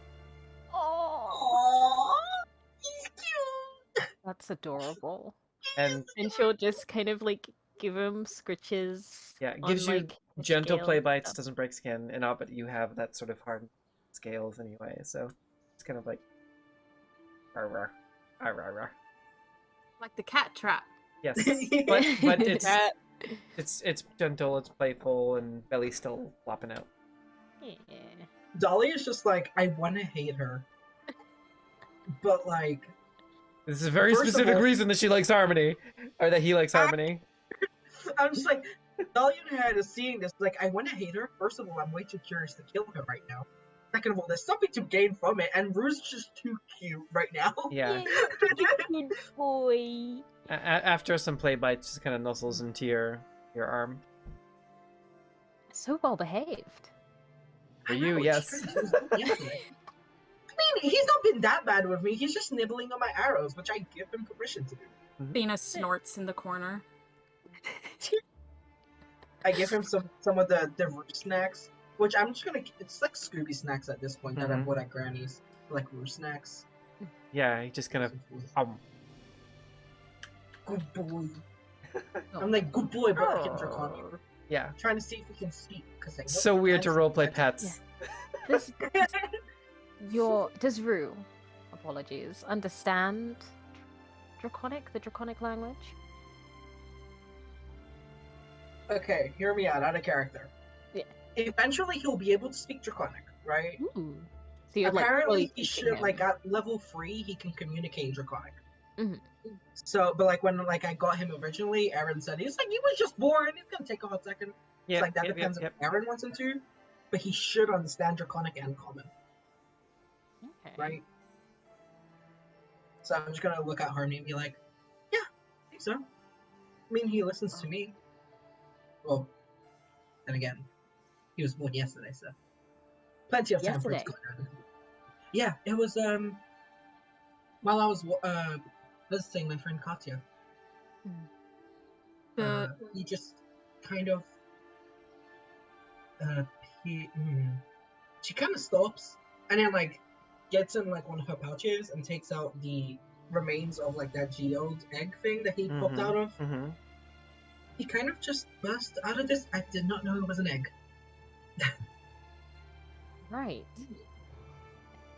Oh, Aww. He's cute. that's adorable. And And she'll just kind of like give him scritches. yeah, it on, gives you like, the gentle scale play and bites, stuff. doesn't break skin, and all, but you have that sort of hard scales anyway, so it's kind of like rah, rah, rah, rah, rah. Like the cat trap. Yes, but it's Cat. it's gentle, it's playful, and belly's still flopping out. Yeah. Dolly is just like, I want to hate her, but like, This is a very First of specific all- reason that she likes Harmony, or that he likes Harmony. I'm just like, Dolly in her head is seeing this, like, I want to hate her. First of all, I'm way too curious to kill her right now. Second of all, there's something to gain from it, and Rue's just too cute right now. Yeah. Good boy. After some play bites, just kind of nuzzles into your arm. So well behaved. For I you, know, yes. it's crazy. I mean, he's not been that bad with me. He's just nibbling on my arrows, which I give him permission to do. Thena snorts in the corner. I give him some of the root snacks, which I'm just gonna. It's like Scooby snacks at this point that I Mhm. bought at Granny's, like root snacks. Yeah, he just kind of Good boy. I'm like good boy, but like in Draconic. Yeah. trying to see if we can speak. Cause I know So weird to sometimes- roleplay pets. This does Rue, apologies, understand Draconic, the Draconic language? Okay, hear me out of character. Yeah. Eventually, he'll be able to speak Draconic, right? Ooh. So you're Apparently, like he fully should teaching him. like at level 3, he can communicate Draconic. Mhm. So, but like when like I got him originally, Aaron said he's like he was just born. It's gonna take a hot second. Yeah, It's like that depends if Aaron wants him to, but he should understand Draconic and Common, Okay. right? So I'm just gonna look at Harmony and be like, yeah, I think so. I mean, he listens to me. Well, then again, he was born yesterday, so plenty of time for it to go down. Yeah, it was while I was visiting my friend Katya. He just kind of she kind of stops and then like gets in like one of her pouches and takes out the remains of like that geode egg thing that he popped out of. He kind of just burst out of this. I did not know it was an egg. Right.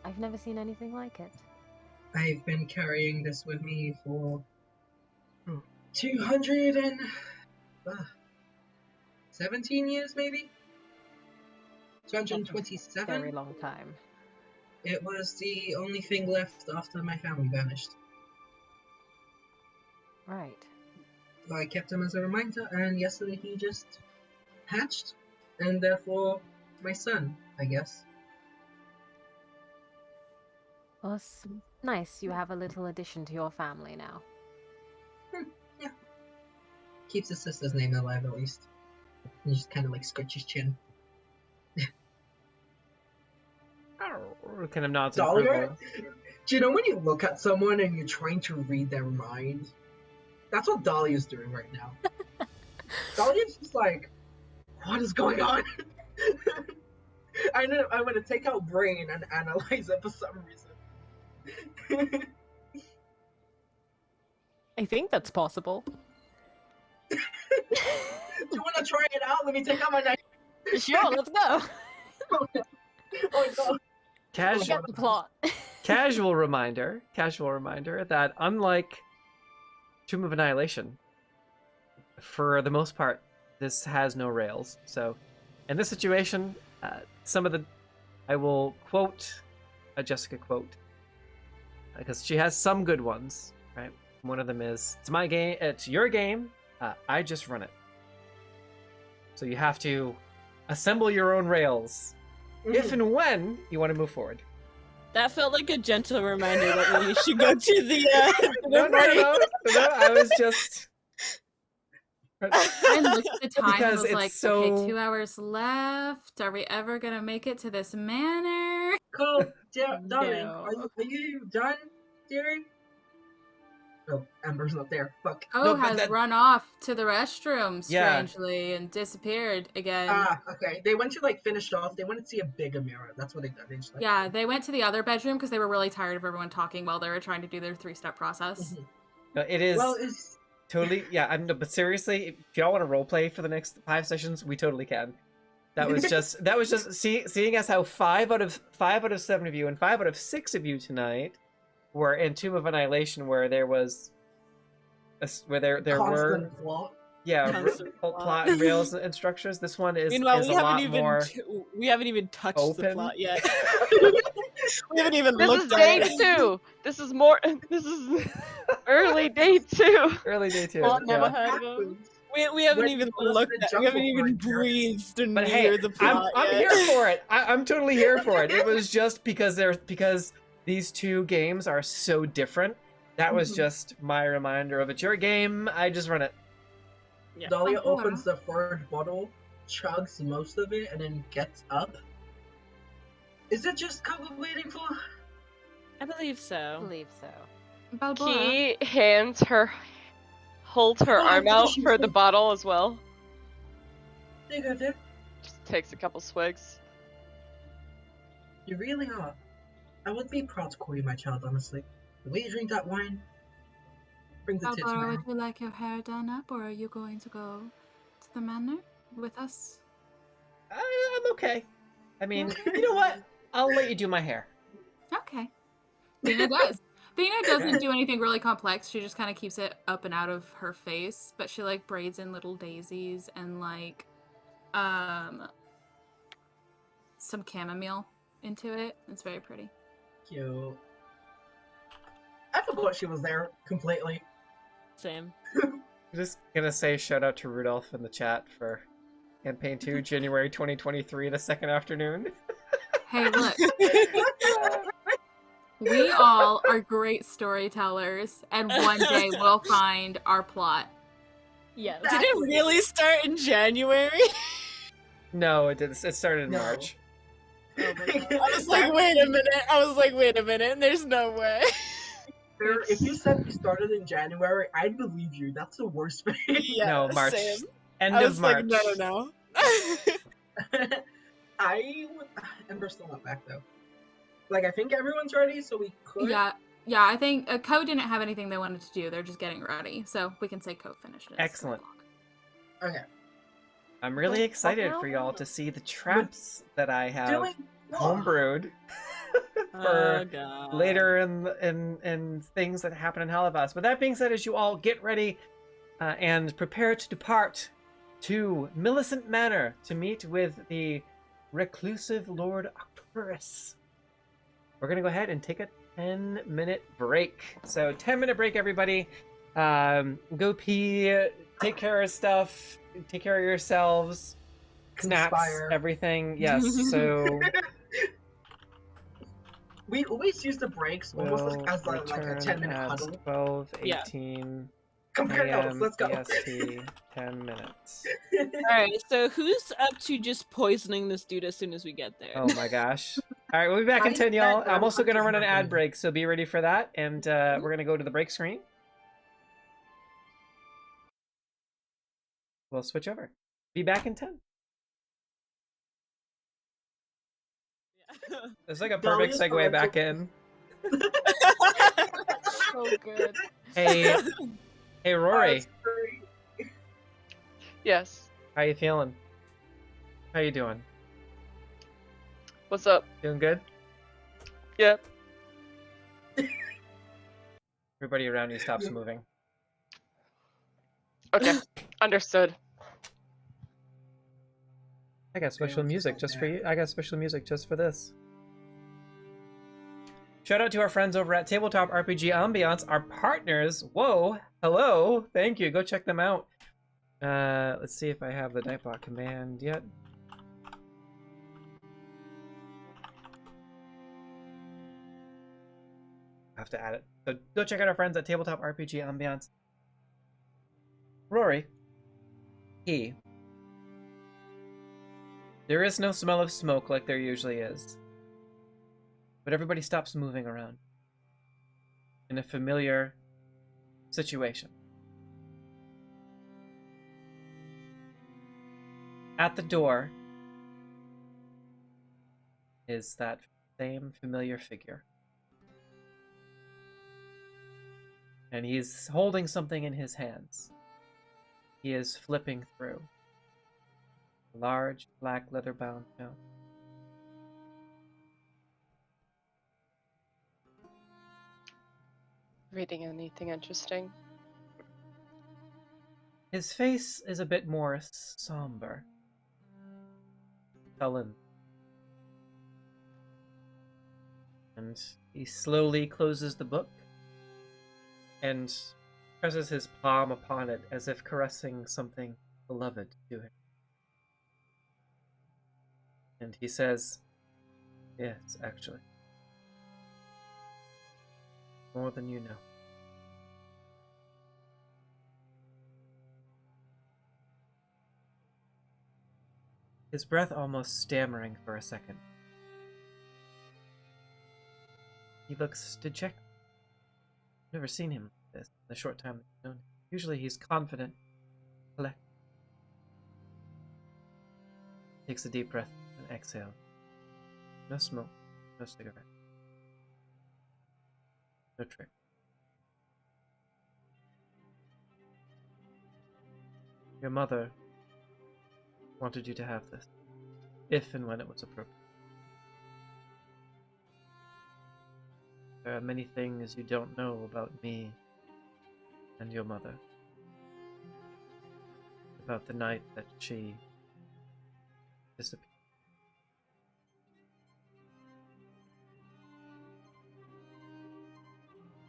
I've never seen anything like it. I've been carrying this with me for 217 years, maybe? 227? Very long time. It was the only thing left after my family vanished. Right. So I kept him as a reminder, and yesterday he just hatched, and therefore my son, I guess. Well, it's nice you have a little addition to your family now. Yeah. Keeps his sister's name alive at least. He just kind of like scratches his chin. Kind of nods in Dahlia, approval. do you know when you look at someone and you're trying to read their mind? That's what Dahlia's doing right now. Dahlia's just like, what is going on? I know I'm gonna take out brain and analyze it for some reason. I think that's possible. Do you wanna try it out? Let me take out my knife. Sure, let's go. Oh no. Oh no. We got the plot. Casual reminder that unlike Tomb of Annihilation, for the most part, this has no rails. So, in this situation, I will quote a Jessica quote, because she has some good ones, right? One of them is, "It's my game, it's your game, I just run it." So you have to assemble your own rails if and when you want to move forward. That felt like a gentle reminder that we should go to the No, I was just... I looked at the time and Because was it's like, so- okay, 2 hours left. Are we ever gonna make it to this manor? Cool. Darling, No. are you done, dearie? Oh, Amber's not there. Fuck. Oh, No, but has that- run off to the restroom Yeah. strangely and disappeared again. Okay. They went to like finish off. They wanted to see a bigger mirror. That's what they did. They just, like, Yeah, they went to the other bedroom because they were really tired of everyone talking while they were trying to do their 3-step process. Mhm. No, it is Well, it's totally... Yeah, but seriously, if y'all want to roleplay for the next 5 sessions, we totally can. That was just seeing as how 5 out of 7 of you and 5 out of 6 of you tonight were in Tomb of Annihilation, where there was where there were constant plot. Constant plot and rails and structures. This one is Meanwhile, a lot more we haven't even touched the open. plot yet. We haven't even This looked is at day it. 2. This is more. This is early day 2. early day 2. Plot never Yeah. heard of him. We haven't When even you go looked to the at. We haven't jungle even for a year. breathed But near hey, the I'm plot yet. here for it. I'm totally here for it. It was just because these two games are so different. That was Mhm. just my reminder of it's your game. I just run it. Yeah. Dahlia Oh, opens the third bottle, chugs most of it, and then gets up. Is it just cover waiting for? I believe I so. believe so. Balboa. He holds her Oh, I arm thought out she for said- the bottle as well. There you go, there. Just takes a couple swigs. You really are. I would be proud to call you my child, honestly. The way you drink that wine brings a tear to Balboa, my would eye. you like your hair done up, or are you going to go to the manor? with us? I'm okay. I mean, Okay. you know what? I'll let you do my hair. Okay. Dina does. Dina doesn't do anything really complex. She just kind of keeps it up and out of her face, but she like braids in little daisies and like some chamomile into it. It's very pretty. Cute. I forgot she was there completely. Same. I'm just gonna say shout out to Rudolph in the chat for campaign 2, January 2023, the second afternoon. Hey, look. We all are great storytellers, and one day we'll find our plot. Yes. Did it really start in January? No, it didn't. It started in No. March. Oh my God. I was like, wait a minute. There's no way. If you said you started in January, I'd believe you. That's the worst thing. Yeah, No, March. same. End I of was March. like, no. Ember's still not back though. Like, I think everyone's ready, so we could. Yeah, I think Co didn't have anything they wanted to do. They're just getting ready, so we can say Co finished it. Excellent. Okay. I'm really excited now? for y'all to see the traps that I have Home. homebrewed Oh God. later in things that happen in Halifax. But that being said, as you all get ready and prepare to depart to Millicent Manor to meet with the reclusive Lord Arcturus, we're going to go ahead and take a 10-minute break. So 10-minute break, everybody. Go pee, take care of stuff, take care of yourselves, snacks, Conspire. everything. Yes, so We always use the breaks almost we'll as like a return 10-minute at huddle. 12:18 Compare notes, a.m. let's go. EST, 10 minutes. Alright, so who's up to just poisoning this dude as soon as we get there? Oh my gosh. All right, we'll be back in I 10, y'all. bet I'm also going to Arcturus run an not ad poison. break, so be ready for that. And we're going to go to the break screen. We'll switch over. Be back in 10. It's like a perfect Dahlia's segue parental- back in. So good. Hey, hey, Rory, Yes. how you feeling? How you doing? What's up? Doing good? Yep. Everybody around you stops moving. Okay. Understood. I got special music just for you. I got special music just for this. Shout out to our friends over at Tabletop RPG Ambiance, our partners. Whoa, hello, thank you. Go check them out. Let's see if I have the Nightbot command yet. I have to add it. So go check out our friends at Tabletop RPG Ambiance. Rory, there is no smell of smoke like there usually is. But everybody stops moving around in a familiar situation. At the door is that same familiar figure. And he's holding something in his hands. He is flipping through a large black leather-bound note. Reading anything interesting? His face is a bit more somber, sullen. And he slowly closes the book and presses his palm upon it as if caressing something beloved to him. And he says, "Yes, actually. More than you know." His breath almost stammering for a second. He looks dejected. I've never seen him like this in the short time that I've known him. Usually he's confident, collected. Takes a deep breath and exhales. No smoke, no cigarette. No trick. Your mother wanted you to have this, if and when it was appropriate. There are many things you don't know about me and your mother. About the night that she disappeared.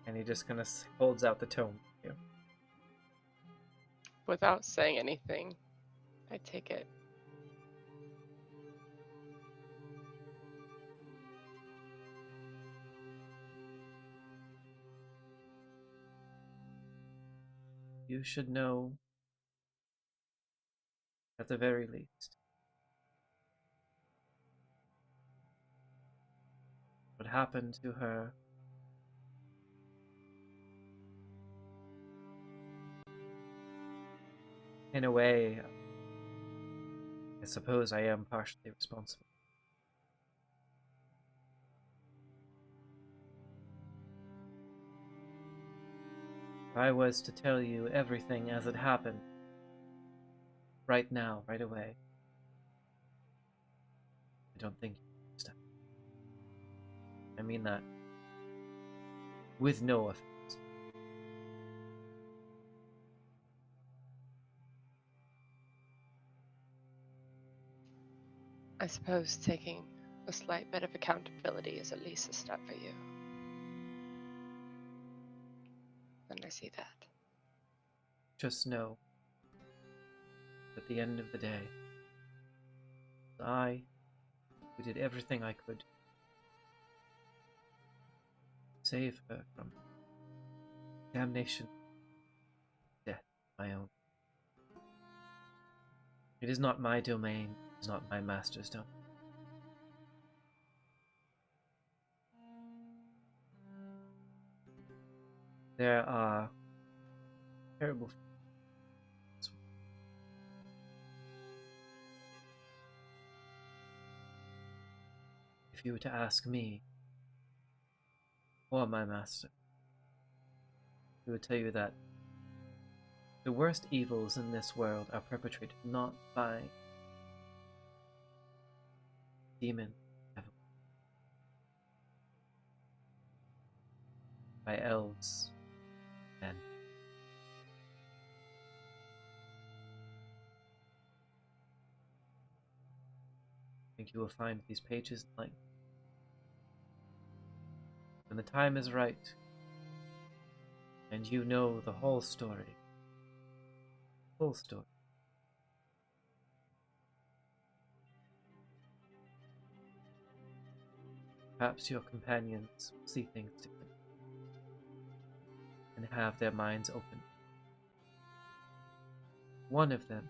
And he just kind of holds out the tome to you. Without saying anything, I take it. You should know, at the very least, what happened to her. In a way, I suppose I am partially responsible. If I was to tell you everything as it happened, right now, right away, I don't think you understand. I mean that with no offense. I suppose taking a slight bit of accountability is at least a step for you. And I see that. Just know, at the end of the day, we did everything I could to save her from damnation, death, my own. It is not my domain, it is not my master's domain. There are terrible things. If you were to ask me, or my master, he would tell you that the worst evils in this world are perpetrated not by demon, by elves, and I think you will find these pages like when the time is right and you know the whole story, full story. Perhaps your companions will see things differently and have their minds open. One of them,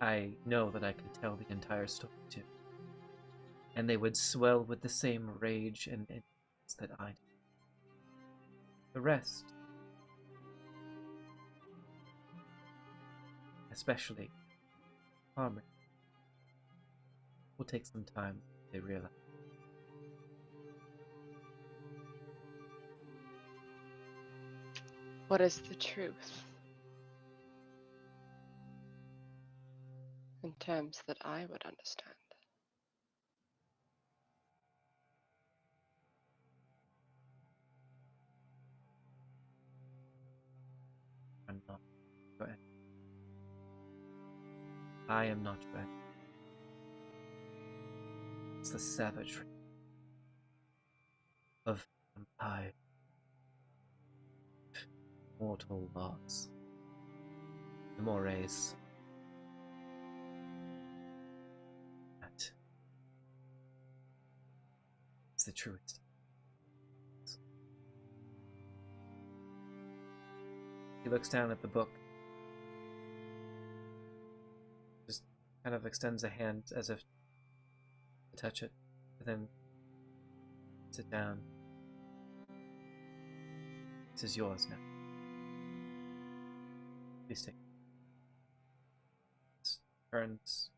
I know that I could tell the entire story to, and they would swell with the same rage and endurance that I did. The rest, especially Harmony, will take some time, they realize. What is the truth? In terms that I would understand. I'm not your enemy. I am not your enemy. It's the savagery of empire, mortal laws, the mores. That is the truest. He looks down at the book, just kind of extends a hand as if to touch it, and then sit down. This is yours now. Please take it. Turns,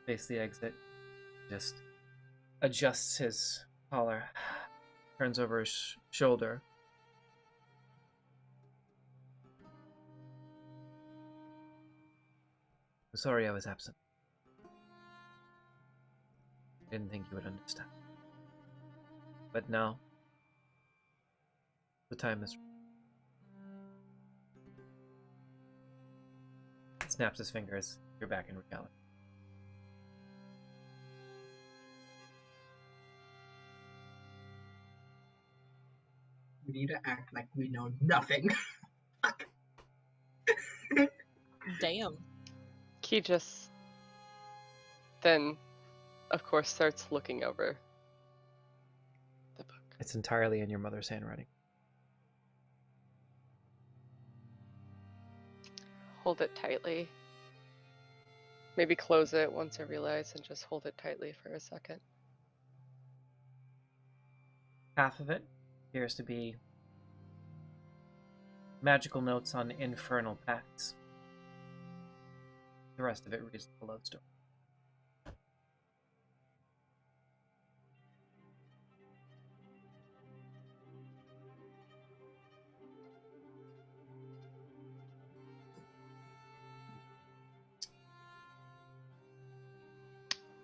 face the exit, just adjusts his collar, turns over his shoulder. I'm sorry I was absent. Didn't think you would understand. But now, the time is... Snaps his fingers. You're back in reality. We need to act like we know nothing. Damn. He just then, of course, starts looking over the book. It's entirely in your mother's handwriting. Hold it tightly. Maybe close it once I realize and just hold it tightly for a second. Half of it appears to be magical notes on infernal pacts. The rest of it reads the love story.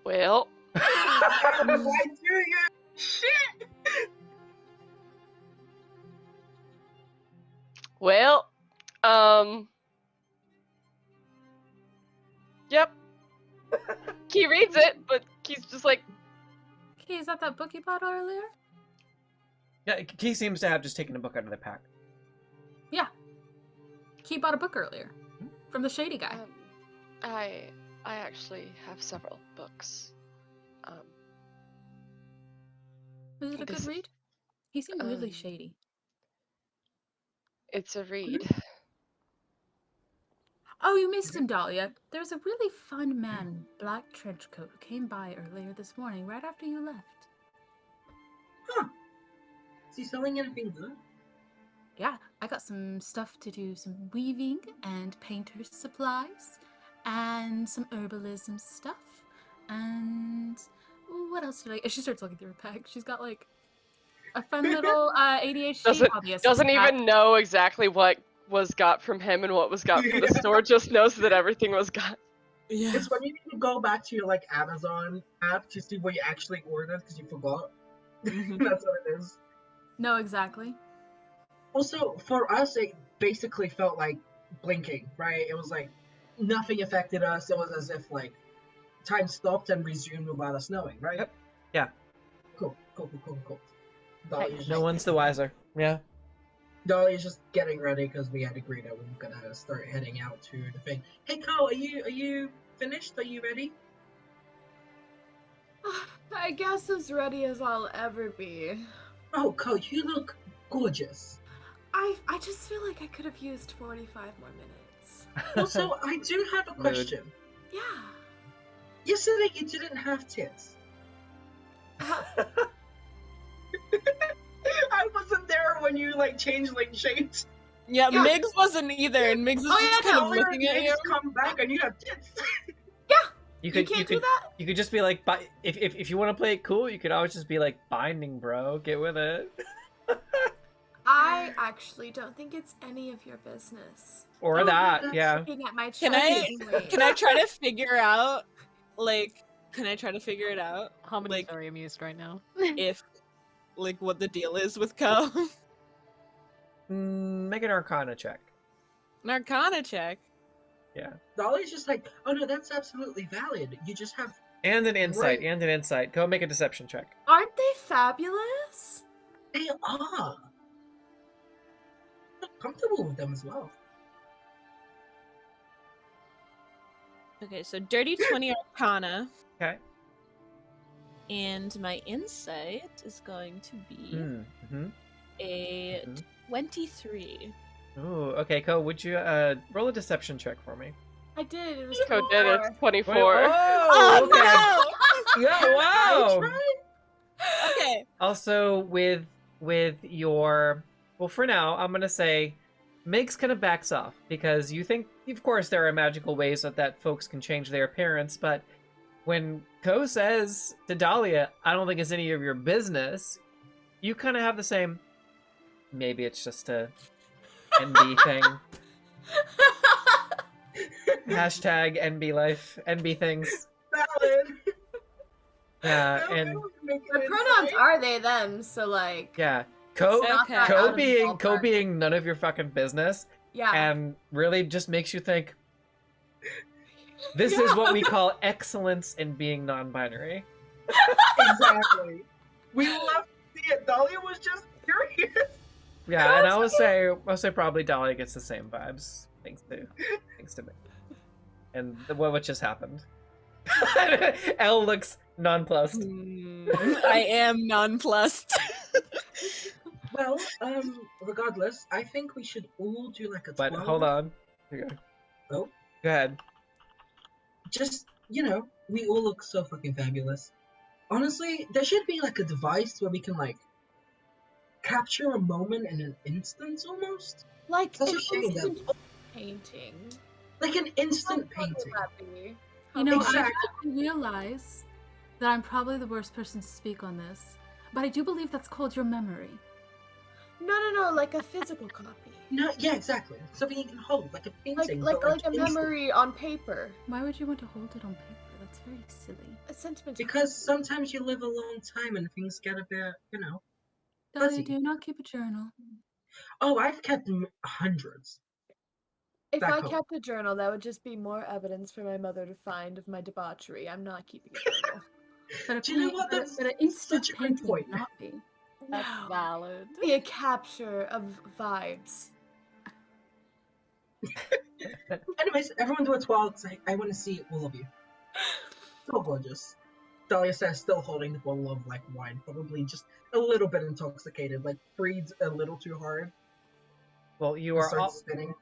Well, Why do you? Shit! well, yep. He reads it, but he's just like, Okay, is that book you bought earlier? Yeah, he seems to have just taken a book out of the pack. Yeah. He bought a book earlier. From the shady guy. I actually have several books. Was it a this good is- read? He seemed really um, shady. It's a read. Oh, you missed him, Dahlia. There's a really fun man in a black trench coat who came by earlier this morning, right after you left. Huh. Is he selling anything good? Yeah, I got some stuff to do some weaving and painter's supplies and some herbalism stuff. And what else do I... She starts looking through her bag. She's got like a fun little ADHD hobbyist Doesn't pack. even know exactly what was got from him and what was got from the store, just knows that everything was got. Yeah. It's when you need to go back to your like Amazon app to see what you actually ordered because you forgot. Mhm. That's what it is. No, exactly. Also, for us, it basically felt like blinking, right? It was like nothing affected us. It was as if like time stopped and resumed without us knowing, right? Yep. Yeah. Cool. Dahlia's No just, one's the wiser. Yeah. Dahlia's just getting ready because we had agreed that we were gonna start heading out to the thing. Hey, Cole, are you finished? Are you ready? I guess as ready as I'll ever be. Oh, Cole, you look gorgeous. I just feel like I could have used 45 more minutes. Also, I do have a Mood. question. Yeah. Yesterday you didn't have tits. I wasn't there when you like changed like shapes. Yeah, Yeah. Migs wasn't either, and Migs is Oh, just yeah, kind no, of All your looking at you. things come back and you have tits. You You can't do that? You could just be like, if you want to play it cool, you could always just be like, binding, bro. Get with it. I actually don't think it's any of your business. Or Oh, that, that's yeah. Looking at my Can I- chest. Can I try to figure out, can I try to figure it out? Harmony's Like, very amused right now. if, what the deal is with Co? Make an Arcana check. An Arcana check. Yeah. Dolly's just like, oh no, that's absolutely valid. You just have. And an insight. Right. Go make a deception check. Aren't they fabulous? They are. I'm comfortable with them as well. Okay, so dirty 20 Arcana, Okay. and my insight is going to be Mm-hmm. a Mhm. 23. Ooh, okay, Ko, would you roll a deception check for me? I did. It was Co did it. 4. 24. Oh, okay. no! Yeah, wow. Okay. Also, with your, well, for now, I'm gonna say, Migs kind of backs off because you think, of course, there are magical ways that folks can change their appearance, but when Ko says to Dahlia, "I don't think it's any of your business," you kind of have the same. Maybe it's just a NB thing. Hashtag NB life, NB things. Valid. Yeah, No, and I don't make The it pronouns inside. are they them, so like yeah, it's Co not Okay. that Co out of the being ballpark. none of your fucking business, Yeah. and really just makes you think. This is what we call excellence in being non-binary. Exactly. We love to see it. Dahlia was just curious. Yeah, and I'll say probably Dahlia gets the same vibes, thanks to me. And what just happened? Elle looks nonplussed. I am nonplussed. Well, regardless, I think we should all do like a 12. But hold on. Here you go. Oh. Go ahead. Just, we all look so fucking fabulous. Honestly, there should be like a device where we can like capture a moment in an instant almost. Like Such an a shame that- instant painting. Like an instant How fun would painting. that be? You know, Exactly. I realize that I'm probably the worst person to speak on this, but I do believe that's called your memory. No, like a physical copy. No, yeah, exactly. Something you can hold, like a painting. Like but, a instant. memory on paper. Why would you want to hold it on paper? That's very silly. A sentiment. Because sometimes you live a long time and things get a bit, Dahlia, Fuzzy. do you not keep a journal? Oh, I've kept hundreds. If back I home. kept a journal, that would just be more evidence for my mother to find of my debauchery. I'm not keeping a journal. But a Do you know paint- what? but a- That's but an instant such a good painting point. would not be. That's No. valid. Be a capture of vibes. Anyways, everyone do a 12 because I want to see all of you. So gorgeous. Dahlia says, still holding the bottle of like wine, probably just a little bit intoxicated, like breathes a little too hard. Well, you and are starts all spinning.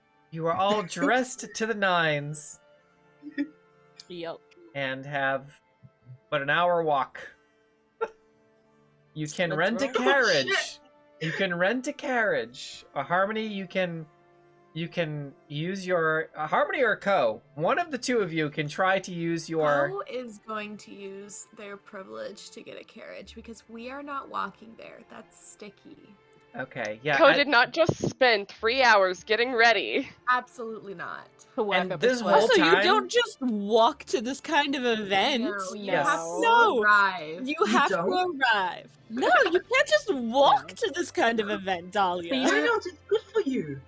dressed to the nines Yep. and have but an hour walk. You can Let's rent a roll. carriage. You can rent a carriage. A Harmony, you can use your Harmony or Co. One of the two of you can try to use your. Who is going to use their privilege to get a carriage because we are not walking there. That's sticky. Okay, yeah. Co did not just spend 3 hours getting ready. Absolutely not. To whack And up this a whole sweat. Also, time- you don't just walk to this kind of event. No, you Yes. have to No. arrive. You have to don't? arrive. No, you can't just walk to this kind of event, Dahlia. But Why not? It's good for you.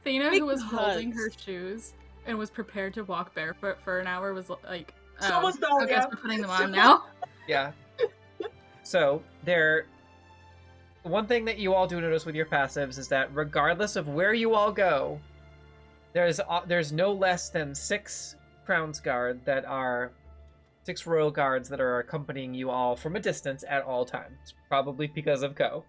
Thena, who was holding her Because- shoes and was prepared to walk barefoot for an hour, was like, So oh, was I guess Dahlia. we're putting them on now. Yeah. So one thing that you all do notice with your passives is that regardless of where you all go, there's no less than 6 Crown's Guard that are 6 Royal Guards that are accompanying you all from a distance at all times, probably because of Co.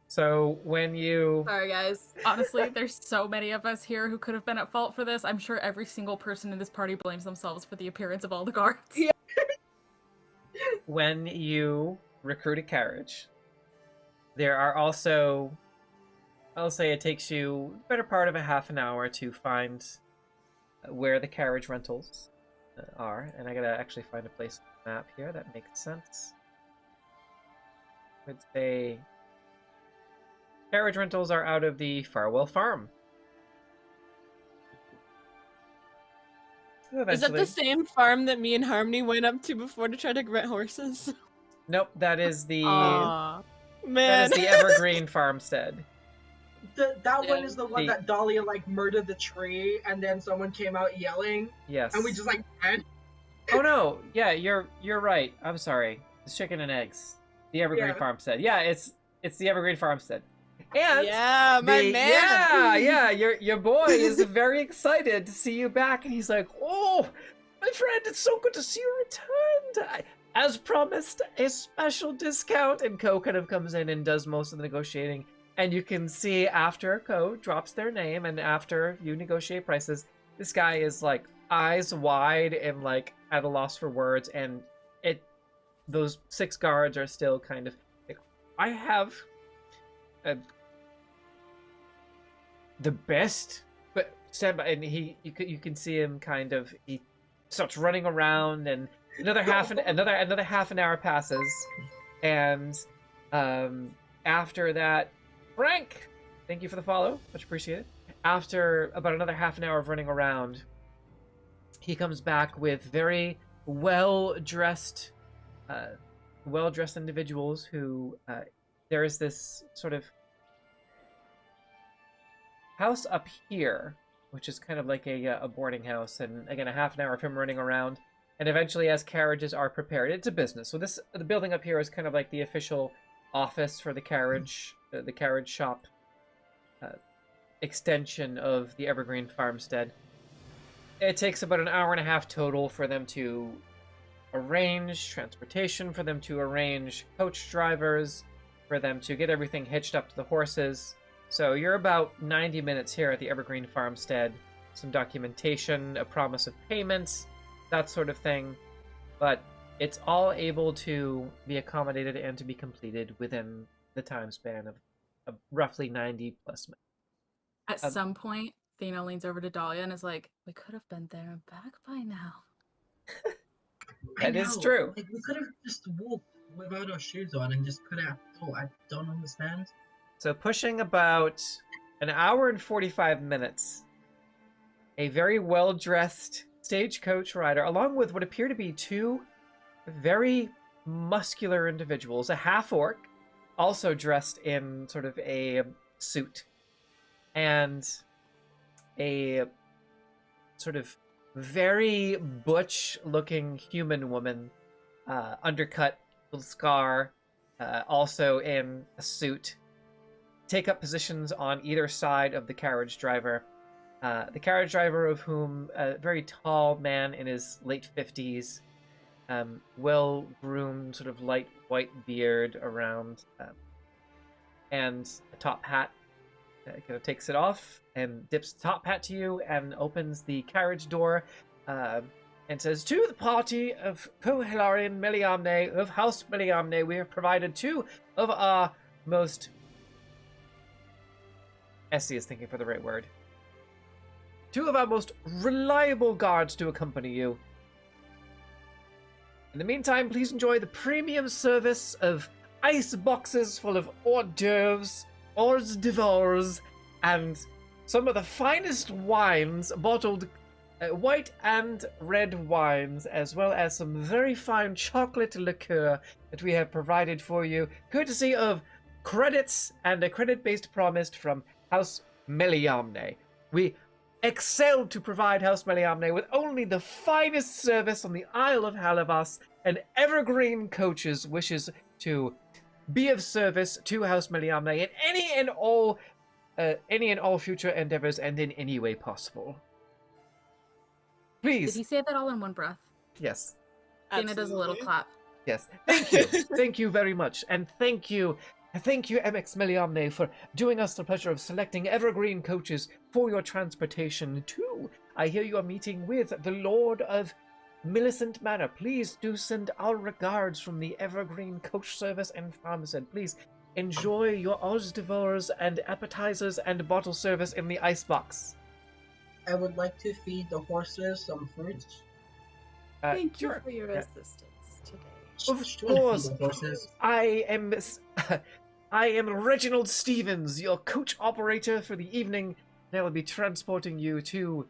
So when you Sorry, guys. Honestly, there's so many of us here who could have been at fault for this. I'm sure every single person in this party blames themselves for the appearance of all the guards. Yeah. when you recruit a carriage, there are also, I'll say it takes you the better part of a half an hour to find where the carriage rentals are. And I gotta actually find a place on the map here that makes sense. I'd say carriage rentals are out of the Farwell Farm. Is that the Eventually- same farm that me and Harmony went up to before to try to rent horses? Nope, that is the Aw, that man. is the Evergreen Farmstead. That one Yeah. is the one The- that Dahlia like murdered the tree and then someone came out yelling Yes. and we just like ran. Oh no, yeah, you're right. I'm sorry. It's chicken and eggs. The Evergreen Yeah. Farmstead. Yeah, it's the Evergreen Farmstead. And Yeah, my man. yeah, your boy is very excited to see you back, and he's like, "Oh, my friend, it's so good to see you returned. As promised, a special discount." And Co kind of comes in and does most of the negotiating. And you can see after Co drops their name and after you negotiate prices, this guy is like eyes wide and like at a loss for words. And those 6 guards are still kind of like, I have the best, but stand by, and you can see him kind of, he starts running around, and another half an hour passes, and after that, Frank, thank you for the follow, much appreciated. After about another half an hour of running around, he comes back with very well-dressed individuals who there is this sort of house up here, which is kind of like a boarding house, and again, a half an hour of him running around, and eventually as carriages are prepared, it's a business. So the building up here is kind of like the official office for the carriage shop extension of the Evergreen Farmstead. It takes about an hour and a half total for them to arrange transportation, for them to arrange coach drivers, for them to get everything hitched up to the horses. So you're about 90 minutes here at the Evergreen Farmstead. Some documentation, a promise of payments, that sort of thing. But it's all able to be accommodated and to be completed within the time span of roughly 90 plus minutes. At some point, Thena leans over to Dahlia and is like, we could have been there and back by now. That is true. Like, we could have just walked without our shoes on and just could have. Oh, I don't understand. So pushing about an hour and 45 minutes, a very well-dressed stagecoach rider, along with what appear to be two very muscular individuals, a half-orc, also dressed in sort of a suit, and a sort of very butch-looking human woman, undercut, little scar, also in a suit, take up positions on either side of the carriage driver. The carriage driver, of whom a very tall man in his late 50s, well-groomed, sort of light white beard around, and a top hat. Kind of takes it off and dips the top hat to you and opens the carriage door and says, "To the party of Cohilarian Meliamne of House Meliamne, we have provided two of our most..." Essie is thinking for the right word. "Two of our most reliable guards to accompany you. In the meantime, please enjoy the premium service of ice boxes full of hors d'oeuvres, hors d'oeuvres, and some of the finest wines, bottled white and red wines, as well as some very fine chocolate liqueur that we have provided for you, courtesy of credits and a credit-based promise from House Meliamne. We excelled to provide House Meliamne with only the finest service on the Isle of Halavas, and Evergreen Coaches wishes to be of service to House Meliamne in any and all future endeavors and in any way possible. Please." Did he say that all in one breath? Yes. Thena does a little clap. Yes. Thank you. Thank you very much. And thank you, MX Meliamne, for doing us the pleasure of selecting Evergreen Coaches for your transportation too. I hear you are meeting with the Lord of Millicent Manor. Please do send our regards from the Evergreen Coach Service and Farmstead. Please enjoy your hors d'oeuvres and appetizers and bottle service in the icebox. I would like to feed the horses some fruits. Thank you Sure. for your Yeah. assistance today. Of Just wanna feed course. the horses. I am Reginald Stevens, your coach operator for the evening. I will be transporting you to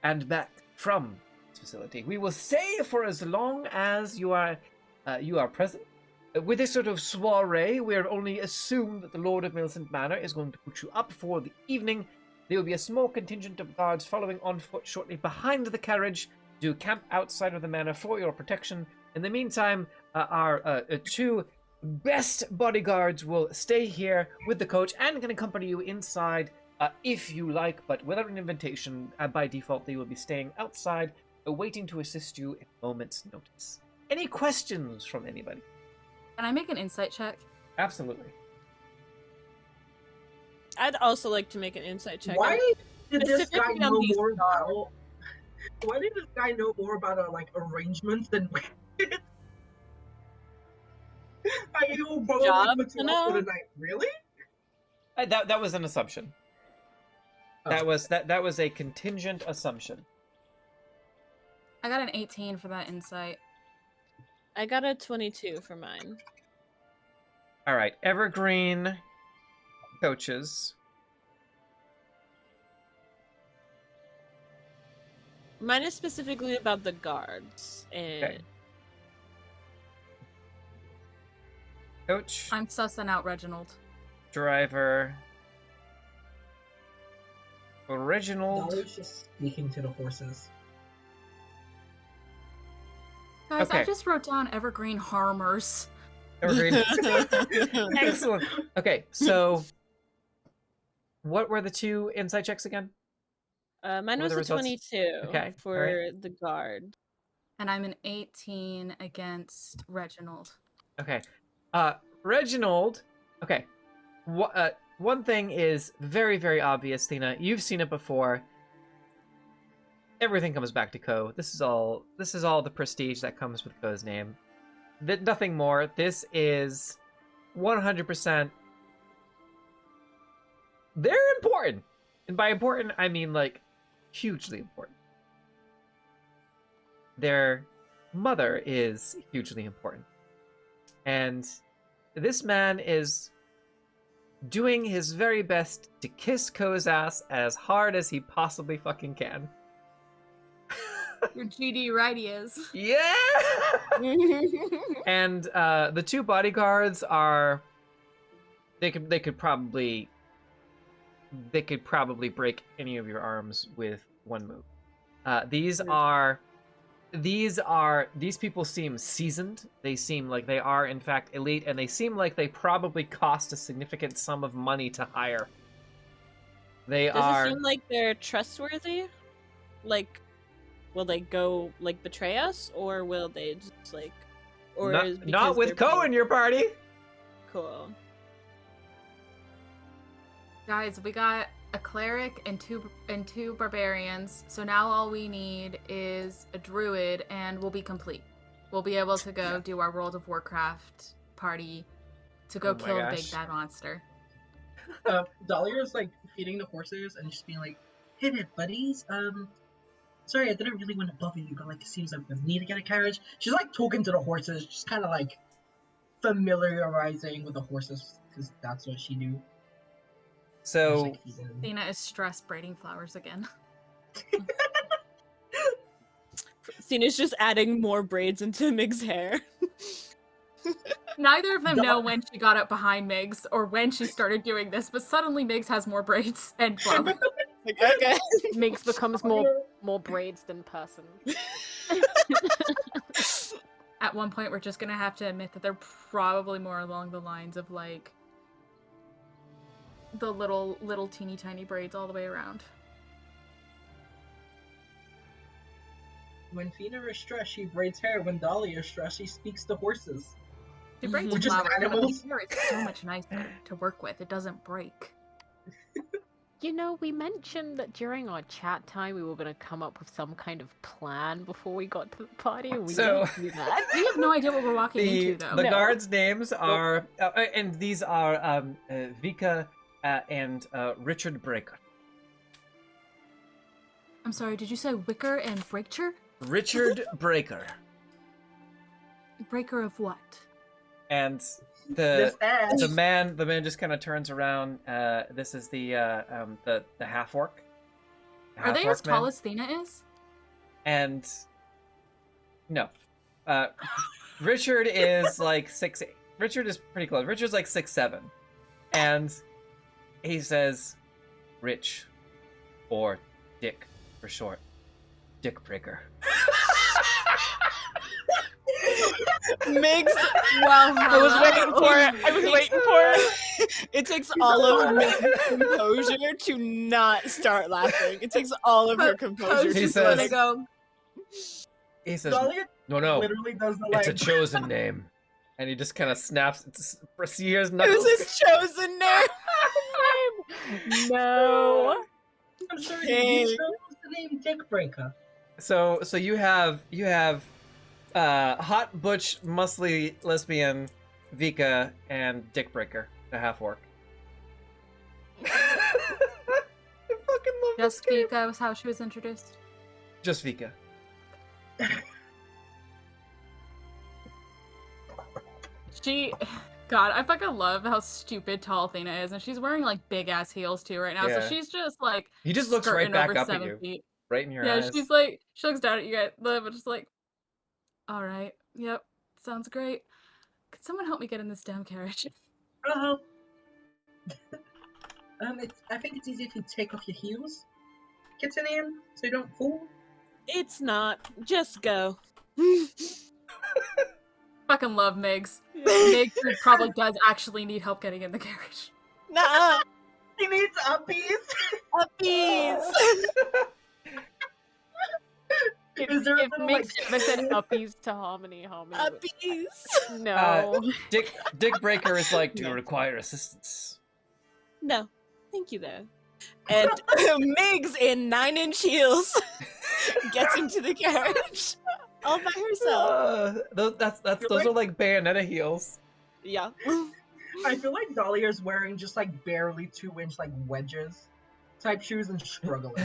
and back from this facility. We will stay for as long as you are present. With this sort of soiree, we have only assumed that the Lord of Millicent Manor is going to put you up for the evening. There will be a small contingent of guards following on foot shortly behind the carriage to camp outside of the manor for your protection. In the meantime, our two best bodyguards will stay here with the coach and can accompany you inside if you like, but without an invitation. By default, they will be staying outside, waiting to assist you at a moment's notice. Any questions from anybody? Can I make an insight check? Absolutely. I'd also like to make an insight check. Why did this guy Specifically on know these more about? Why did this guy know more about our arrangements than we did? Like, he will probably Job put to you up know? for the night. Really? That was an assumption. Oh. That was a contingent assumption. I got an 18 for that insight. I got a 22 for mine. All right, Evergreen Coaches. Mine is specifically about the guards. And Okay. Coach, I'm sussing out Reginald. driver, Reginald. Dolly's just speaking to the horses. Guys, I Okay. just wrote down Evergreen Harmers. Evergreen. Excellent. Okay, so what were the 2 insight checks again? mine What were was the a results? 22 Okay, for alright. the guard. And I'm an 18 against Reginald. Okay. Reginald. Okay. One thing is very, very obvious, Thina. You've seen it before. Everything comes back to Ko. This is all the prestige that comes with Ko's name. Nothing more. This is 100%. They're important. And by important, I mean like hugely important. Their mother is hugely important. And this man is doing his very best to kiss Ko's ass as hard as he possibly fucking can. Your GD right he is. Yeah! And the 2 bodyguards are they could probably break any of your arms with one move. These people seem seasoned. They seem like they are in fact elite, and they seem like they probably cost a significant sum of money to hire. Does it seem like they're trustworthy? Like, will they go like betray us, or will they just like, or is it not because with they're Ko in your party. Cool. Guys, we got a cleric and two barbarians. So now all we need is a druid, and we'll be complete. We'll be able to go do our World of Warcraft party to go Oh my kill the gosh. big bad monster. Dahlia's like feeding the horses and just being like, "Hey there, buddies. Sorry, I didn't really want to bother you, but like it seems like we need to get a carriage." She's like talking to the horses, just kind of like familiarizing with the horses because that's what she do. So Just, like, feeding them. Athena is stressed braiding flowers again. Cena's just adding more braids into Mig's hair. Neither of them know when she got up behind Migs or when she started doing this, but suddenly Migs has more braids and flowers. Like, okay. Migs becomes more braids than person. At one point, we're just gonna have to admit that they're probably more along the lines of like the little teeny tiny braids all the way around. When Fina is stressed, she braids hair. When Dahlia is stressed, she speaks to horses. She braids We're just flowers, but the animals. hair is so much nicer to work with. It doesn't break. You know, we mentioned that during our chat time we were going to come up with some kind of plan before we got to the party, and we So- didn't do that. We have no idea what we're walking into, though. the No. guards' names are, and these are Vika and Richard Breaker. I'm sorry, did you say Wicker and Breaker? Richard Breaker. Breaker of what? And This ass. the man just kind of turns around. This is the half orc. Are they as tall as Thena is? And no, Richard is like 6'8". Richard is pretty close. Richard's like 6'7", and he says, "Rich, or Dick for short, Dick Breaker." Mig's Well, I was waiting for it. I was waiting for it. It takes all of Mig's composure to not start laughing. It takes all of her composure. He to says- like, go. He says, Dahlia "No, literally does the it's like. a chosen name," and he just kind of snaps. Here's Who's knuckles. his chosen name? No. I'm sorry, Hey. you chose the name Dick Breaker. So you have hot butch muscly lesbian Vika and Dick Breaker, the half orc. I fucking love this Just game. Vika was how she was introduced. Just Vika. God, I fucking love how stupid tall Athena is, and she's wearing like big ass heels too right now. Yeah. So she's just like He just looks right skirting back over up at 7 you. feet. right in your Yeah, eyes. she's like, she looks down at you guys, but just like, all right, yep, sounds great. Could someone help me get in this damn carriage? Uh-huh. I think it's easy if you take off your heels, Kitsanian, so you don't fall. It's not. Just go. Fucking love Migs. Migs who probably does actually need help getting in the carriage. Nuh-uh. He needs uppies. Puppies. Is there a If little, Mix like, ever said uppies to Harmony would... Puppies. No. Dick Breaker is like, do you require assistance? No. Thank you, though. And Migs in 9-inch heels gets into the carriage all by herself. Those are like Bayonetta heels. Yeah. I feel like Dahlia's wearing just like barely 2-inch like wedges type shoes and struggling.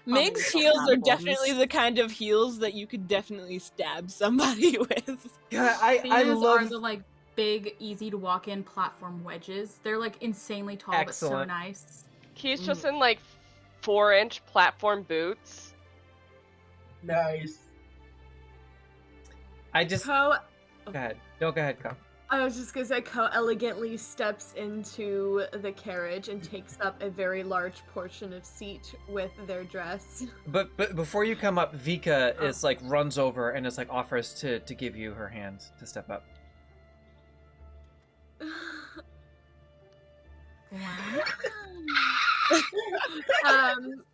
Mig's heels are definitely the kind of heels that you could definitely stab somebody with. Yeah, I These love are the like big, easy to walk in platform wedges. They're like insanely tall, but so Excellent. nice. He's just in like 4-inch platform boots. Nice. I just Ko, go ahead. No, go ahead, Ko. I was just gonna say, Ko elegantly steps into the carriage and takes up a very large portion of seat with their dress. But before you come up, Vika is like runs over and is like offers to give you her hand to step up.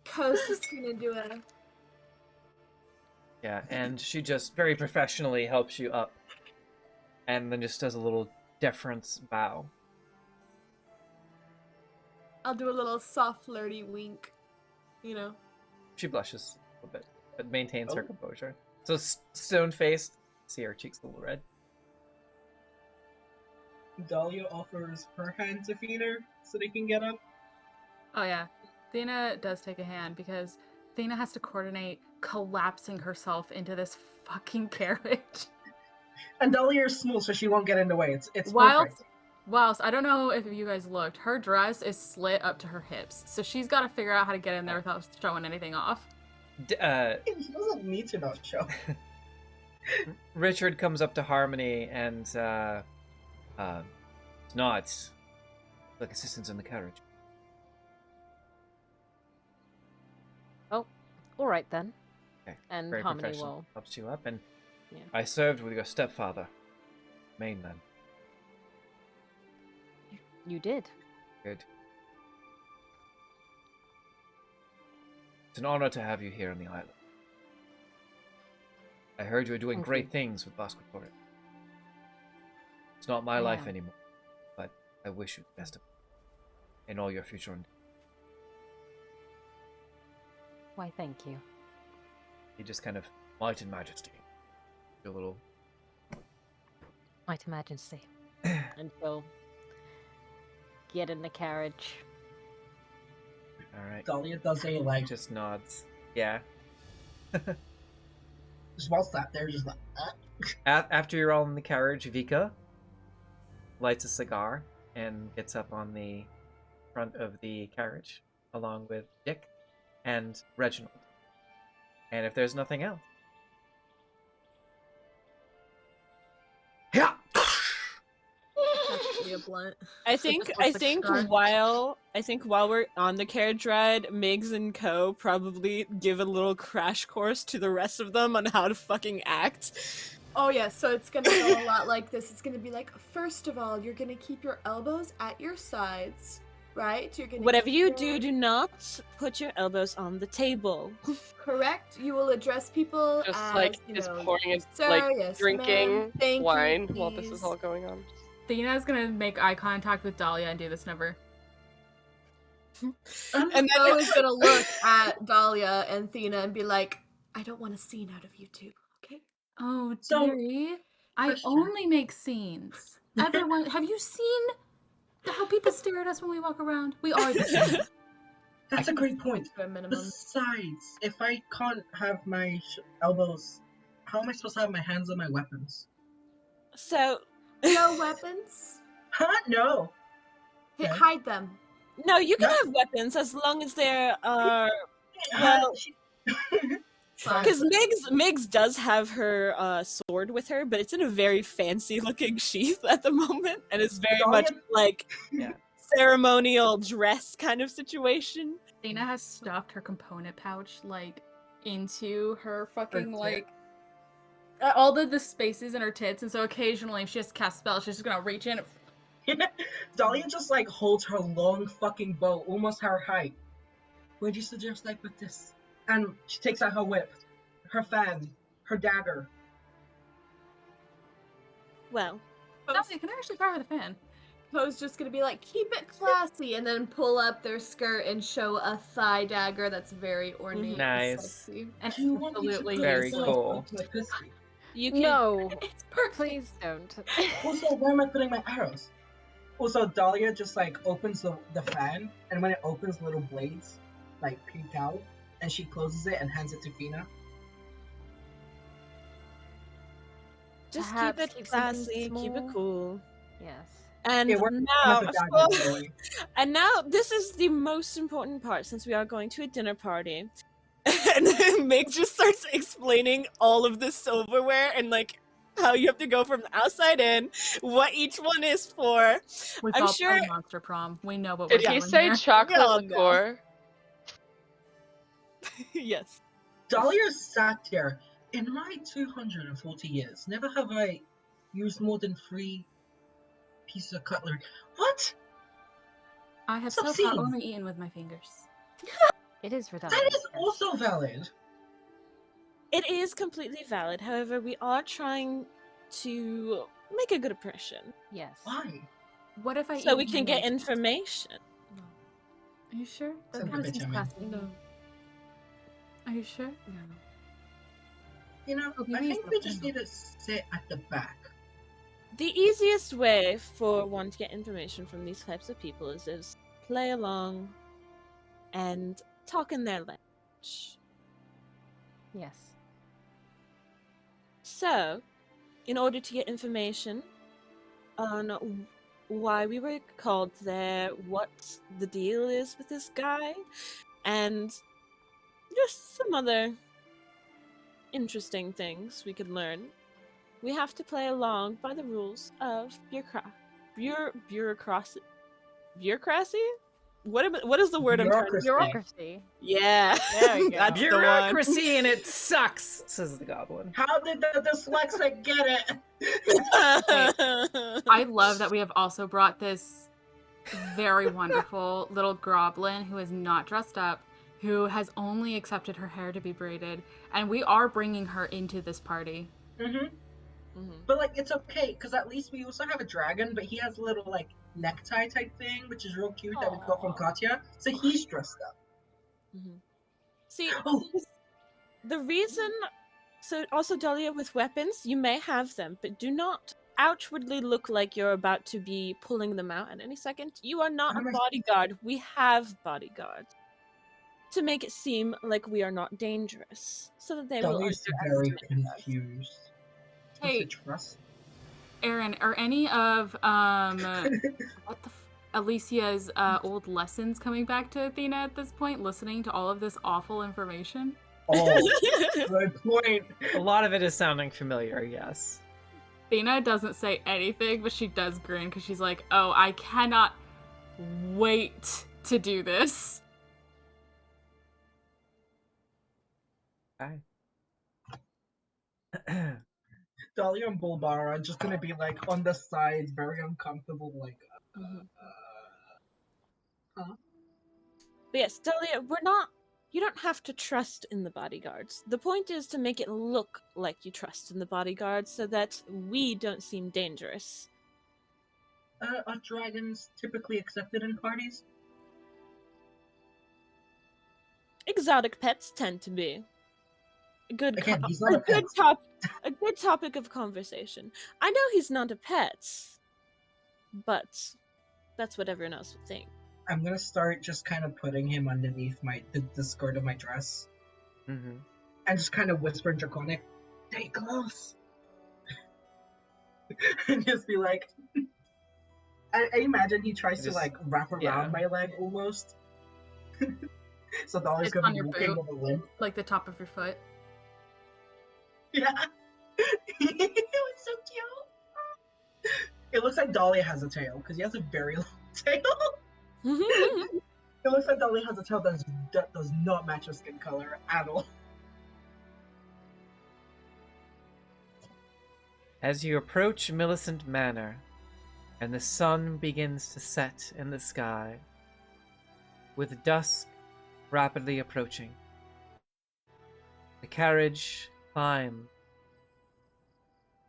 Ko's just gonna do a Yeah, and she just very professionally helps you up, and then just does a little deference bow. I'll do a little soft flirty wink, you know. She blushes a little bit, but maintains her Oh. composure. So stone-faced, see her cheeks a little red. Dahlia offers her hand to Athena so they can get up. Oh yeah, Thena does take a hand because Thena has to coordinate collapsing herself into this fucking carriage. And Dahlia is small, so she won't get in the way. It's Whilst perfect. I don't know if you guys looked, her dress is slit up to her hips, so she's got to figure out how to get in there without showing anything off. She doesn't need to not show. Richard comes up to Harmony and nods, like assistance in the carriage. All right then. Okay. And Very Harmony professional. will. Helps you up, and Yeah. I served with your stepfather, mainland. You did. Good. It's an honor to have you here on the island. I heard you were doing Thank great you. things with Basquetoria. It's not my I life am. anymore, but I wish you the best of in all your future endeavors. Why, thank you. He just kind of might and majesty. A little. Might Majesty. And she'll get in the carriage. All right. Dahlia does a like Just nods. Yeah. just while sat there, just like After you're all in the carriage, Vika lights a cigar and gets up on the front of the carriage along with Dick and Reginald. And if there's nothing else. Yeah. Actually a blunt. I think Just the cigar. while we're on the carriage ride, Migs and Co probably give a little crash course to the rest of them on how to fucking act. Oh yeah, so it's gonna go a lot like this. It's gonna be like, first of all, you're gonna keep your elbows at your sides, right? You're gonna Whatever keep you your- do not put your elbows on the table. correct. You will address people Just as, like you is know, pouring yes, it, sir, like yes, drinking ma'am, thank you, wine while this is please. all going on. Thena's gonna make eye contact with Dahlia and do this number. And then Ko is gonna look at Dahlia and Thena and be like, I don't want a scene out of you two, okay? Oh, So, dearie, I question. only make scenes. Everyone, have you seen how people stare at us when we walk around? We are the same. that's a great point. To a minimum. Besides, if I can't have my elbows, how am I supposed to have my hands on my weapons? so No weapons. Huh? No. Okay. Hide them. no, you can Yeah. have weapons as long as there are Well, She- because Migs does have her sword with her, but it's in a very fancy looking sheath at the moment, and it's very much Dahlia- like Yeah. ceremonial dress kind of situation. Dana has stuffed her component pouch like into her fucking tit. like all the spaces in her tits, and so occasionally if she has to cast spells, she's just gonna reach in. Dahlia just like holds her long fucking bow, almost her height. Where'd you suggest I put this? And she takes out her whip, her fan, her dagger. Well, Dahlia, can I actually borrow the fan? Poe's just gonna be like, keep it classy, and then pull up their skirt and show a thigh dagger that's very ornate. Nice. And sexy. And Do you want me to absolutely put Very this cool. on my pistol? you can. No, It's perfect. please don't. Also, where am I putting my arrows? Also, Dahlia just like opens the fan, and when it opens, little blades like peek out, and she closes it and hands it to Fina. Just Perhaps keep it keep something classy, keep it small. cool. Yes. And Yeah, we're now, with the of dagger, course, by the way. and now this is the most important part since we are going to a dinner party. And then Meg just starts explaining all of the silverware and like how you have to go from the outside in, what each one is for. We've I'm all sure- played Monster Prom. We know what Did we're he doing say here. chocolate We all know. liqueur? Yes. Dahlia sat here. In my 240 years, never have I used more than 3 pieces of cutlery. What? I have Stop so seeing. far only eaten with my fingers. It is redundant. That is also valid. It is completely valid. However, we are trying to make a good impression Yes. Why? What if I so eat we can get naked? information. Are you sure? That Son of a kind of bitch, seems I'm in. classy. No. Are you sure? No. You know, Oh, I maybe think it's we the just final. need to sit at the back. The easiest way for one to get information from these types of people is play along and talk in their language. Yes. So, in order to get information on why we were called there, what the deal is with this guy, and just some other interesting things we could learn, we have to play along by the rules of bureaucracy. Bureaucracy? What is the word I'm trying to Bureaucracy. Bureaucracy. Yeah, There we go. that's the one. Bureaucracy and it sucks, says the goblin. How did the dyslexic get it? I love that we have also brought this very wonderful little goblin who is not dressed up, who has only accepted her hair to be braided, and we are bringing her into this party. Mm-hmm. Mhm. But like, it's okay because at least we also have a dragon, but he has a little like necktie type thing, which is real cute that we got from Aw. Katya. So he's dressed up. Mhm. See, Oh. the reason. So, also, Dahlia, with weapons, you may have them, but do not outwardly look like you're about to be pulling them out at any second. You are not a How am I- bodyguard. We have bodyguards. To make it seem like we are not dangerous, so that they will Dahlia's very underestimate us. confused. Hey. What's the trust? Aaron, are any of Alicia's old lessons coming back to Athena at this point, listening to all of this awful information? Oh, good point. A lot of it is sounding familiar, yes. Athena doesn't say anything, but she does grin because she's like, "Oh, I cannot wait to do this." Hi. Dahlia and Bulbar are just gonna be like on the sides, very uncomfortable, like. Mhm. Huh? But yes, Dahlia, we're not. You don't have to trust in the bodyguards. The point is to make it look like you trust in the bodyguards so that we don't seem dangerous. Are dragons typically accepted in parties? Exotic pets tend to be. A good, Again, he's not a pet. a good topic of conversation. I know he's not a pet, but that's what everyone else would think. I'm gonna start just kind of putting him underneath the skirt of my dress, Mm-hmm. and just kind of whisper in Draconic, "Stay close," and just be like, I imagine he tries to Just- like wrap around yeah. my leg almost. So Dolly's It's gonna on be your walking boot. with a limp. Like the top of your foot. Yeah. It was so cute. It looks like Dolly has a tail because he has a very long tail. It looks like Dolly has a tail that does not match her skin color at all. As you approach Millicent Manor, and the sun begins to set in the sky, with dusk rapidly approaching, the carriage climbs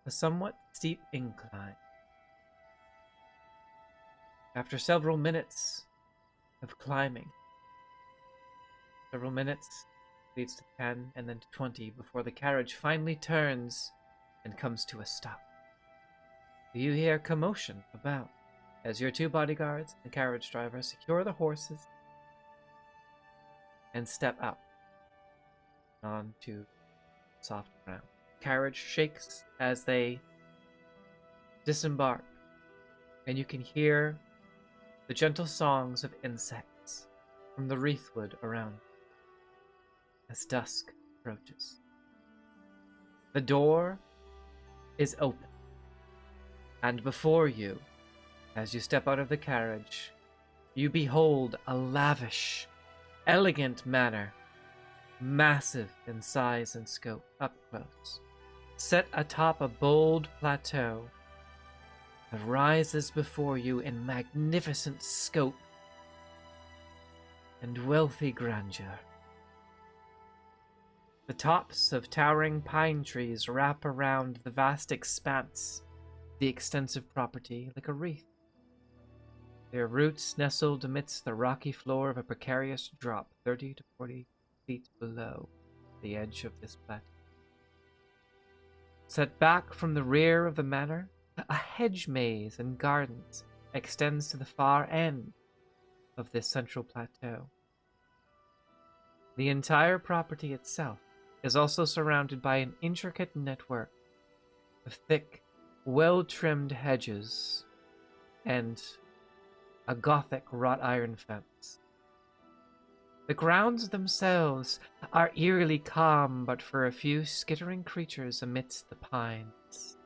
a somewhat steep incline. After several minutes of climbing, several minutes leads to 10 and then to 20 before the carriage finally turns and comes to a stop. You hear commotion about as your two bodyguards and the carriage driver secure the horses and step out onto soft ground. The carriage shakes as they disembark, and you can hear the gentle songs of insects from the wreathwood around as dusk approaches. The door is open, and before you, as you step out of the carriage, you behold a lavish, elegant manor, massive in size and scope up close, set atop a bold plateau that rises before you in magnificent scope and wealthy grandeur. The tops of towering pine trees wrap around the vast expanse of the extensive property like a wreath, their roots nestled amidst the rocky floor of a precarious drop 30 to 40 feet below the edge of this plateau. Set back from the rear of the manor, a hedge maze and gardens extends to the far end of this central plateau. The entire property itself is also surrounded by an intricate network of thick, well-trimmed hedges and a Gothic wrought iron fence. The grounds themselves are eerily calm but for a few skittering creatures amidst the pines.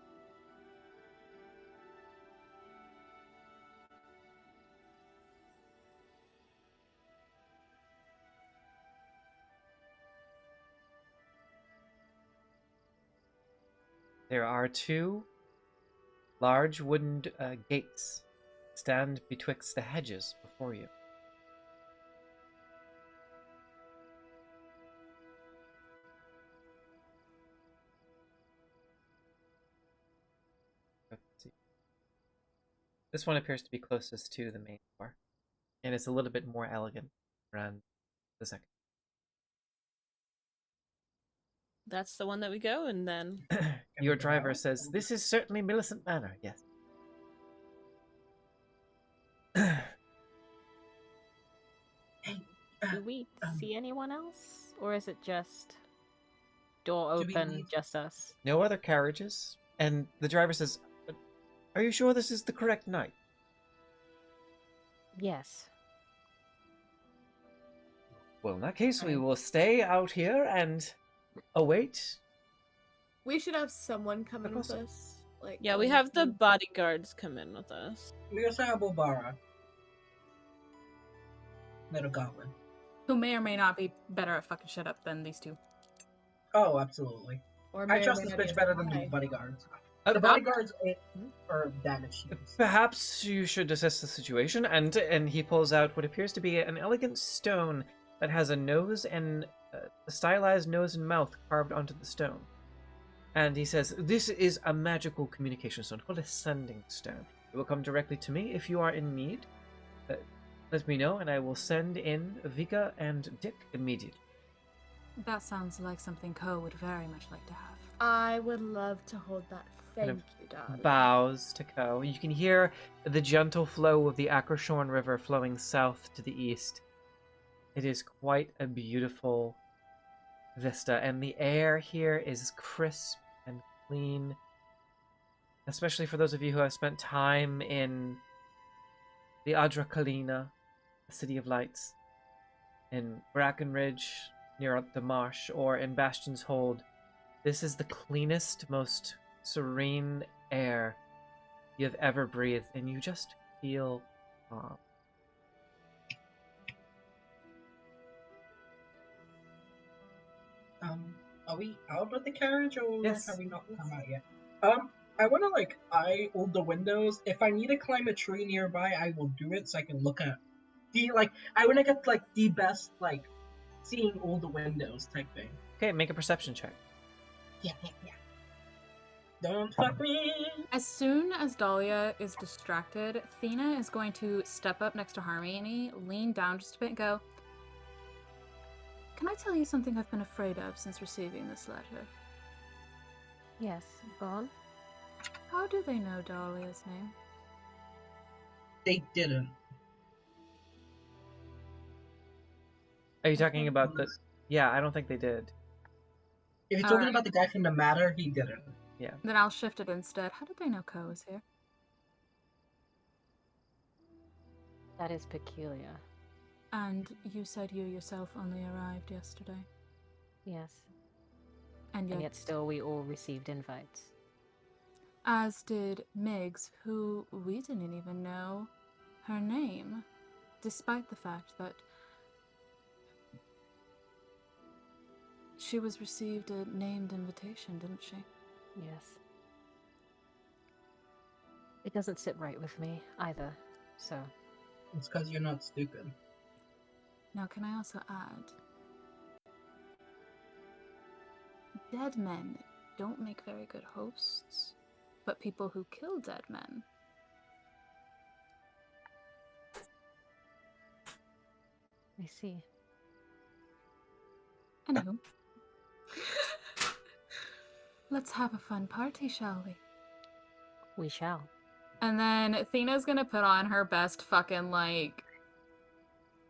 There are two large wooden gates stand betwixt the hedges before you. Let's see. This one appears to be closest to the main door, and it's a little bit more elegant than the second. That's the one that we go in then. Your driver says, "This is certainly Millicent Manor, yes." Do we see anyone else? Or is it just door Do we open, need- just us? No other carriages, and the driver says, "Are you sure this is the correct night?" Yes. Well, in that case, we will stay out here and await. We should have someone come in with course. us. Like Yeah, we have the bodyguards come in with us. We also have Obara. Little goblin. Who may or may not be better at fucking shit up than these two. Oh, absolutely. Or I may or trust may this not be bitch a better than the spy. bodyguards. Uh, The bodyguards are damage shields. Perhaps you should assess the situation, and he pulls out what appears to be an elegant stone that has a nose and a stylized nose and mouth carved onto the stone. And he says, "This is a magical communication stone called a sending stone. It will come directly to me if you are in need. Let me know, and I will send in Vika and Dick immediately." That sounds like something Ko would very much like to have. I would love to hold that. Thank Kind you, darling. Bows to Ko. You can hear the gentle flow of the Akershorn River flowing south to the east. It is quite a beautiful vista, and the air here is crisp and clean, especially for those of you who have spent time in the Adra Kalina, the City of Lights. in Brackenridge, near the marsh, or in Bastion's Hold, this is the cleanest, most serene air you've ever breathed, and you just feel calm. Are we out of the carriage, or Yes. have we not come out yet? I want to eye all the windows. If I need to climb a tree nearby, I will do it so I can look at I want to get the best seeing all the windows type thing. Okay, make a perception check. Yeah. Don't fuck me. As soon as Dahlia is distracted, Thena is going to step up next to Harmony, lean down just a bit, and go, "Can I tell you something I've been afraid of since receiving this letter?" Yes, go on. How do they know Dahlia's name? They didn't. Are you talking about the... Yeah, I don't think they did. If you're talking Alright. about the guy from the Matter, he didn't. Then I'll shift it instead. How did they know Ko was here? That is peculiar. And you said you yourself only arrived yesterday. Yes. And And yet still we all received invites. as did Miggs, who we didn't even know her name, despite the fact that she was received a named invitation, didn't she? Yes. It doesn't sit right with me either, so... It's because you're not stupid. Now, can I also add, dead men don't make very good hosts, but people who kill dead men. I see. Anywho. Let's have a fun party, shall we? We shall. And then Athena's gonna put on her best fucking,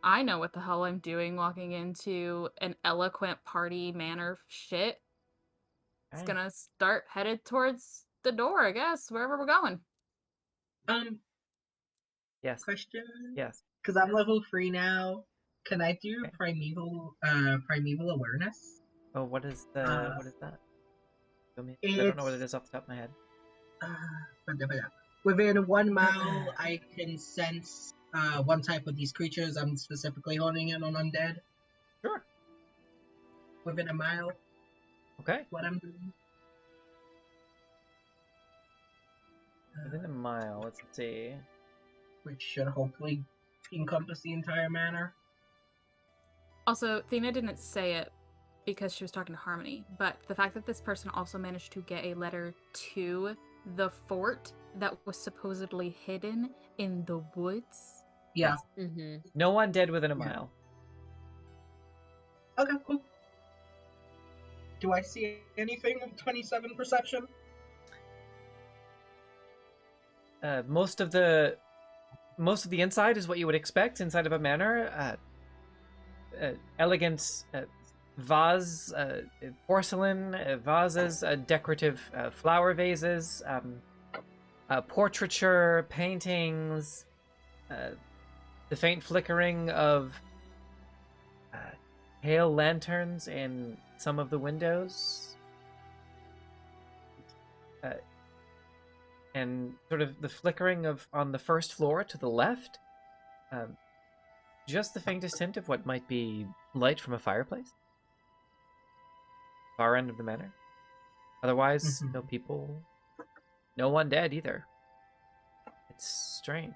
I know what the hell I'm doing walking into an eloquent party manner shit. It's gonna start headed towards the door, I guess, wherever we're going. Yes. Question? Yes. Because I'm level 3 now. Can I do Okay. primeval awareness? Oh, what is the... what is that? I don't know what it It's- is off the top of my head. Within 1 mile, I can sense one type of these creatures. I'm specifically honing in on undead. Sure. Within a mile, Okay. what I'm doing. Within a mile, let's see. Which should hopefully encompass the entire manor. Also, Athena didn't say it because she was talking to Harmony, but the fact that this person also managed to get a letter to the fort that was supposedly hidden in the woods. Yeah. Mm-hmm. No one dead within a Yeah. mile. Okay, cool. Do I see anything with 27 perception? Most of the inside is what you would expect inside of a manor. Elegant vase, porcelain vases, decorative flower vases, portraiture, paintings, the faint flickering of pale lanterns in some of the windows, and sort of the flickering of on the first floor to the left. Just the faintest hint of what might be light from a fireplace. Far end of the manor. Otherwise, Mhm. no people, no one dead either. It's strange.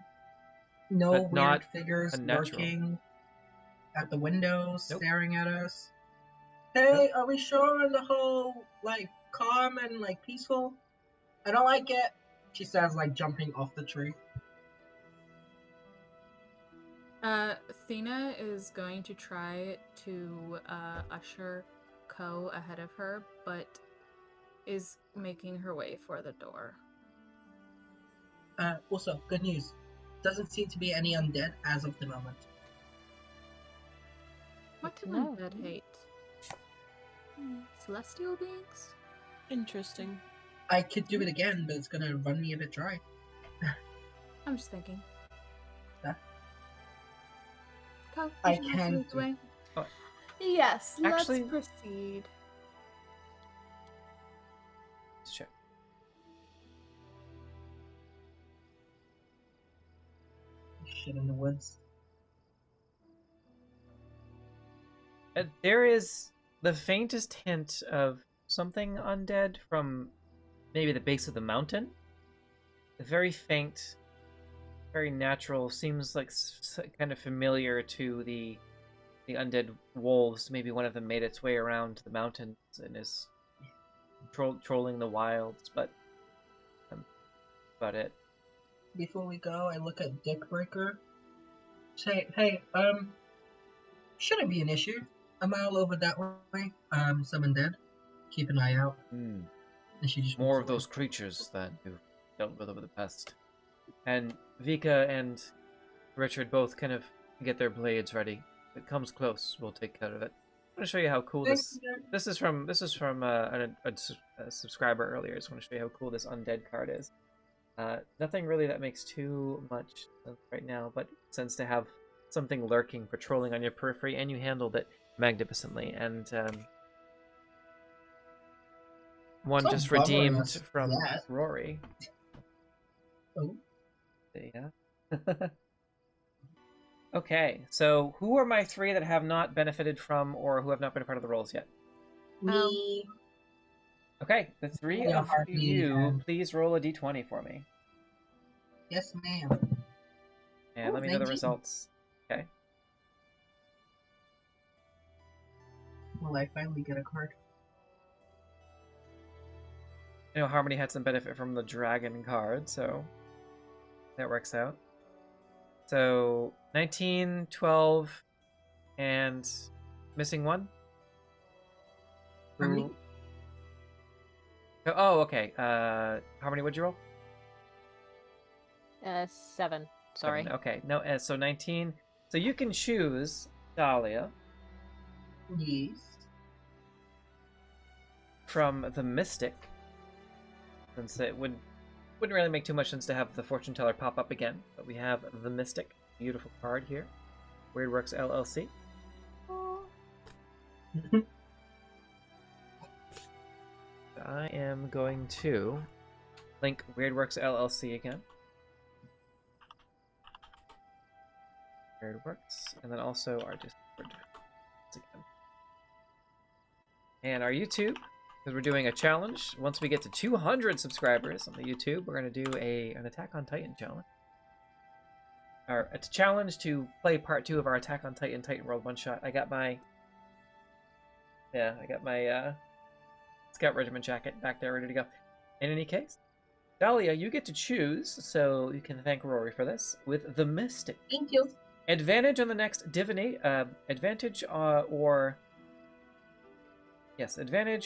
No But weird not figures unnatural. lurking at the windows, Nope. staring at us. Hey, are we sure on the whole, calm and, peaceful? I don't like it. She says, jumping off the tree. Athena is going to try to usher Ko ahead of her, but is making her way for the door. Also, good news. Doesn't seem to be any undead as of the moment. What do No. undead hate? Celestial beings? Interesting. I could do it again, but it's gonna run me a bit dry. I'm just thinking. Huh? Ko, I would you like to can lead the do- way? Yes, Actually- let's proceed. Let's check. Shit in the woods. There is the faintest hint of something undead from maybe the base of the mountain. Very faint, very natural. Seems like kind of familiar to the undead wolves. Maybe one of them made its way around the mountains and is trolling the wilds, but about it. Before we go, I look at Dickbreaker. Say, hey, shouldn't be an issue. A mile over that way, some undead. Keep an eye out. And she just More walks of away. those creatures that you've dealt with over the past. And Vika and Richard both kind of get their blades ready. If it comes close, we'll take care of it. I'm going to show you how cool Thanks, this is from a subscriber earlier. I just want to show you how cool this undead card is. Nothing really that makes too much sense right now, but sense to have something lurking, patrolling on your periphery, and you handled it magnificently. And one So just bummer redeemed us from that. Rory. Oh. Yeah. Okay, so who are my three that have not benefited from or who have not been a part of the rolls yet? Me. Okay, the three Yeah, of Harpy you, and- please roll a d20 for me. Yes, ma'am. And Oh, let me know the 19. results. Okay. Will I finally get a card? I know Harmony had some benefit from the dragon card, so that works out. So 19, 12, and missing one? Harmony? Oh, okay. Harmony, what'd you roll? 7. Sorry. 7. Okay, no, so 19. So you can choose Dahlia Yes. from the Mystic, since it wouldn't really make too much sense to have the Fortune Teller pop up again. But we have the Mystic, beautiful card here. Weirdworks LLC. I am going to link Weirdworks LLC again. Weirdworks, and then also our Discord again. And our YouTube, because we're doing a challenge. Once we get to 200 subscribers on the YouTube, we're going to do an Attack on Titan challenge. Or it's a challenge to play part 2 of our Attack on Titan World one-shot. I got my Scout Regiment jacket back there ready to go. In any case, Dahlia, you get to choose, so you can thank Rory for this, with the Mystic. Thank you. Advantage on the next advantage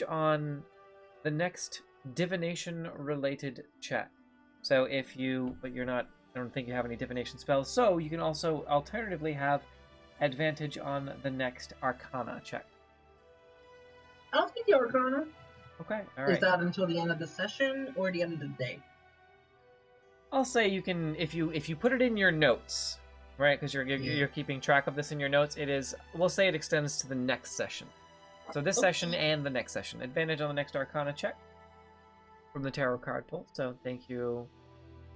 on the next divination related check. So but I don't think you have any divination spells, so you can also alternatively have advantage on the next arcana check. I'll take the Arcana. Okay, all Is right. that until the end of the session or the end of the day? I'll say you can, if you put it in your notes, right? Because you're keeping track of this in your notes. It is, we'll say it extends to the next session. So this session and the next session. Advantage on the next Arcana check from the tarot card pull. So thank you,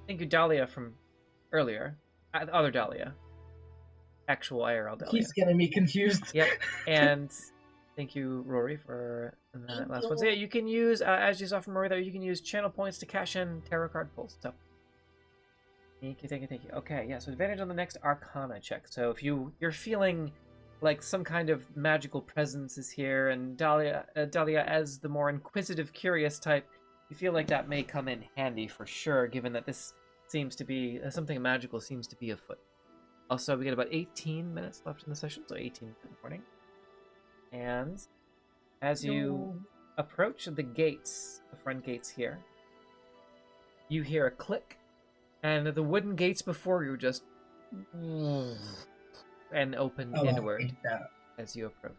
Dahlia from earlier, other Dahlia, actual IRL Dahlia. Keeps getting me confused. Yep, and thank you, Rory, for that last one. So yeah, you can use, as you saw from Rory there, you can use channel points to cash in tarot card pulls. So thank you. Okay, yeah, so advantage on the next Arcana check. So if you're feeling like some kind of magical presence is here, and Dahlia, as the more inquisitive, curious type, you feel like that may come in handy for sure, given that this seems to be, something magical seems to be afoot. Also, we get about 18 minutes left in the session, so 18 in the morning. And as you approach the gates, the front gates here, you hear a click, and the wooden gates before you just and open inward as you approach.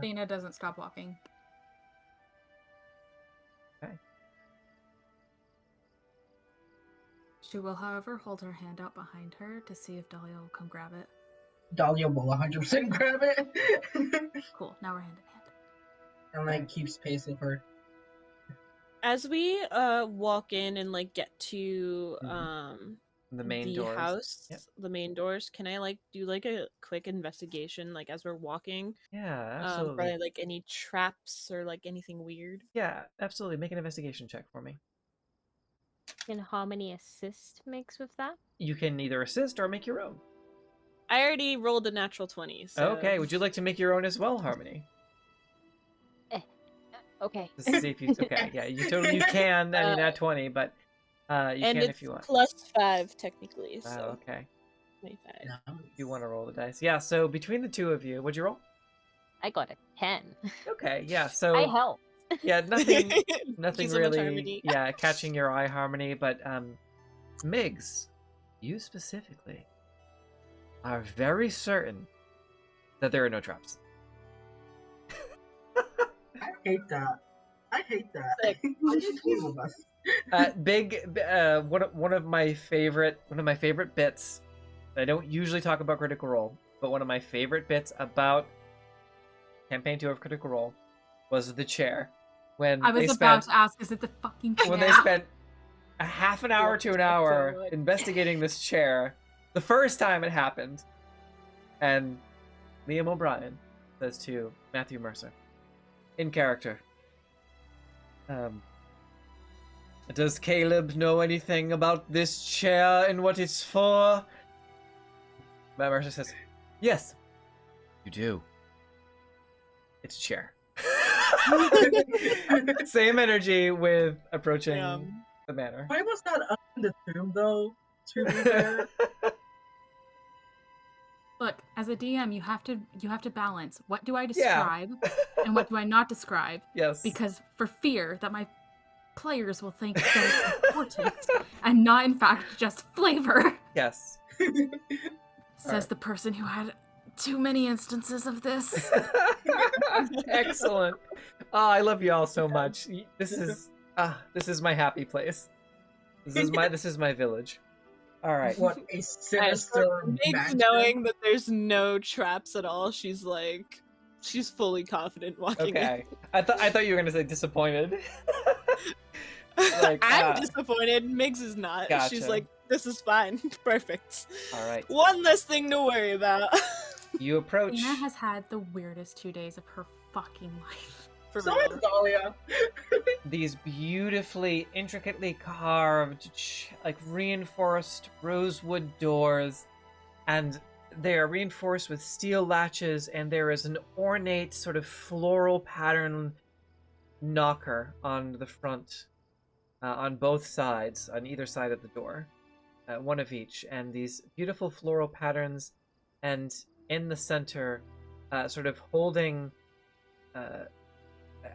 Dana doesn't stop walking. Okay. She will, however, hold her hand out behind her to see if Dahlia will come grab it. Dahlia will 100% grab it. Cool. Now we're hand in hand. And like keeps pace with her. As we walk in and like get to The main the doors. house, Yep. the main doors, can I like do like a quick investigation like as we're walking? Yeah, absolutely. Probably like any traps or like anything weird. Yeah, absolutely. Make an investigation check for me. Can Harmony assist mix with that? You can either assist or make your own. I already rolled a natural 20. So... Okay, would you like to make your own as well, Harmony? Okay. Just to see if you. Okay, yeah, you can. I mean, at 20, but you and can it's if you want. +5 technically. Oh, So okay. 25. No. You want to roll the dice? Yeah. So between the two of you, what'd you roll? I got a 10. Okay, yeah. So I helped. yeah, nothing She's so much really. Harmony. Yeah, catching your eye, Harmony. But Migs, you specifically are very certain that there are no traps. I hate that. I hate that. Like, What's wrong with us? One of my favorite bits. I don't usually talk about Critical Role, but one of my favorite bits about campaign 2 of Critical Role was the chair. When I was about to ask, is it the fucking chair? when they spent a half an hour to an So hour much. investigating this chair, the first time it happened, and Liam O'Brien says to Matthew Mercer, in character, does Caleb know anything about this chair and what it's for? Matt Mercer says, yes, you do. It's a chair. Same energy with approaching the manor. Why was that up in the tomb though? To be fair. Look, as a DM, you have to balance. What do I describe and what do I not describe? Yes. Because for fear that my players will think that it's important and not, in fact, just flavor. Yes. Says the person who had too many instances of this. Excellent. Oh, I love you all so much. This is my happy place. This is my village. All right. What a sinister Migs magic. knowing that there's no traps at all, she's fully confident walking in. Okay. I thought you were gonna say disappointed. Like, I'm disappointed. Migs is not. Gotcha. She's like, this is fine. Perfect. All right. One less thing to worry about. You approach. Ina has had the weirdest 2 days of her fucking life. For So real. is Dahlia. These beautifully, intricately carved, like reinforced rosewood doors, and they are reinforced with steel latches, and there is an ornate sort of floral pattern knocker on the front, on both sides, on either side of the door, one of each, and these beautiful floral patterns, and in the center, sort of holding,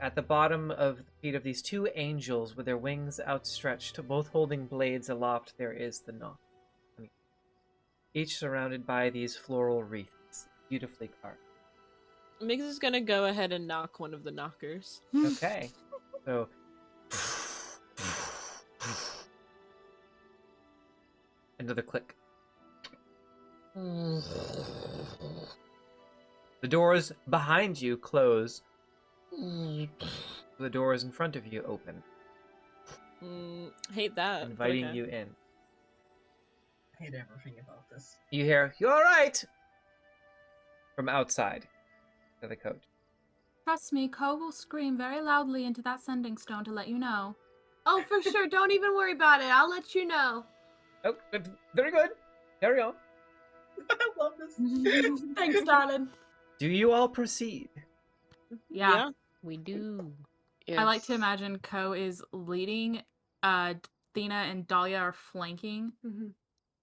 at the bottom of the feet of these 2 angels with their wings outstretched, both holding blades aloft, there is the knock. Each surrounded by these floral wreaths, beautifully carved. Migs is gonna go ahead and knock one of the knockers. Okay. So another click. The doors behind you close. The doors in front of you open, Hate that. but inviting okay. you in. I hate everything about this. You hear, "You all right?" from outside to the coach. Trust me, Ko will scream very loudly into that sending stone to let you know. Oh, for sure. Don't even worry about it. I'll let you know. Oh, very good. Carry on. I love this. Thanks, darling. Do you all proceed? Yeah. We do. I like to Yes. imagine Ko is leading, Thena and Dahlia are flanking, Mhm.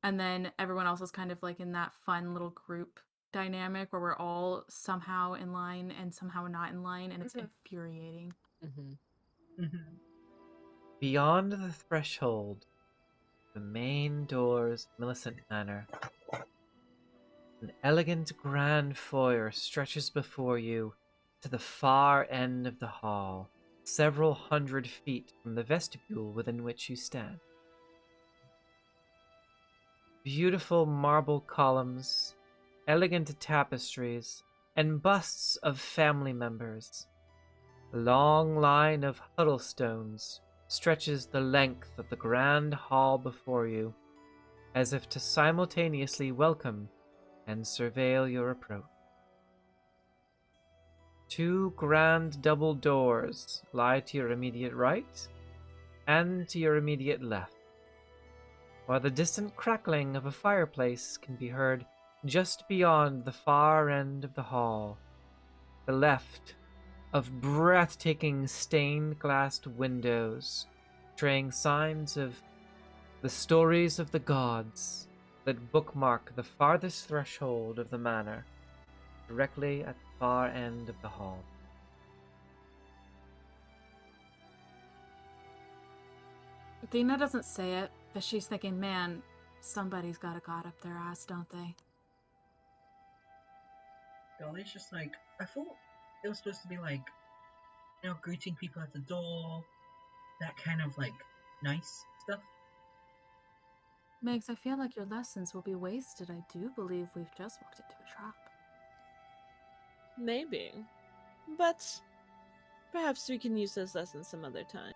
and then everyone else is kind of like in that fun little group dynamic where we're all somehow in line and somehow not in line, and it's Mhm. infuriating. Mhm. Beyond the threshold, the main doors, Millicent Manor, an elegant grand foyer stretches before you to the far end of the hall, several hundred feet from the vestibule within which you stand. Beautiful marble columns elegant tapestries, and busts of family members. A long line of huddlestones stretches the length of the grand hall before you, as if to simultaneously welcome and surveil your approach. 2 grand double doors lie to your immediate right and to your immediate left, while the distant crackling of a fireplace can be heard just beyond the far end of the hall, the left of breathtaking stained-glassed windows, betraying signs of the stories of the gods that bookmark the farthest threshold of the manor, directly at the far end of the hall. Athena doesn't say it, but she's thinking, man, somebody's got a god up their ass, don't they? Dolly's just like, I thought it was supposed to be like, greeting people at the door, that kind of like nice stuff. Megs, I feel like your lessons will be wasted. I do believe we've just walked into a trap. Maybe. But perhaps we can use those lessons some other time.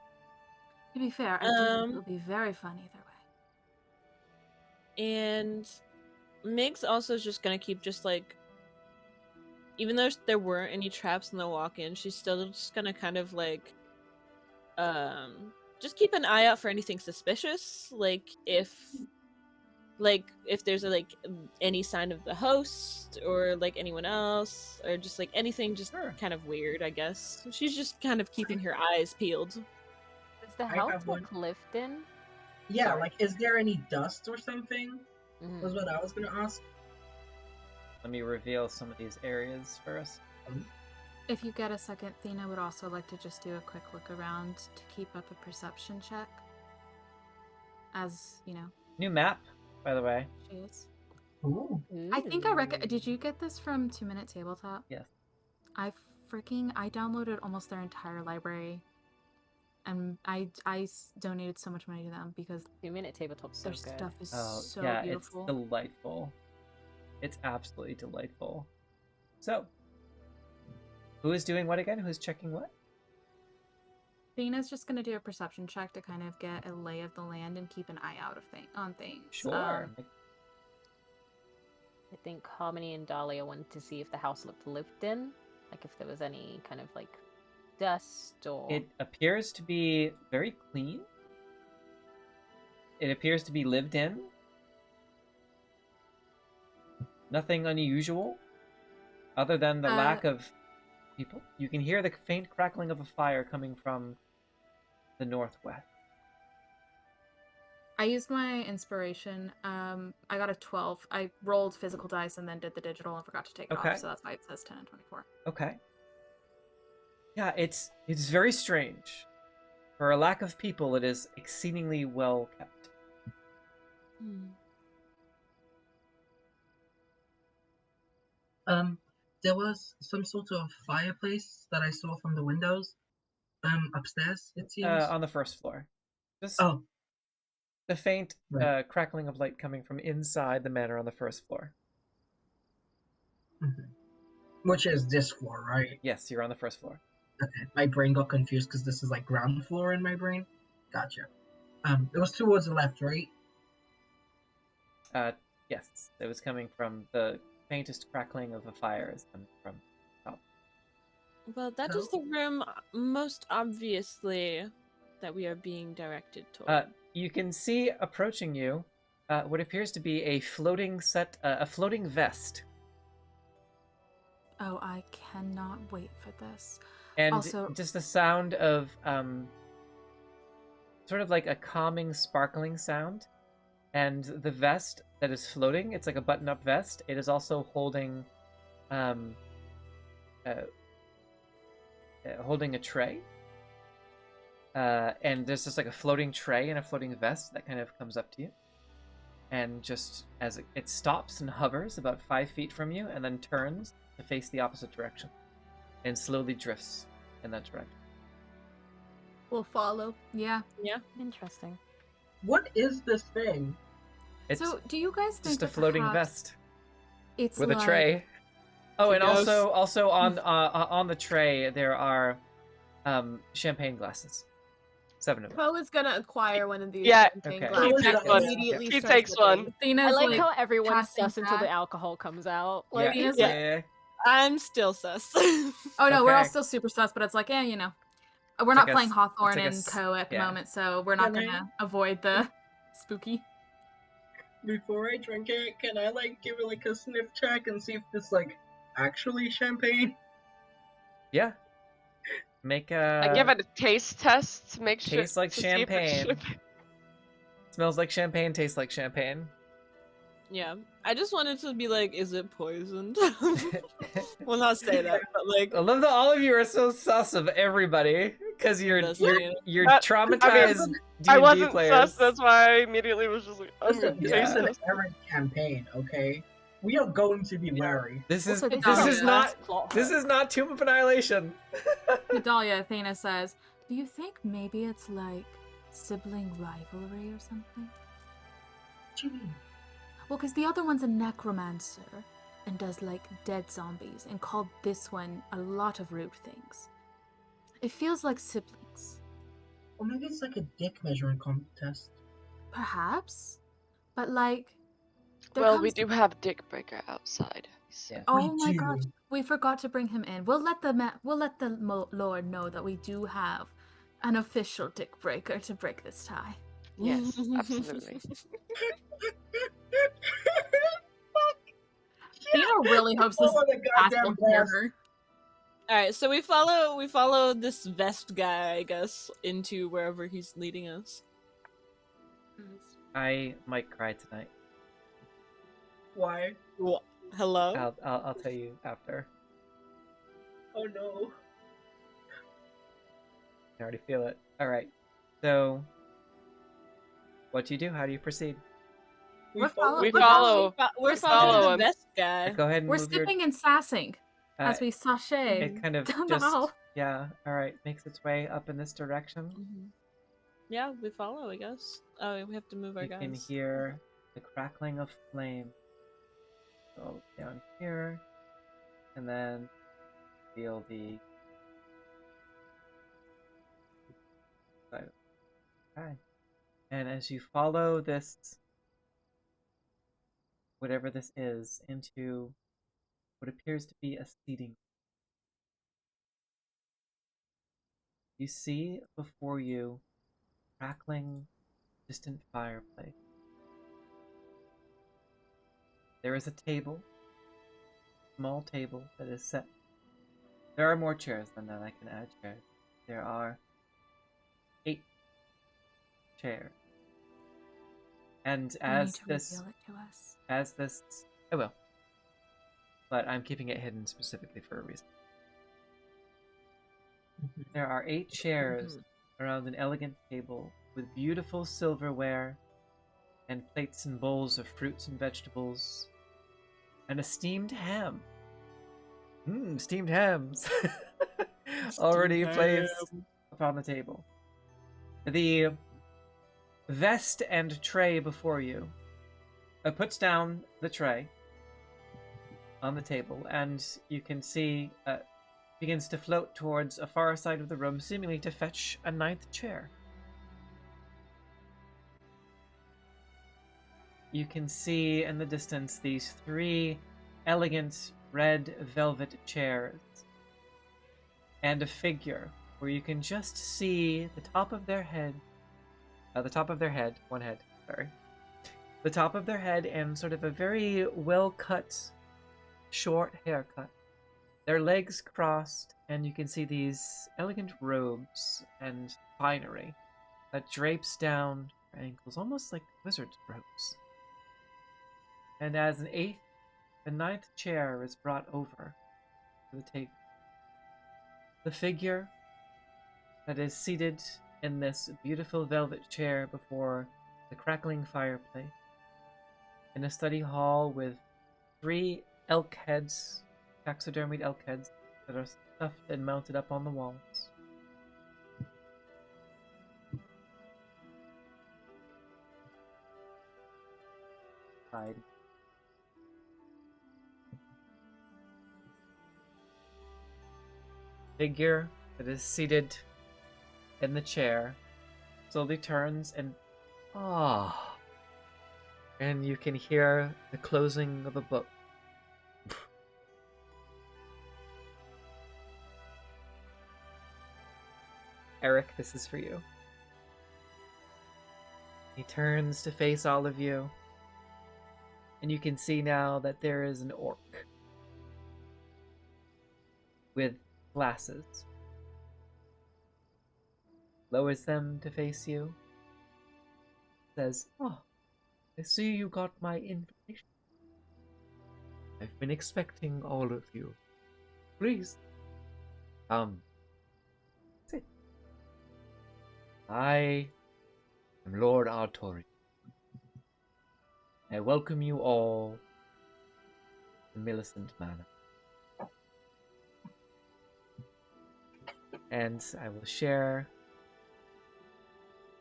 To be fair, I do think it'll be very fun either way. And Meg's also just gonna keep just like, even though there weren't any traps in the walk-in, she's still just gonna kind of like, just keep an eye out for anything suspicious. Like if there's like any sign of the host or like anyone else, or just like anything just kind of weird, I guess. She's just kind of keeping her eyes peeled. Does the house look lived in? Yeah, Sorry. like, is there any dust or something? Was what I was gonna ask. Let me reveal some of these areas first. If you get a second, Athena would also like to just do a quick look around to keep up a perception check. As, New map, by the way. she is. Ooh. I think did you get this from 2 Minute Tabletop? Yes. I downloaded almost their entire library. And I donated so much money to them because 2 Minute Tabletop's so their good. stuff is Oh, so yeah, beautiful. it's delightful. It's absolutely delightful. So, who is doing what again? Who's checking what? Athena's just going to do a perception check to kind of get a lay of the land and keep an eye out on things. Sure. I think Harmony and Dahlia wanted to see if the house looked lived in, like if there was any kind of like dust or... It appears to be very clean. It appears to be lived in. Nothing unusual, other than the lack of people. You can hear the faint crackling of a fire coming from the northwest. I used my inspiration. I got a 12. I rolled physical dice and then did the digital and forgot to take it Okay. off, so that's why it says 10 and 24. Okay. Yeah, it's very strange. For a lack of people, it is exceedingly well kept. There was some sort of fireplace that I saw from the windows, upstairs, it seems. On the first floor. Just Oh, the faint right. crackling of light coming from inside the manor on the first floor. Which is this floor, right? Yes, you're on the first floor. Okay, my brain got confused because this is like ground floor in my brain. Gotcha. It was towards the left, right? Yes, it was coming from the faintest crackling of a fire is coming from top. Well, that is the room most obviously that we are being directed toward. You can see approaching you what appears to be a floating vest. Oh, I cannot wait for this. And Also- just the sound of sort of like a calming, sparkling sound. And the vest that is floating, it's like a button-up vest. It is also holding holding a tray. And there's just like a floating tray and a floating vest that kind of comes up to you. And just as it stops and hovers about 5 feet from you and then turns to face the opposite direction and slowly drifts in that direction. We'll follow. Yeah. Interesting. What is this thing? It's So, do you guys think just a that floating perhaps vest. It's with a like, tray. Oh, and Ghost. also on the tray there are champagne glasses. 7 of them. Poe is gonna acquire one of these Yeah. champagne Okay. glasses He takes and one. immediately He starts takes one. sipping. I Athena's like like how everyone's passing sus until the back. alcohol comes out. Yeah, Like, Athena's yeah, like, yeah. I'm still sus. oh no, we're all Okay. still super sus, but it's like, you know, we're It's not like playing it's Hawthorne like a and Co at the yeah. moment, so we're not Can I- gonna avoid the spooky. Before I drink it, can I like give it like a sniff check and see if it's like actually champagne? Yeah. Make I give it a taste test to make sure tastes like to see if it's champagne. Smells like champagne, tastes like champagne. Yeah, I just wanted to be like, is it poisoned? Well, not say that, but like, I love that all of you are so sus of everybody because you're Investigator. traumatized D&D I wasn't players. sus, that's why I immediately was just like, I'm Listen, gonna this taste is an this. errant campaign, okay? We are going to be wary. This is also, this not is a not plot this is not Tomb of Annihilation. Nadalia, Athena says, do you think maybe it's like sibling rivalry or something? What do you mean? Well, because the other one's a necromancer and does like dead zombies and called this one a lot of rude things. It feels like siblings. Or maybe it's like a dick measuring contest. Perhaps. But like... there Well, we comes- do have Dick Breaker outside. So. Yeah. Oh We my do. gosh, we forgot to bring him in. We'll let the Lord know that we do have an official dick breaker to break this tie. Yes, absolutely. Athena really hopes this Oh, the path goddamn will hear best. her. all right, so we follow this vest guy, I guess, into wherever he's leading us. I might cry tonight. Why? Wha- Hello. I'll tell you after. Oh no. I already feel it. All right. So, what do you do? How do you proceed? We're follow- We we're follow. We're follow following the him. vest guy. Go ahead and We're move your. sipping and sassing as uh, we sashay It kind of down just the hall. yeah. All right, makes its way up in this direction. Yeah, we follow, I guess. Oh, we have to move our You guys. can hear the crackling of flame. Go down here, and then feel the. Okay. And as you follow this, whatever this is, into what appears to be a seating, you see before you crackling, distant fireplace. There is a table, small table that is set. There are more chairs than that. I can add chairs. There are 8 chairs. And You need to reveal it to us. I will. But I'm keeping it hidden specifically for a reason. There are 8 chairs around an elegant table with beautiful silverware and plates and bowls of fruits and vegetables and a steamed ham. Steamed hams. Already placed upon the table. The vest and tray before you puts down the tray on the table, and you can see begins to float towards a far side of the room, seemingly to fetch a 9th chair. You can see in the distance these 3 elegant red velvet chairs and a figure where you can just see the top of their head, one head, sorry. The top of their head and sort of a very well-cut, short haircut. Their legs crossed, and you can see these elegant robes and finery that drapes down their ankles, almost like wizard's robes. And as the 9th chair is brought over to the table, the figure that is seated in this beautiful velvet chair before the crackling fireplace in a study hall with 3 elk heads, taxidermied elk heads, that are stuffed and mounted up on the walls. Hide. figure that is seated in the chair slowly turns and and you can hear the closing of a book. Eric, this is for you. He turns to face all of you, and you can see now that there is an orc with glasses. Lowers them to face you. Says, I see you got my invitation. I've been expecting all of you. Please, sit. I am Lord Artori. I welcome you all to Millicent Manor. And I will share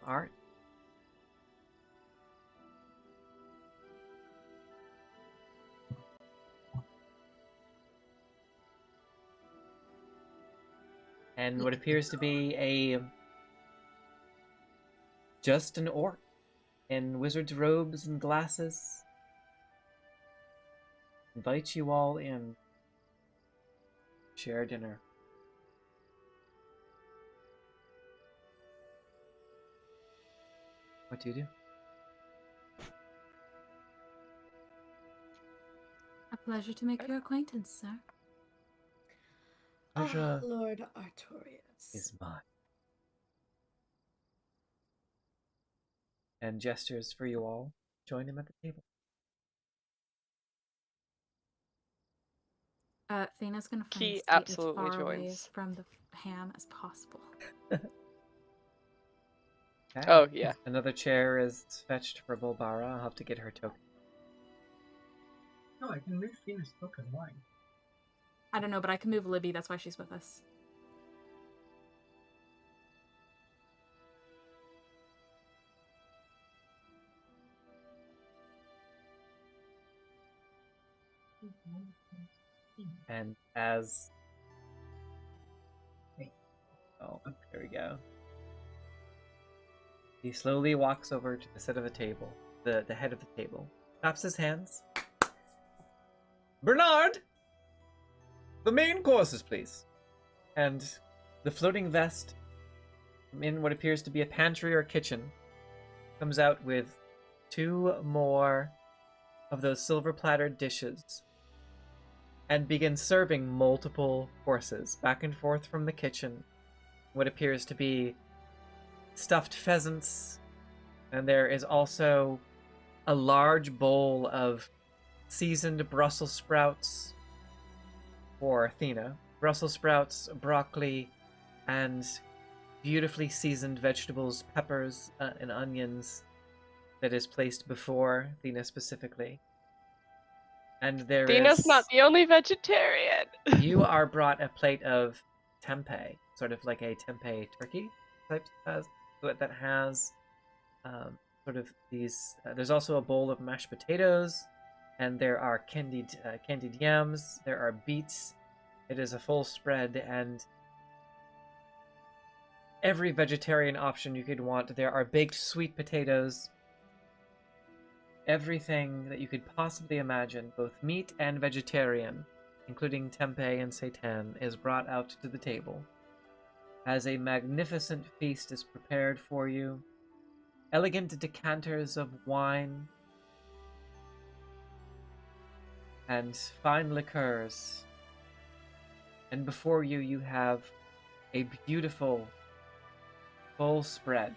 art. And what appears to be just an orc in wizard's robes and glasses invites you all in. Share dinner. What do you do? A pleasure to make your acquaintance, sir. Pleasure Lord Artorius. is mine. And gestures for you all. Join him at the table. Athena's gonna find He a seat absolutely as far away joins. from the ham as possible. Okay. Oh, yeah. Another chair is fetched for Bulbara. I'll have to get her token. No, I can move Venus token. Why? I don't know, but I can move Libby. That's why she's with us. And as... Oh, there we go. He slowly walks over to the side of the table, the head of the table, claps his hands. Bernard! The main courses, please. And the floating vest, in what appears to be a pantry or kitchen, comes out with 2 more of those silver-plattered dishes and begins serving multiple courses back and forth from the kitchen. What appears to be stuffed pheasants, and there is also a large bowl of seasoned Brussels sprouts for Athena. Brussels sprouts, broccoli, and beautifully seasoned vegetables, peppers, and onions that is placed before Athena specifically. And there Athena's is... not the only vegetarian. You are brought a plate of tempeh, sort of like a tempeh turkey type that has sort of these. There's also a bowl of mashed potatoes, and there are candied yams. There are beets. It is a full spread, and every vegetarian option you could want. There are baked sweet potatoes. Everything that you could possibly imagine, both meat and vegetarian, including tempeh and seitan, is brought out to the table. As a magnificent feast is prepared for you, elegant decanters of wine and fine liqueurs. And before you, you have a beautiful full spread.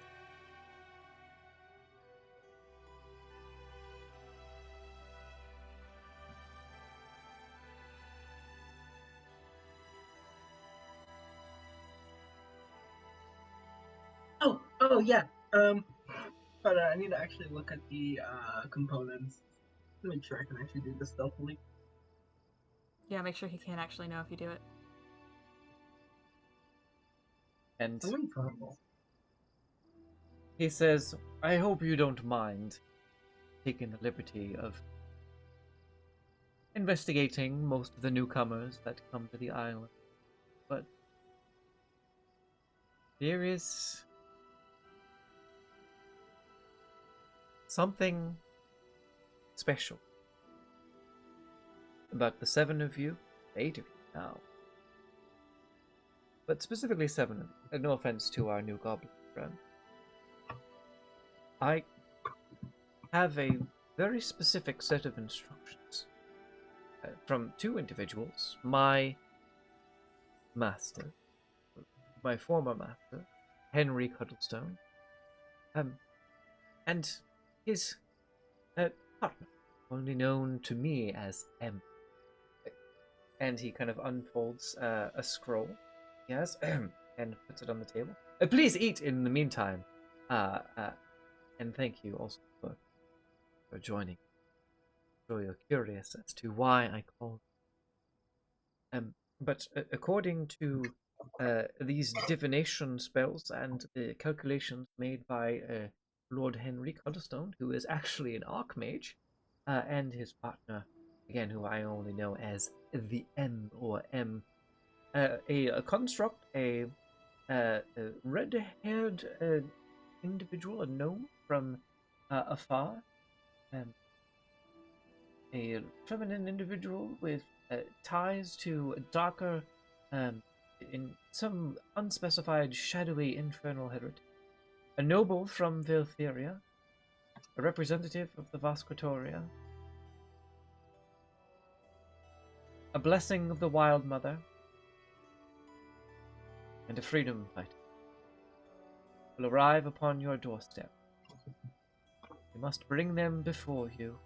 Oh yeah. But I need to actually look at the components to make sure I can actually do this stealthily. Yeah, make sure he can't actually know if you do it. And I'm invulnerable. he says, I hope you don't mind taking the liberty of investigating most of the newcomers that come to the island. But There is something special about the 7 of you, 8 of you now, but specifically 7 of you. No offense to our new goblin friend. I have a very specific set of instructions from 2 individuals. My master, my former master, Henry Cuddlestone, and his partner, only known to me as M. And he kind of unfolds a scroll, yes, and puts it on the table. Please eat in the meantime. And thank you also for joining. So you're curious as to why I called. But according to these divination spells and the calculations made by Lord Henry Cuddlestone, who is actually an Archmage, and his partner, again, who I only know as the M or M, a construct, a red-haired individual, a gnome from afar, a feminine individual with ties to darker, in some unspecified, shadowy infernal heritage, a noble from Viltheria, a representative of the Vasquatoria, a blessing of the Wild Mother, and a freedom fighter will arrive upon your doorstep. You must bring them before you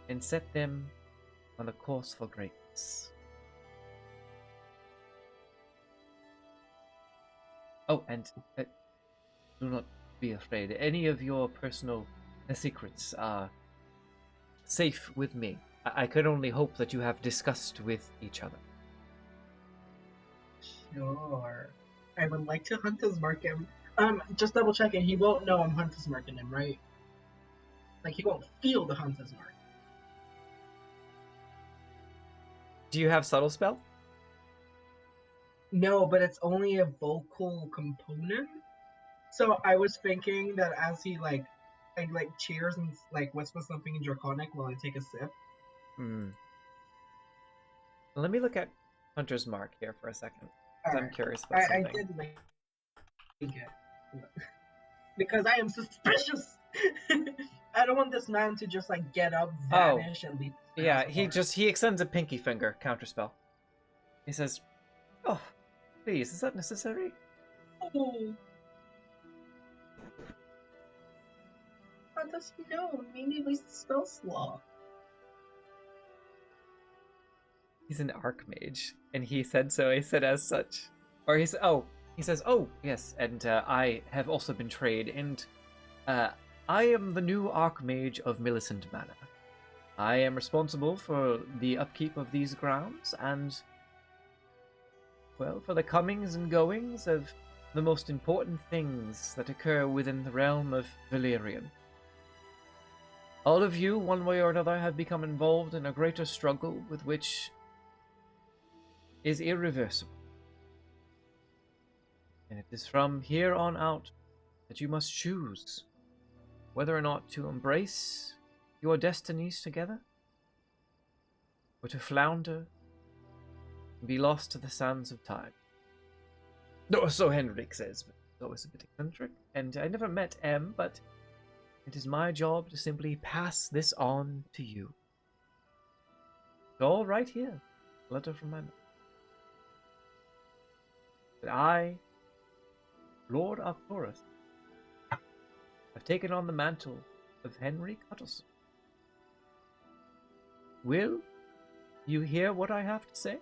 and set them on a course for greatness. Oh, and do not be afraid. Any of your personal secrets are safe with me. I can only hope that you have discussed with each other. Sure. I would like to Hunter's Mark him. Just double checking, he won't know I'm Hunter's Marking him, right? Like, he won't feel the Hunter's Mark. Do you have subtle spell? No, but it's only a vocal component. So I was thinking that as he I cheers and whispers something in Draconic while I take a sip. Let me look at Hunter's Mark here for a second. I'm Alright. curious about something. I did like it. Because I am suspicious. I don't want this man to just get up, vanish, and leave. Yeah, he extends a pinky finger, counterspell. He says, "Oh, please, is that necessary?" Oh. How does he know? Maybe we spell slot. He's an Archmage, and he said so. He said as such. Or he says, "Oh, yes, and I have also been trained, and I am the new Archmage of Millicent Manor. I am responsible for the upkeep of these grounds, and, well, for the comings and goings of the most important things that occur within the realm of Valyrian. All of you, one way or another, have become involved in a greater struggle with which is irreversible. And it is from here on out that you must choose whether or not to embrace your destinies together, or to flounder and be lost to the sands of time." No, so Henrik says, but it's always a bit eccentric. And I never met M, but it is my job to simply pass this on to you. It's all right here. A letter from my mother. That I, Lord Arcturus, have taken on the mantle of Henry Cuddlestone. Will you hear what I have to say?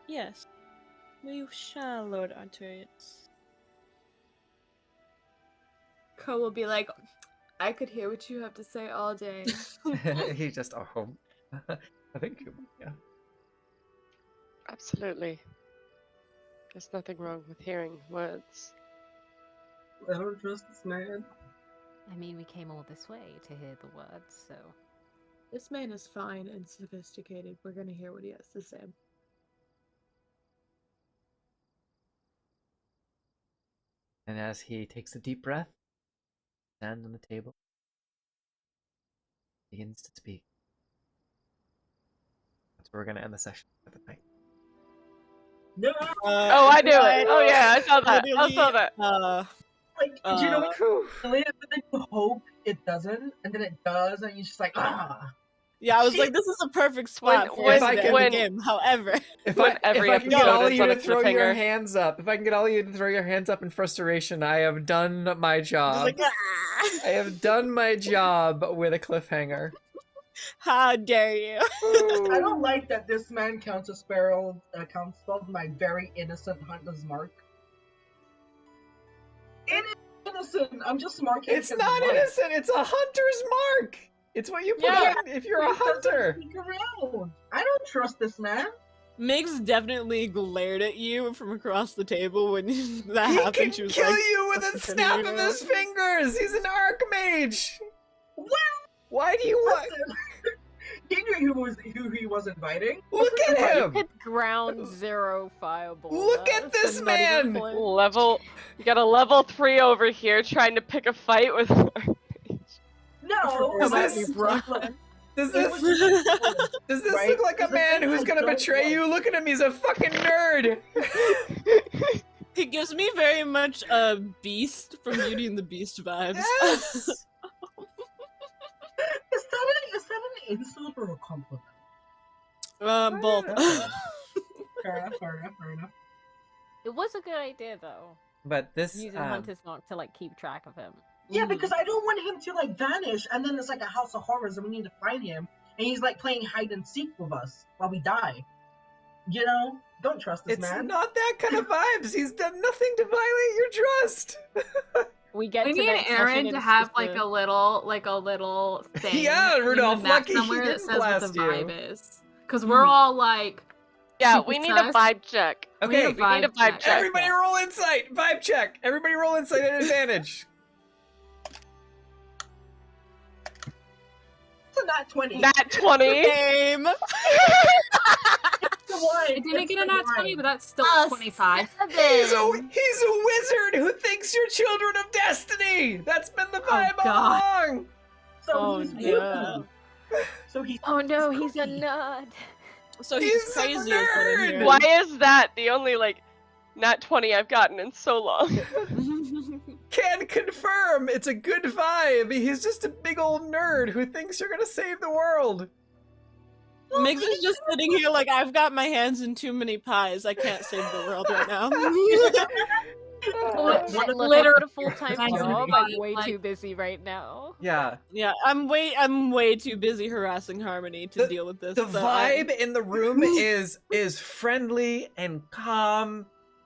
Yes, we shall, Lord Arcturus. Ko will be like, I could hear what you have to say all day. He just, thank you, yeah. Absolutely. There's nothing wrong with hearing words. I don't trust this man. I mean, we came all this way to hear the words, so This man is fine and sophisticated. We're gonna hear what he has to say. And as he takes a deep breath, stands on the table, begins to speak. That's where we're gonna end the session for the night. No, Oh, I knew it. Oh yeah, I saw that. I literally, saw that. like, do you know what? Whew. But then you hope it doesn't, and then it does, and you're just like, ah. Yeah, I was like, this is a perfect spot for when- us to end when- the game. However, If When I every can get episode all is you on to a throw your cliffhanger. hands up, if I can get all you to throw your hands up in frustration, I have done my just job. like, I have done my job with a cliffhanger. how dare you? I don't like that this man counterspelled my very innocent hunter's mark. It is innocent. I'm just marking. It's his not mark. innocent. It's a hunter's mark. It's what you put Yeah. on if you're a He doesn't hunter. sneak around. I don't trust this man. Migs definitely glared at you from across the table when that He happened. can She was kill like, you with a "What's the snap deal?" of his fingers. He's an archmage. Well, Why do you want? listen. He knew who he was inviting. Look at him. Hit ground zero fireball. Look that, at this so not even man! close. Level. You got a level 3 over here trying to pick a fight with. No, Is but this- look, Does it this was- does this right? look like a Because the man thing who's I gonna don't betray want- you? Look at him. He's a fucking nerd. He gives me very much Beast from Beauty and the Beast vibes. Yes. Is that an insult or a compliment? Both. Fair enough, fair enough, fair enough. It was a good idea though, But this using Hunter's Mark to like keep track of him. Yeah, because I don't want him to like vanish, and then it's like a house of horrors, and we need to find him, and he's like playing hide and seek with us while we die. You know, don't trust this it's man. not that kind of vibes. He's done nothing to violate your trust. We get We to need that session Aaron and to it's have just like a little thing. Yeah, in the Rudolph, map lucky he somewhere that didn't says what the blast you. vibe is. Because we're all like, Yeah, super we need a sus. vibe check. Okay, We need a vibe check. everybody roll insight. Vibe check. Everybody roll insight at advantage. It's a nat 20. Nat 20. Same. It's the one. I didn't It's get a the nat one. 20, but that's still A 25. He's a wizard who thinks you're children of destiny. That's been the vibe all God. along. So Oh, he's yeah. you. So he's. Oh no, he's a cookie. nerd. So He's he's a crazy. is what I'm nerd. hearing. Why is that the only like nat 20 I've gotten in so long? Can confirm it's a good vibe. He's just a big old nerd who thinks you're gonna save the world. Migs is just sitting here like, I've got my hands in too many pies. I can't save the world right now. One of the- Look, I've got a full-time Thank you. job. I'm way Like- too busy right now. Yeah. Yeah, I'm way too busy harassing Harmony to deal with this. The so I- vibe in the room is friendly and calm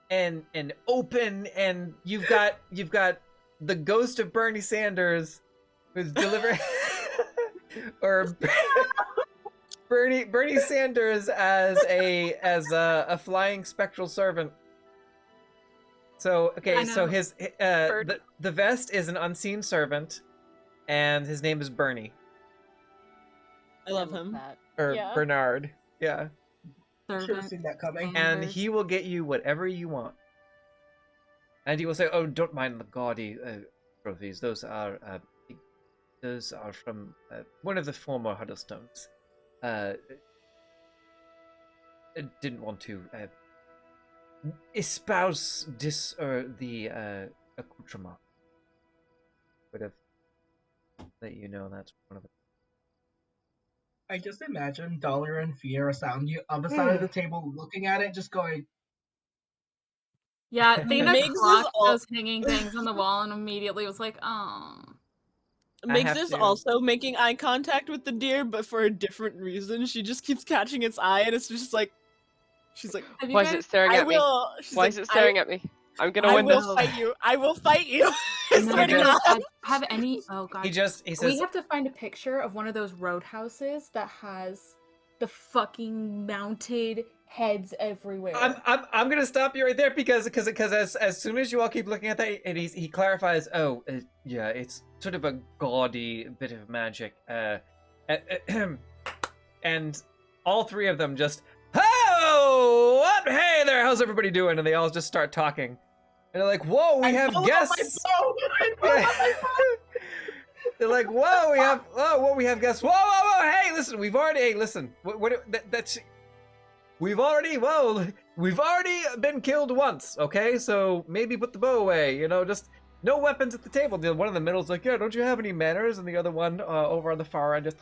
and open, and you've got the ghost of Bernie Sanders who's delivering or Bernie Sanders as a flying spectral servant. So okay, I so know. his the vest is an unseen servant, and his name is Bernie I love him. That. or Yeah. Bernard. Yeah. Should have Servant. seen that coming. And Numbers. he will get you whatever you want. And he will say, "Oh, don't mind the gaudy trophies. Those are from one of the former Huddlestones. Didn't want to espouse the accoutrement. Would have let you know that's one of the." I just imagine Dollar and Fiera on the other side of the table looking at it, just going, Yeah, Thena Migs is clocked all- those hanging things on the wall and immediately was like, oh. I Migs have is to- also making eye contact with the deer, but for a different reason. She just keeps catching its eye, and it's just like, she's like, Have you Why is guys- it staring I at me? will. She's Why like, is it staring at me? I'm gonna I win will this. fight you. I will fight you. I None swear of to you God. have any. Oh god. He We says, have to find a picture of one of those roadhouses that has the fucking mounted heads everywhere. I'm gonna stop you right there because as soon as you all keep looking at that, and he clarifies, yeah, it's sort of a gaudy bit of magic. And all three of them just, "Oh, what? Hey there, how's everybody doing?" And they all just start talking. And they're like, "Whoa, we have guests." They're like, "Whoa, we have guests. Whoa, hey, listen, we've already been killed once, okay? So maybe put the bow away, just no weapons at the table." The one in the middle's like, "Yeah, don't you have any manners?" And the other one over on the far end just,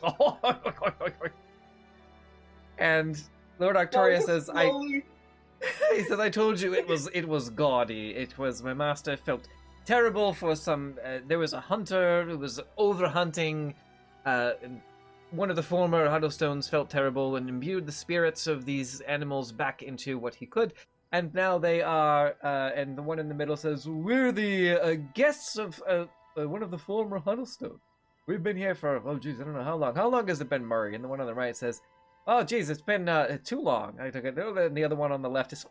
and Lord Arctoria says, he says, "I told you it was gaudy. It was, my master felt terrible for some, there was a hunter who was over-hunting, one of the former Huddlestones felt terrible and imbued the spirits of these animals back into what he could, and now they are," and the one in the middle says, "We're the guests of one of the former Huddlestones. We've been here for, oh geez, I don't know how long. How long has it been, Murray?" And the one on the right says, "Oh geez, it's been too long." I took it. And the other one on the left is,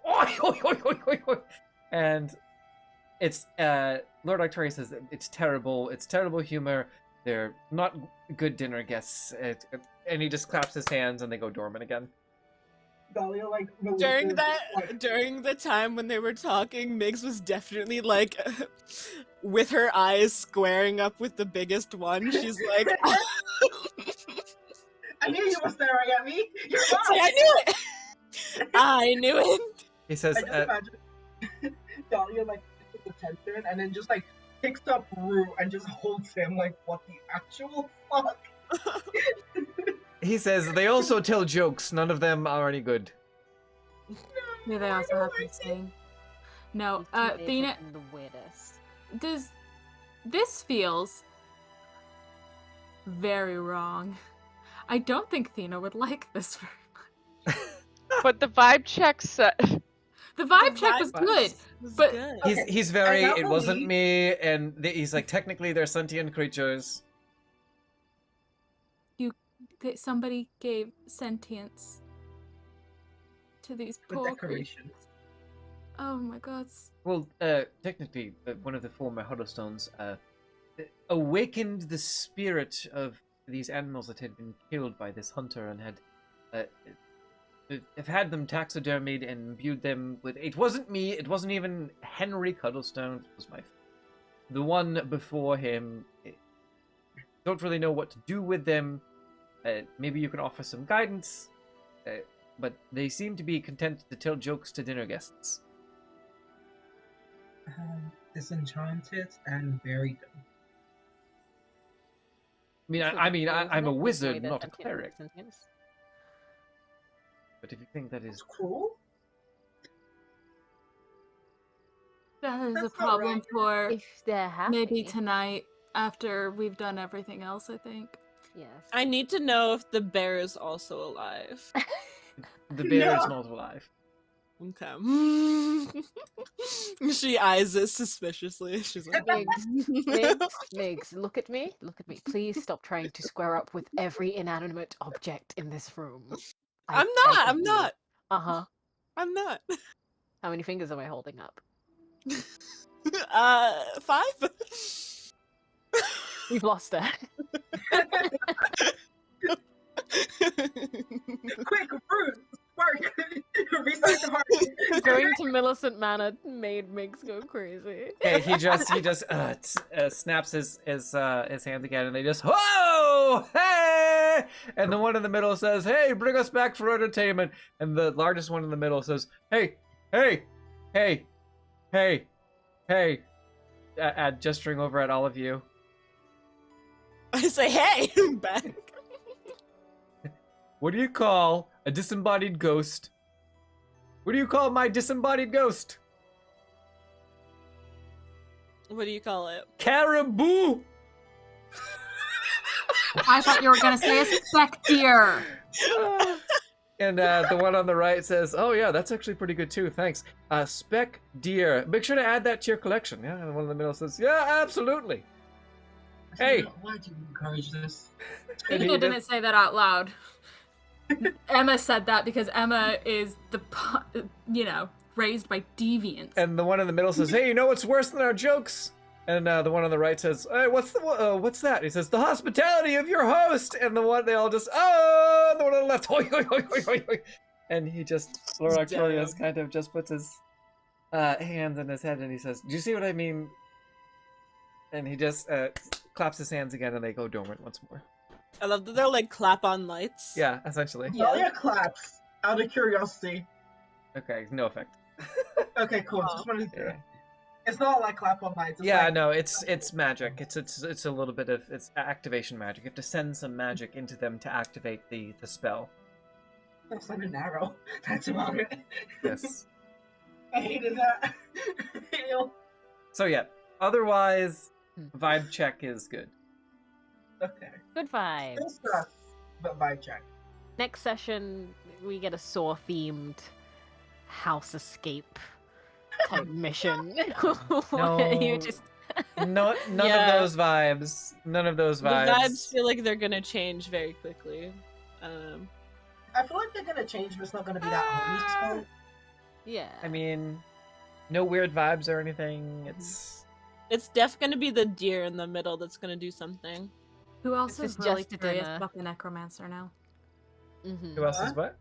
and it's Lord Arcturius says it's terrible. It's terrible humor. They're not good dinner guests. And he just claps his hands and they go dormant again. Dahlia, During the time when they were talking, Migs was definitely like, with her eyes squaring up with the biggest one. She's like, "I knew you were staring at me. You're right." I knew it. I knew it. He says, I just imagine Dahlia like with attention and then just like picks up Rue and just holds him like, what the actual fuck? he says, "They also tell jokes. None of them are any good." Yeah, they also have this thing. No, Thena, The weirdest. this feels very wrong. I don't think Thena would like this very much. But the vibe check said. The vibe check was good, but good. He's very, I "It wasn't believe- me," and he's like, technically they're sentient creatures. somebody gave sentience to these The poor decorations. creatures. Oh my god. Well, technically, one of the former Huddlestones awakened the spirit of these animals that had been killed by this hunter and had have had them taxidermied and imbued them with. It wasn't me. It wasn't even Henry Cuddlestone. It was the one before him. Don't really know what to do with them. Maybe you can offer some guidance. But they seem to be content to tell jokes to dinner guests. Disenchanted and buried them. I'm a wizard, not a cleric. But if you think that is Cool. That is a That's not problem right. for If they're happy. maybe tonight after we've done everything else, I think. Yes. I need to know if the bear is also alive. the bear is No. not alive. Okay. She eyes it suspiciously. She's like, Migs, look at me. Look at me. Please stop trying to square up with every inanimate object in this room. I'm not. Uh-huh. I'm not. How many fingers am I holding up? 5? We've lost her. Quick, Rue! Spark! Restart the heart! Going to Millicent Manor made Migs go crazy. Okay, he just snaps his hand again, and they just, "Whoa, hey!" And the one in the middle says, "Hey, bring us back for entertainment." And the largest one in the middle says, "Hey, hey, hey, hey, hey," gesturing over at all of you. I say, "Hey, back." What do you call a disembodied ghost? What do you call my disembodied ghost? What do you call it? Caribou! I thought you were gonna say a spectre. And the one on the right says, "Oh yeah, that's actually pretty good too, thanks. Spec deer. Make sure to add that to your collection." Yeah, and the one in the middle says, "Yeah, absolutely." Hey. Why do you encourage this? And he Tina didn't just- say that out loud. Emma said that because Emma is raised by deviants. And the one in the middle says, "Hey, you know what's worse than our jokes? And the one on the right says, "Hey, what's that?" He says, "The hospitality of your host." And they all just, "Oh!" The one on the left, "Hoi, hoi, hoi, hoi, hoi, hoi." And he just, Lord Arctorius kind of just puts his hands in his head and he says, "Do you see what I mean?" And he just claps his hands again and they go dormant once more. I love that they're like clap on lights. Yeah, essentially. Yeah, your claps. Out of curiosity. Okay, no effect. Okay, cool. Just wanted to. It's not like clap on lights. It's Yeah, like... no, it's magic. It's a little bit of activation magic. You have to send some magic into them to activate the spell. That's like an arrow. That's about it. Yes. I hated that. Ew. So yeah, otherwise, vibe check is good. Okay. Good vibes. Still stuff, but vibe check. Next session, we get a Saw-themed house escape type mission. No. You just... None of those vibes. None of those vibes. The vibes feel like they're gonna change very quickly. I feel like they're gonna change, but it's not gonna be that homey spell. Yeah. I mean, no weird vibes or anything. It's gonna be the deer in the middle that's gonna do something. Who else This is is really just a curious dinner. about the necromancer now? Who else is what?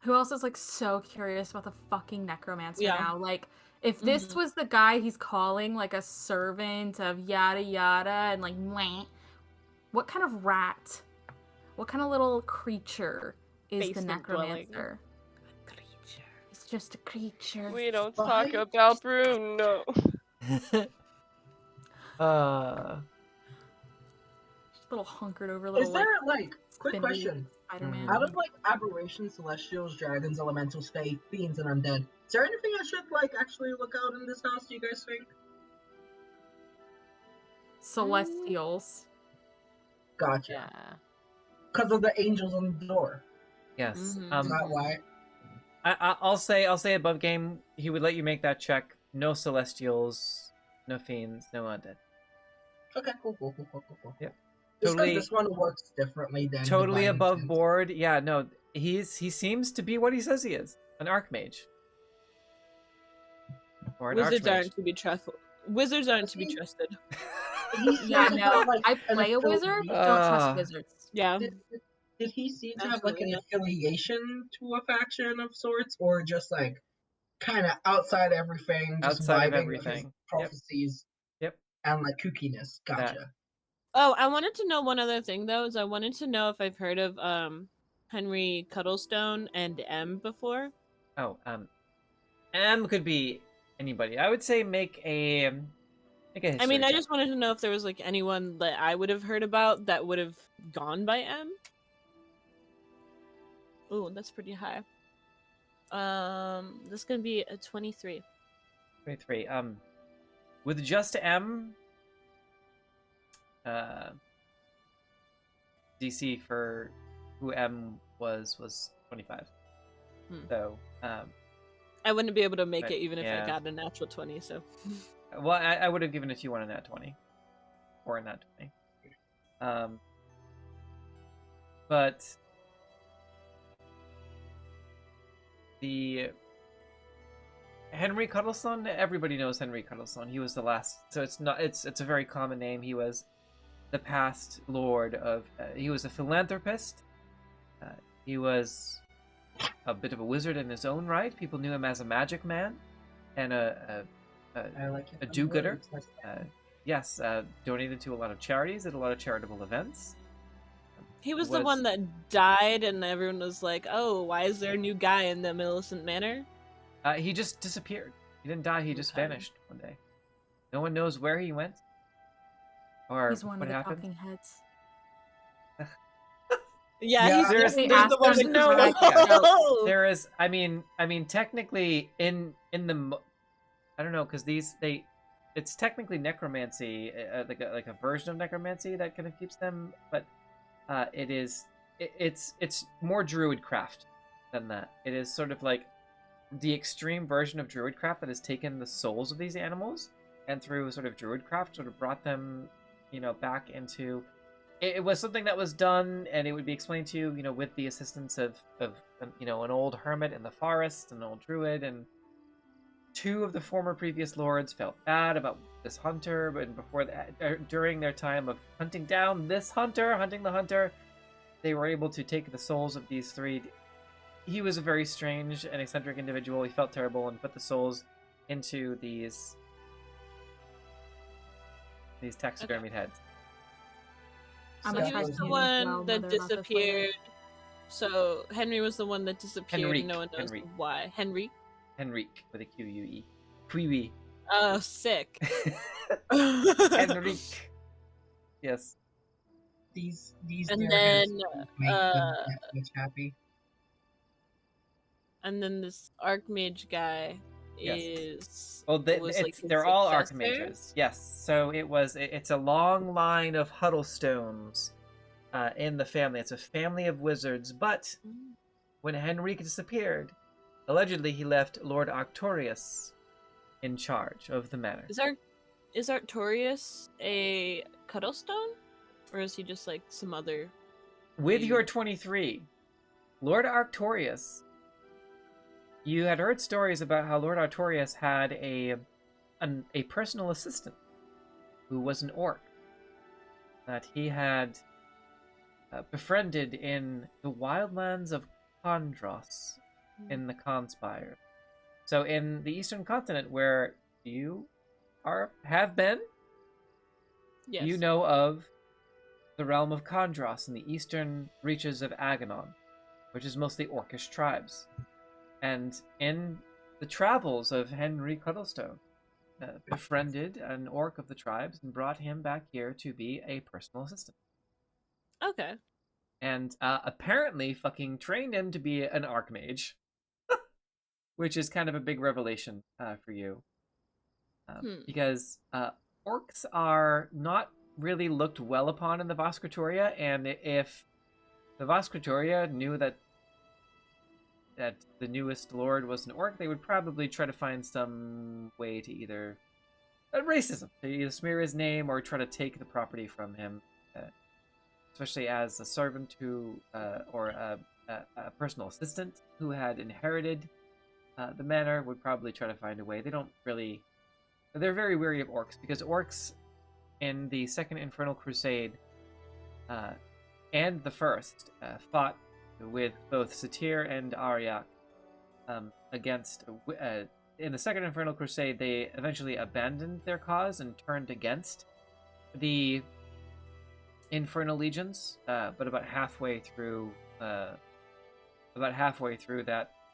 Who else is like so curious about the fucking necromancer Yeah. now? Like, if this was the guy he's calling like a servant of yada yada and like wah, what kind of rat? What kind of little creature is the Basement necromancer? It's just a creature. We don't talk about Bruno. Little hunkered over little. Is there like quick spindly question? Spider-Man. Out of like aberrations, celestials, dragons, elementals, fae, fiends, and undead, is there anything I should like actually look out in this house? Do you guys think? Celestials. Gotcha. Yeah. Because of the angels on the door. Yes. Is that why? I'll say above game, he would let you make that check. No celestials, no fiends, no undead. Okay, cool. Yep. Just Totally- this one works differently than Totally Divine above Intent. board. Yeah, no, he seems to be what he says he is, an archmage. Or an Wizards archmage. aren't to be trusted. Wizards aren't to be trusted. Yeah, He's no. got, like, I an play a wizard. affiliation- Don't trust wizards. Yeah. Did he seem to have like an Absolutely. affiliation to a faction of sorts, or just like kind of outside everything, just Outside of vibing with his everything. Yep. prophecies? Yep. And like kookiness. Gotcha. Oh, I wanted to know one other thing though. Is I wanted to know if I've heard of Henry Cuddlestone and M before. Oh, M could be anybody. I would say make a I mean, history I check. just wanted to know if there was like anyone that I would have heard about that would have gone by M. Oh, that's pretty high. This is gonna be a 23. 23. With just M, DC for who M was 25. So, I wouldn't be able to make But, it even if yeah. I got a natural 20. So. well, I would have given it to you on a nat 20, or a nat 20. But the Henry Cuddlestone, everybody knows Henry Cuddlestone. He was the last, so it's a very common name. He was the past lord of. He was a philanthropist. He was a bit of a wizard in his own right. People knew him as a magic man, and a do-gooder. Yes, donated to a lot of charities, did a lot of charitable events. He was the one that died, and everyone was like, "Oh, why is there a new guy in the Millicent Manor?" He just disappeared. He didn't die. He just Okay. vanished one day. No one knows where he went or He's one what of the happened. talking heads. Yeah, There's he's no. no. There is. I mean, technically, in the, I don't know, because it's technically necromancy, like a version of necromancy that kind of keeps them, but it's more druidcraft than that. It is sort of like the extreme version of druidcraft that has taken the souls of these animals and through sort of druidcraft sort of brought them, back into. It was something that was done, and it would be explained to you, with the assistance of an old hermit in the forest, an old druid, and two of the former previous lords felt bad about this hunter, but before that, during their time of hunting down this hunter, hunting the hunter, they were able to take the souls of these three. He was a very strange and eccentric individual. He felt terrible and put the souls into these taxidermied heads. I'm So a he was the tragedy. one Well, that Mother Martha disappeared. So Henry was the one that disappeared. Henrique, No one knows Henrique. why. Henry? Henrique with a Q-U-E. Quiwi. Oh, sick. Henrique. Yes. These And dear then, heads make them uh, that much happy. And then this Archmage guy Yes. is. Well, was, like, his they're all successor? archmages. Yes. So it's a long line of Huddlestones in the family. It's a family of wizards. But when Henrique disappeared, allegedly he left Lord Arctorius in charge of the manor. Is Arctorius a Cuddlestone? Or is he just like some other? With your 23, Lord Arctorius, you had heard stories about how Lord Arctorius had a personal assistant who was an orc that he had befriended in the wildlands of Kondros in the Conspire. So in the Eastern Continent, where you have been, Yes. you know of the realm of Kondros in the eastern reaches of Aganon, which is mostly orcish tribes. And in the travels of Henry Cuddlestone, befriended an orc of the tribes and brought him back here to be a personal assistant. Okay. And apparently fucking trained him to be an archmage, which is kind of a big revelation for you. Because orcs are not really looked well upon in the Voskratoria, and if the Voskratoria knew that the newest lord was an orc, they would probably try to find some way to either racism, to either smear his name or try to take the property from him, especially as a servant who or a personal assistant who had inherited the manor would probably try to find a way. They're very wary of orcs, because orcs in the Second Infernal Crusade and the First fought with both Satyr and Aryak against... in the Second Infernal Crusade, they eventually abandoned their cause and turned against the Infernal Legions, but about halfway through that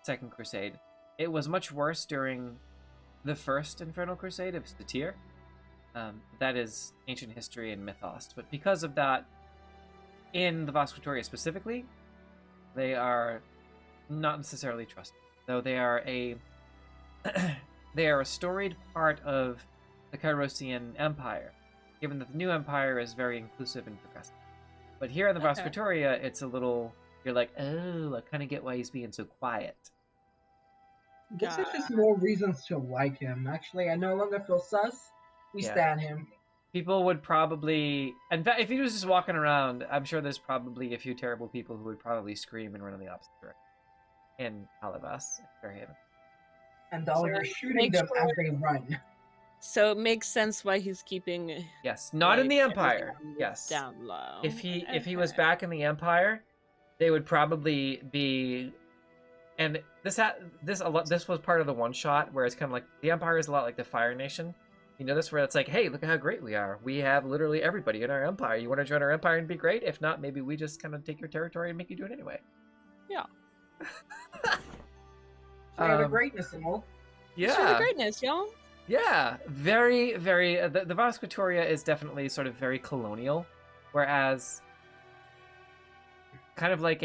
Second Crusade. It was much worse during the First Infernal Crusade of Satyr. That is ancient history and mythos. But because of that, in the Voskratoria specifically, they are not necessarily trusted. Though they are a storied part of the Kyrosian Empire, given that the new empire is very inclusive and progressive. But here in the Voskratoria, it's a little... You're like, oh, I kind of get why he's being so quiet. This is just more reasons to like him. Actually, I no longer feel sus. We stand him. People would probably... In fact, if he was just walking around, I'm sure there's probably a few terrible people who would probably scream and run in the opposite direction. In Halavas, Fairhaven. And all are shooting them as they run. So it makes sense why he's keeping... Yes, not in the Empire. everything Yes. Down low. If he was back in the Empire, they would probably be... And this was part of the one shot where it's kind of like the Empire is a lot like the Fire Nation. You know this, where it's like, hey, look at how great we are. We have literally everybody in our empire. You want to join our empire and be great? If not, maybe we just kind of take your territory and make you do it anyway. Yeah. Share the greatness and all. Yeah. Share the greatness, y'all. Yeah. Very, very... the Voskratoria is definitely sort of very colonial, whereas kind of like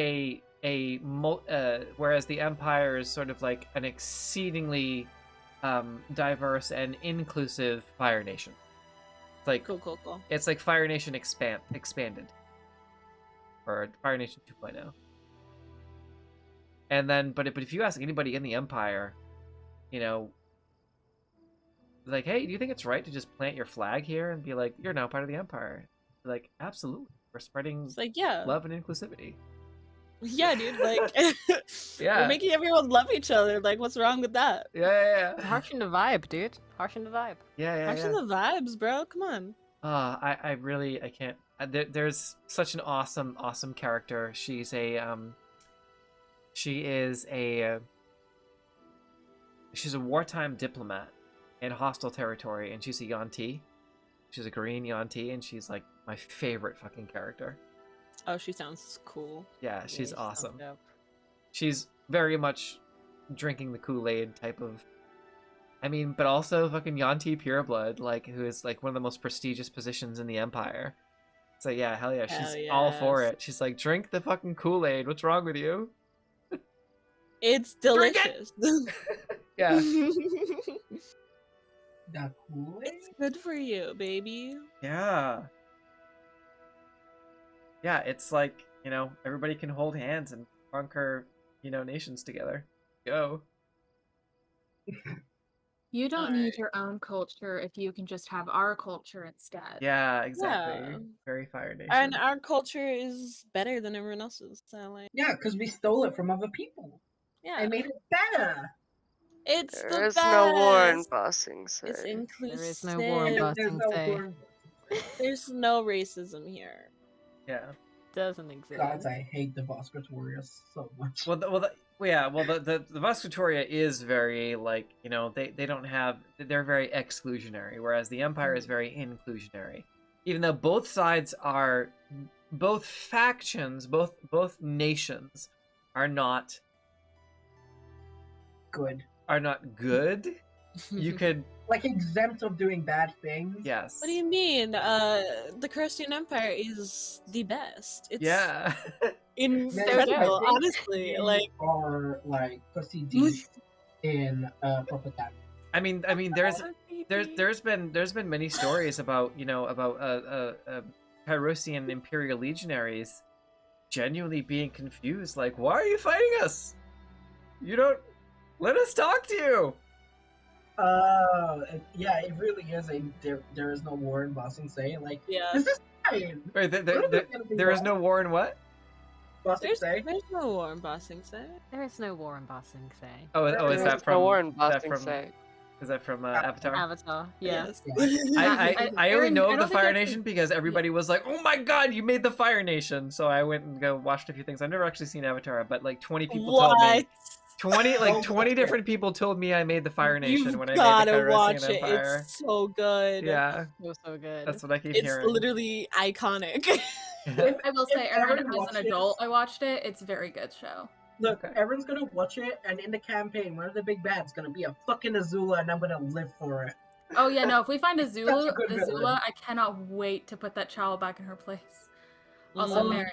whereas the Empire is sort of like an exceedingly diverse and inclusive Fire Nation. It's like Cool. It's like Fire Nation expanded, or Fire Nation 2.0. And then, but if you ask anybody in the Empire, you know, like, hey, do you think it's right to just plant your flag here and be like, you're now part of the Empire? Like, absolutely, we're spreading It's like, yeah. love and inclusivity. Yeah, dude, like Yeah. we're making everyone love each other. Like, what's wrong with that? Yeah. Harshing the vibe, dude. Harshing the vibe. Harshing the vibes, bro. Come on. I really, I can't. There's such an awesome character. She's a wartime diplomat in hostile territory, and she's a Yuan-Ti. She's a green Yuan-Ti, and she's like my favorite fucking character. Oh, she sounds cool. Yeah, she's she sounds awesome. dope. She's very much drinking the Kool-Aid type of. I mean, but also fucking Yuan-Ti pureblood, like who is like one of the most prestigious positions in the Empire. So yeah, hell yeah, she's all for it. She's like, drink the fucking Kool-Aid. What's wrong with you? It's Drink delicious. Yeah. That Kool-Aid? It's good for you, baby. Yeah. Yeah, it's like, everybody can hold hands and conquer, nations together. Go. You don't need your own culture if you can just have our culture instead. Yeah, exactly. Yeah. Very Fire Nation. And our culture is better than everyone else's. So like, Yeah, because we stole it from other people. yeah, I made it better. it's There the is best. no war in Bossing Say. It's inclusive. There is no war in There's Bossing no Say. war. There's no racism here. Yeah. Doesn't exist. God, I hate the Voskert warriors so much. The Voskatoria is very they don't have, they're very exclusionary, whereas the Empire is very inclusionary. Even though both sides are, both factions, both nations are not Good. You could, Like exempt of doing bad things. yes. What do you mean? The Christian Empire is the best. It's incredible, honestly. Like, or like pussy deep in propaganda. I mean, there's been many stories about Tyrusian Imperial legionaries genuinely being confused, like, why are you fighting us? You don't let us talk to you. Yeah, it really is there is no war in Bossing Say. Like, yeah. this is fine. Wait, there is no war in what? Bossing Say. There's no war in Bossing Say. There is no war in Bossing Say. Oh, is There that is from? no war in is that Bossing from? Say. Is that from Avatar? Avatar, yeah. Yes. I only know I of don't the think Fire that's Nation because everybody was like, "Oh my God, you made the Fire Nation!" So I went and watched a few things. I've never actually seen Avatar, but like 20 people told me. 20 different people told me I made the Fire Nation You've when I made the gotta watch Tyrusian it. Empire. It's so good. Yeah, It was so good. that's what I keep It's hearing. literally iconic. I will say, Aaron, Aaron as watched an it- adult, I watched it. It's a very good show. Look, Okay. everyone's gonna watch it, and in the campaign, one of the big bad's gonna be a fucking Azula, and I'm gonna live for it. Oh yeah, no. If we find Such a Azula, good villain. I cannot wait to put that child back in her place. Also, Mm. Marion.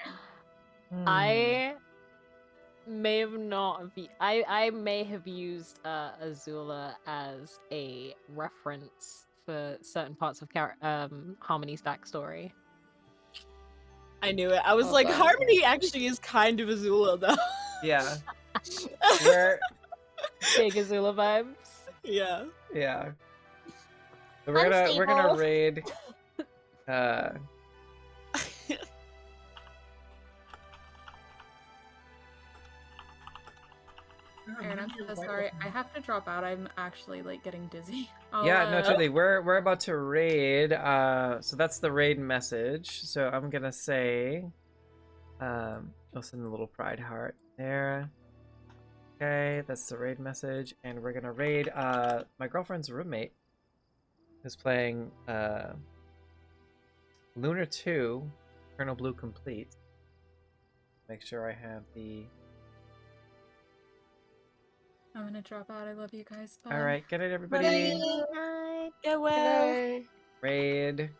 I may have not. I may have used Azula as a reference for certain parts of Harmony's backstory. I knew it. I was Oh, like, God. Harmony actually is kind of Azula, though. Yeah. Where? Big Azula vibes. Yeah. Yeah. So we're gonna raid. Aaron, I'm so sorry. I have to drop out. I'm actually like getting dizzy. Yeah, no, totally. We're about to raid. So that's the raid message. So I'm gonna say, I'll send a little pride heart there. Okay, that's the raid message, and we're gonna raid my girlfriend's roommate, who's playing Lunar 2, Colonel Blue Complete. Make sure I have the. I'm gonna drop out. I love you guys. Bye. All right, get it, everybody. Get away. Raid.